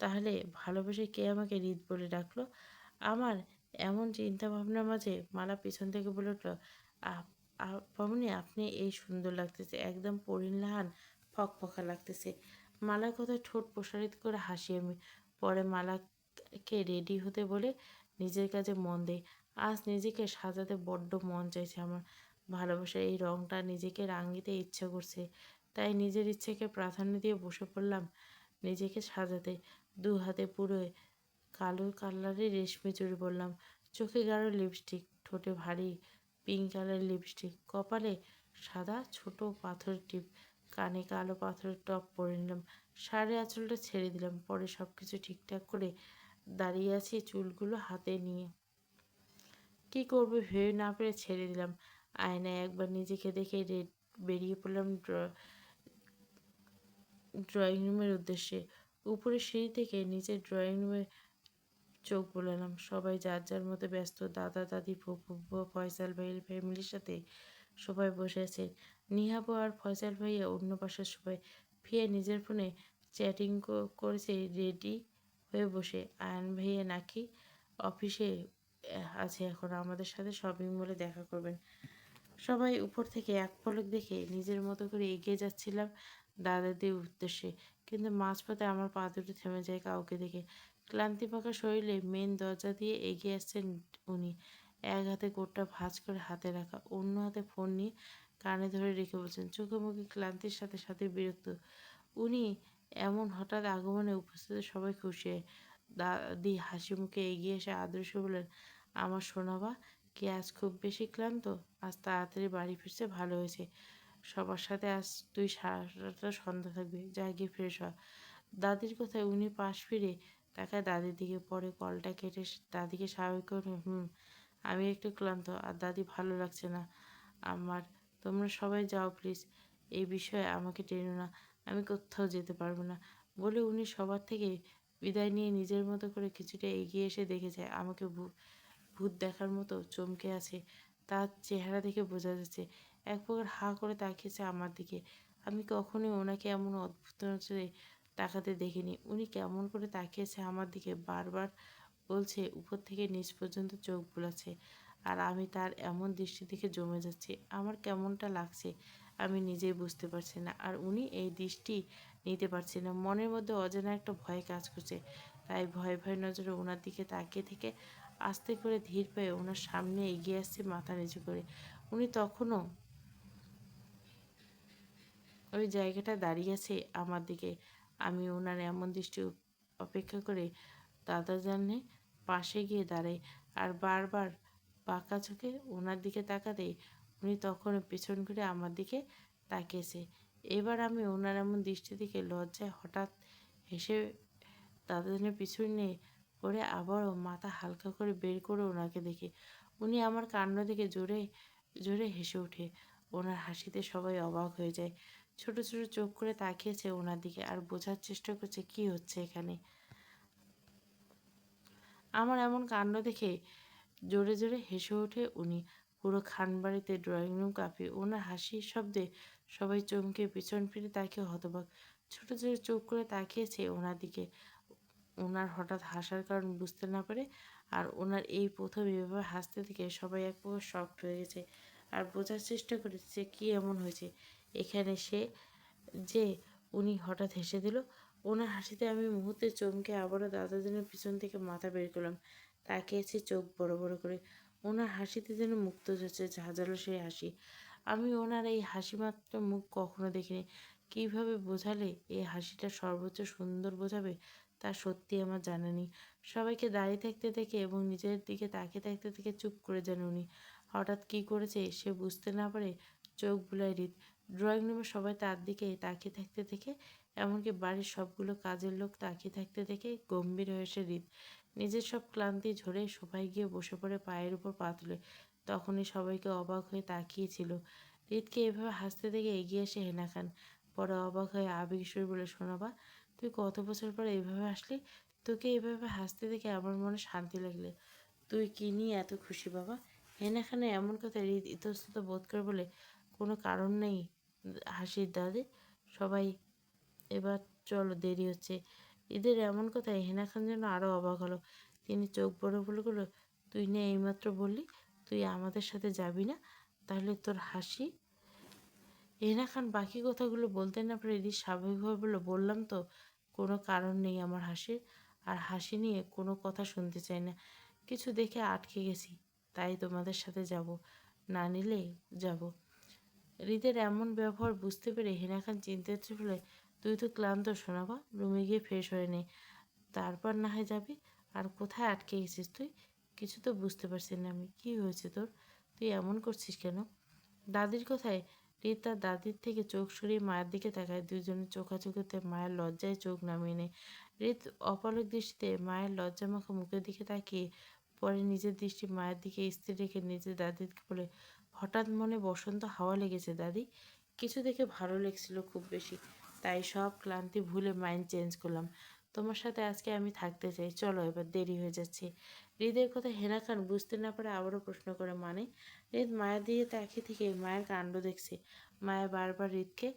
তাহলে ভালোবেসে কে আমাকে রিত বলে ডাকলো? আমার এমন চিন্তা ভাবনার মাঝে মালা পিছন থেকে বলে উঠল, মামুনি আপনি এই সুন্দর লাগতেছে, একদম পরিণাহান ফকফকা লাগতেছে। মালার কথায় ঠোঁট প্রসারিত করে হাসি আমি। পরে মালাকে রেডি হতে বলে নিজের কাজে মন দেয়। আজ নিজেকে সাজাতে বড্ড মন চাইছে আমার। ভালোবাসার এই রঙটা নিজেকে রাঙিতে ইচ্ছা করছে, তাই নিজের ইচ্ছেকে প্রাধান্য দিয়ে বসে পড়লাম নিজেকে সাজাতে। 2 হাতে পুরো কালো কালারের রেশমি চুড়ি পরলাম, চোখে গাঢ় লিপস্টিক, ঠোঁটে ভারী পিঙ্ক কালারের লিপস্টিক, কপালে সাদা ছোট পাথরের টিপ, কানে কালো পাথরের টপ পরে নিলাম। শাড়ির আঁচলটা ছেড়ে দিলাম। পরে সব কিছু ঠিকঠাক করে দাঁড়িয়ে আছি চুলগুলো হাতে নিয়ে। কী করবো ভেবে না পেরে ছেড়ে দিলাম। আয়নায় একবার নিজেকে দেখে বেরিয়ে পড়লাম ড্রয়িং রুমের উদ্দেশ্যে। উপরে সিঁড়ি থেকে নিচের ড্রয়িং রুমে চোখ বোলালাম। সবাই যার যার মতো ব্যস্ত। দাদা দাদি ফুফু ফয়সাল ভাইয়ের ফ্যামিলির সাথে সবাই বসে আছে। নিহাবু আর ফয়সাল ভাইয়া অন্য পাশের সবাই। ফিয়া নিজের ফোনে চ্যাটিং করেছে রেডি হয়ে বসে। আয়ন ভাইয়া নাকি অফিসে আছে এখন, আমাদের সাথে শপিং মলে দেখা করবেন। সবাই উপর থেকে এক পলক দেখে নিজের মতো করে এগিয়ে যাচ্ছিলাম দাদাদের উদ্দেশ্যে। কিন্তু মাঝপথে আমার পা দুটো থেমে যায় কাউকে দেখে। ক্লান্তিপাকা শরীরে মেন দরজা দিয়ে এগিয়ে আসছেন উনি। এক হাতে কোটটা ভাঁজ করে হাতে রাখা, অন্য হাতে ফোন নিয়ে কানে ধরে রেখে বলছেন। চোখে মুখে ক্লান্তির সাথে সাথে বিরক্ত। উনি এমন হঠাৎ আগমনে উপস্থিত সবাই খুশি হয়। দাদি হাসি মুখে এগিয়ে এসে আদর্শ বলেন, আমার সোনাবা কি আজ খুব বেশি ক্লান্ত? আজ তাড়াতাড়ি বাড়ি ফিরছে, ভালো হয়েছে। সবার সাথে আজ তুই সারাটা সন্ধ্যা থাকবি, যা গিয়ে ফ্রেশ হ। দাদির কথায় উনি পাশ ফিরে তাকায় দাদির দিকে, পরে কলটা কেটে দাদিকে স্বাভাবিক করে, আমি একটু ক্লান্ত আর দাদি ভালো লাগছে না আমার। তোমরা সবাই যাও প্লিজ, এই বিষয়ে আমাকে টেনো না, আমি কোথাও যেতে পারবো না। বলে উনি সবার থেকে বিদায় নিয়ে নিজের মতো করে কিছুটা এগিয়ে এসে দেখে যায় আমাকে ভূত দেখার মতো চমকে আছে। তার চেহারা দেখে বোঝা যাচ্ছে এক প্রকার হাঁ করে তাকিয়েছে আমার দিকে। আমি কখনোই ওনাকে এমন অদ্ভুত নজরে তাকাতে দেখিনি। উনি কেমন করে তাকিয়েছে আমার দিকে, বারবার বলছে, উপর থেকে নিচ পর্যন্ত চোখ বুলাচ্ছে। আর আমি তার এমন দৃষ্টি দেখে জমে যাচ্ছি। আমার কেমনটা লাগছে আমি নিজেই বুঝতে পারছি না, আর উনি এই দৃষ্টি নিতে পারছি না। মনের মধ্যে অজানা একটা ভয় কাজ করছে। তাই ভয় ভয় নজরে ওনার দিকে তাকিয়ে থেকে আস্তে করে ধীর পায়ে ওনার সামনে এগিয়ে আসছে মাথা নিচু করে। উনি তখনও ওই জায়গাটায় দাঁড়িয়ে আছে আমার দিকে। আমি ওনার এমন দৃষ্টি অপেক্ষা করে দাদা জানে পাশে গিয়ে দাঁড়াই, আর বারবার বাঁকা চোখে ওনার দিকে তাকাতেই উনি তখনও পেছন ঘুরে আমার দিকে তাকিয়েছে। এবার আমি ওনার এমন দৃষ্টি দেখে লজ্জায় হঠাৎ হেসে দাদাজনের পিছনে পড়ে আবারও মাথা হালকা করে বের করে ওনাকে দেখি। উনি আমার কাণ্ড দেখে জোরে জোরে হেসে ওঠে। ওনার হাসিতে সবাই অবাক হয়ে যায়। ছোট ছোট চোখ করে তাকিয়েছে ওনার দিকে আর বোঝার চেষ্টা করছে কি হচ্ছে এখানে। আমার এমন কাণ্ড দেখে জোরে জোরে হেসে ওঠে উনি। পুরো খানবাড়িতে ড্রয়িং রুম কাঁপিয়ে ওনার হাসির শব্দে সবাই চমকে পিছন ফিরে তাকিয়ে হতবাক। ছোট ছোট চোখ করে তাকিয়েছে ওনার দিকে। ওনার হঠাৎ হাসার কারণ বুঝতে না পারে, আর ওনার এই প্রথম এভাবে হাসতে থেকে সবাই এক প্রকার শকড হয়ে গেছে আর বোঝার চেষ্টা করেছে কি এমন হয়েছে এখানে সে যে উনি হঠাৎ হেসে দিল। ওনার হাসিতে আমি মুহূর্তে চমকে আবারও দাদাজনের পিছন থেকে মাথা বের করলাম। তাকিয়েছি চোখ বড় বড় করে। ওনার হাসিতে যেন মুক্ত হচ্ছে ঝাঁঝালো সেই হাসি। আমি ওনার এই হাসি মাত্র মুখ কখনো দেখিনি। কীভাবে বোঝালে এই হাসিটা সর্বোচ্চ সুন্দর বোঝাবে তা সত্যি আমার জানা নেই। সবাইকে দাঁড়িয়ে থাকতে দেখে এবং নিজের দিকে তাকিয়ে থাকতে দেখে চুপ করে যান উনি। হঠাৎ কী করেছে সে বুঝতে না পারে চোখ বুলায় হৃদ। ড্রয়িং রুমে সবাই তার দিকে তাকিয়ে থাকতে দেখে, এমনকি বাড়ির সবগুলো কাজের লোক তাকিয়ে থাকতে দেখে গম্ভীর হয়ে এসে হৃদ নিজের সব ক্লান্তি ঝরে সোফায় গিয়ে বসে পড়ে পায়ের উপর পা তুলে। তখনই সবাইকে অবাক হয়ে তাকিয়েছিল। হৃদকে এভাবে হাসতে দেখে এগিয়ে এসে হেনা খান। পরে অবাক হয়ে আবেগেশ্বর বলে, শোনাবা তুই কত বছর পর এইভাবে আসলি? তোকে এইভাবে হাসতে দেখে আমার মনে শান্তি লাগলে। তুই কী নিয়ে এত খুশি বাবা? হেনা খানে এমন কথা হৃদ ইতস্তত বোধ করে বলে, কোনো কারণ নেই হাসির দাদি, সবাই এবার চলো, দেরি হচ্ছে। ঈদের এমন কথায় হেনা খান যেন আরও অবাক হলো। তিনি চোখ বড় বড় করলো, তুই না এইমাত্র বললি তুই আমাদের সাথে যাবি না, তাহলে তোর হাসি? হেনা খান বাকি কথাগুলো বলতে না পারে হৃদ স্বাভাবিকভাবে বলল, বললাম তো কোনো কারণ নেই আমার হাসির, আর হাসি নিয়ে কোনো কথা শুনতে চাই না। কিছু দেখে আটকে গেছি, তাই তোমাদের সাথে যাব, না নিলে যাব। হৃদের এমন ব্যবহার বুঝতে পেরে হেনা খান চিন্তিত বলে, তুই তো ক্লান্ত শোনাবা, রুমে গিয়ে ফ্রেশ হয়ে নে, তারপর না হয় যাবি। আর কোথায় আটকে গেছিস তুই? কিছু তো বুঝতে পারছি না আমি, কি হয়েছে তোর? তুই এমন করছিস কেন? দাদির কথায় হৃদ তার দাদির থেকে চোখ সরিয়ে মায়ের দিকে তাকায়। দুজনের চোখাচোখিতে মায়ের লজ্জায় চোখ নামিয়ে নেয়। হৃদ অপলক দৃষ্টিতে মায়ের লজ্জামাখা মুখের দিকে তাকিয়ে পরে নিজের দৃষ্টি মায়ের দিকে স্থির রেখে নিজের দাদিকে বলে, হঠাৎ মনে বসন্ত হাওয়া লেগেছে দাদি, কিছু দেখে ভালো লেগেছিল খুব বেশি, তাই সব ক্লান্তি ভুলে মাইন্ড চেঞ্জ করলাম। তোমার সাথে আজকে আমি থাকতে চাই, চলো এবার দেরি হয়ে যাচ্ছে। হৃদের কথা হেনা খান বুঝতে না পারে আবারও প্রশ্ন করে, মানে? হৃদ মায়ের দিকে তাকিয়ে থেকে মায়ের কাণ্ড দেখছে। মায়া বারবার হৃদকে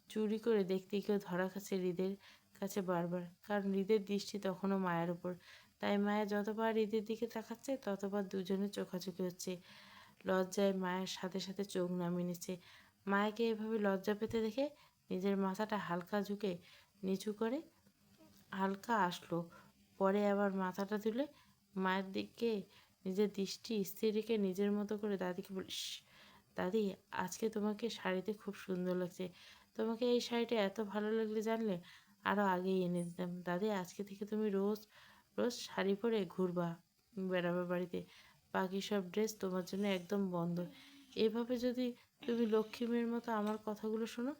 চুরি করে দেখতে কেউ ধরা খাচ্ছে হৃদের কাছে বারবার, কারণ হৃদের দৃষ্টি তখনও মায়ের উপর। তাই মায়া যতবার হৃদের দিকে তাকাচ্ছে ততবার দুজনের চোখাচোখি হচ্ছে। লজ্জায় মায়ের সাথে সাথে চোখ নামিয়ে নিচ্ছে। মায়াকে এভাবে লজ্জা পেতে দেখে নিজের মাথাটা হালকা ঝুঁকে নিচু করে হালকা আসলো, পরে আবার মাথাটা তুলে মায়ের দিকে নিজের দৃষ্টি স্থির রেখে নিজের মতো করে দাদিকে বলে, দাদি, আজকে তোমাকে শাড়িতে খুব সুন্দর লাগছে। তোমাকে এই শাড়িটা এত ভালো লাগলে জানলে আরও আগেই এনে দিতাম। দাদি, আজকে থেকে তুমি রোজ রোজ শাড়ি পরে ঘুরবা, বেড়াবে বাড়িতে। বাকি সব ড্রেস তোমার জন্য একদম বন্ধ। এভাবে যদি তুমি লক্ষ্মী মেয়ের মতো আমার কথাগুলো শোনো,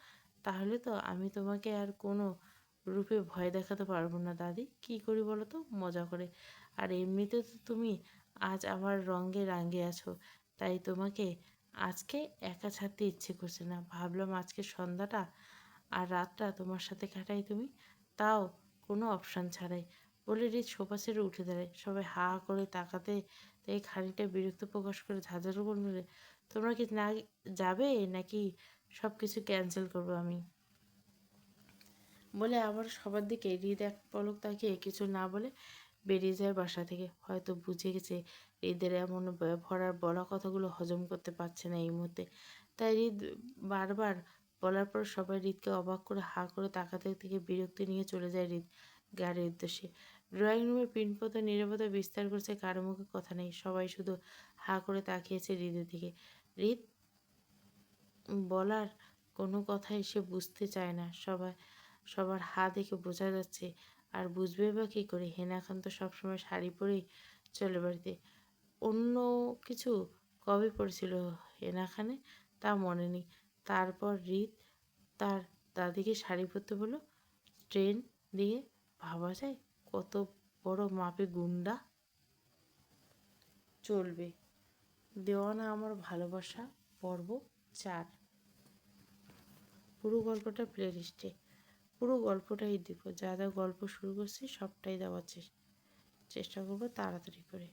তাহলে তো আমি তোমাকে আর কোনো রূপে ভয় দেখাতে পারবো না। দাদি, কি করি বলো তো? মজা করে। আর এমনিতে তো তুমি আজ আমার রঙে রাঙে আছো, তাই তোমাকে আজকে একা ছাড়তে ইচ্ছে করছে না। ভাবলাম আজকে সন্ধ্যাটা আর রাতটা তোমার সাথে কাটাই তুমি, তাও কোনো অপশান ছাড়াই। বলে রিত সোফা ছেড়ে উঠে দাঁড়ায়। সবাই হা করে তাকাতে তাই খানিকটা বিরক্ত প্রকাশ করে ঝাঁঝালো করে বলে, তোমরা কি না যাবে নাকি সব কিছু ক্যান্সেল করবো আমি? বলে আবার সবার দিকে হৃদ এক পলক তাকিয়ে কিছু না বলে বেরিয়ে যায় বাসা থেকে। হয়তো বুঝে গেছে হৃদের এমন ভরার বলা কথাগুলো হজম করতে পারছে না এই মুহূর্তে। তাই হৃদ বারবার বলার পর সবাই হৃদকে অবাক করে হা করে তাকাতে থেকে বিরক্তি নিয়ে চলে যায় হৃদ গাড়ির উদ্দেশ্যে। ড্রয়িং রুমে পিনপত নীরবতা বিস্তার করছে, কারো মুখে কথা নেই, সবাই শুধু হা করে তাকিয়েছে হৃদের দিকে। হৃদ বলার কোনো কথাই সে বুঝতে চায় না। সবার হা দেখে বোঝা যাচ্ছে, আর বুঝবে বা কী করে? হেনা খান তো সবসময় শাড়ি পরেই চলে বাড়িতে। অন্য কিছু কবে পড়েছিল হেনা খানে তা মনে নেই। তারপর হৃদ তার দাদিকে শাড়ি পরতে বলল। ট্রেন দিয়ে ভাবা যায় কত বড় মাপে গুন্ডা চলবে। দেওয়ানা আমার ভালোবাসা পর্ব 4। পুরো গল্পটা প্লেলিস্টে। পুরো গল্পটাই দিব, যা যা গল্প শুরু করছি সবটাই দেওয়ার চেষ্টা করবো তাড়াতাড়ি করে।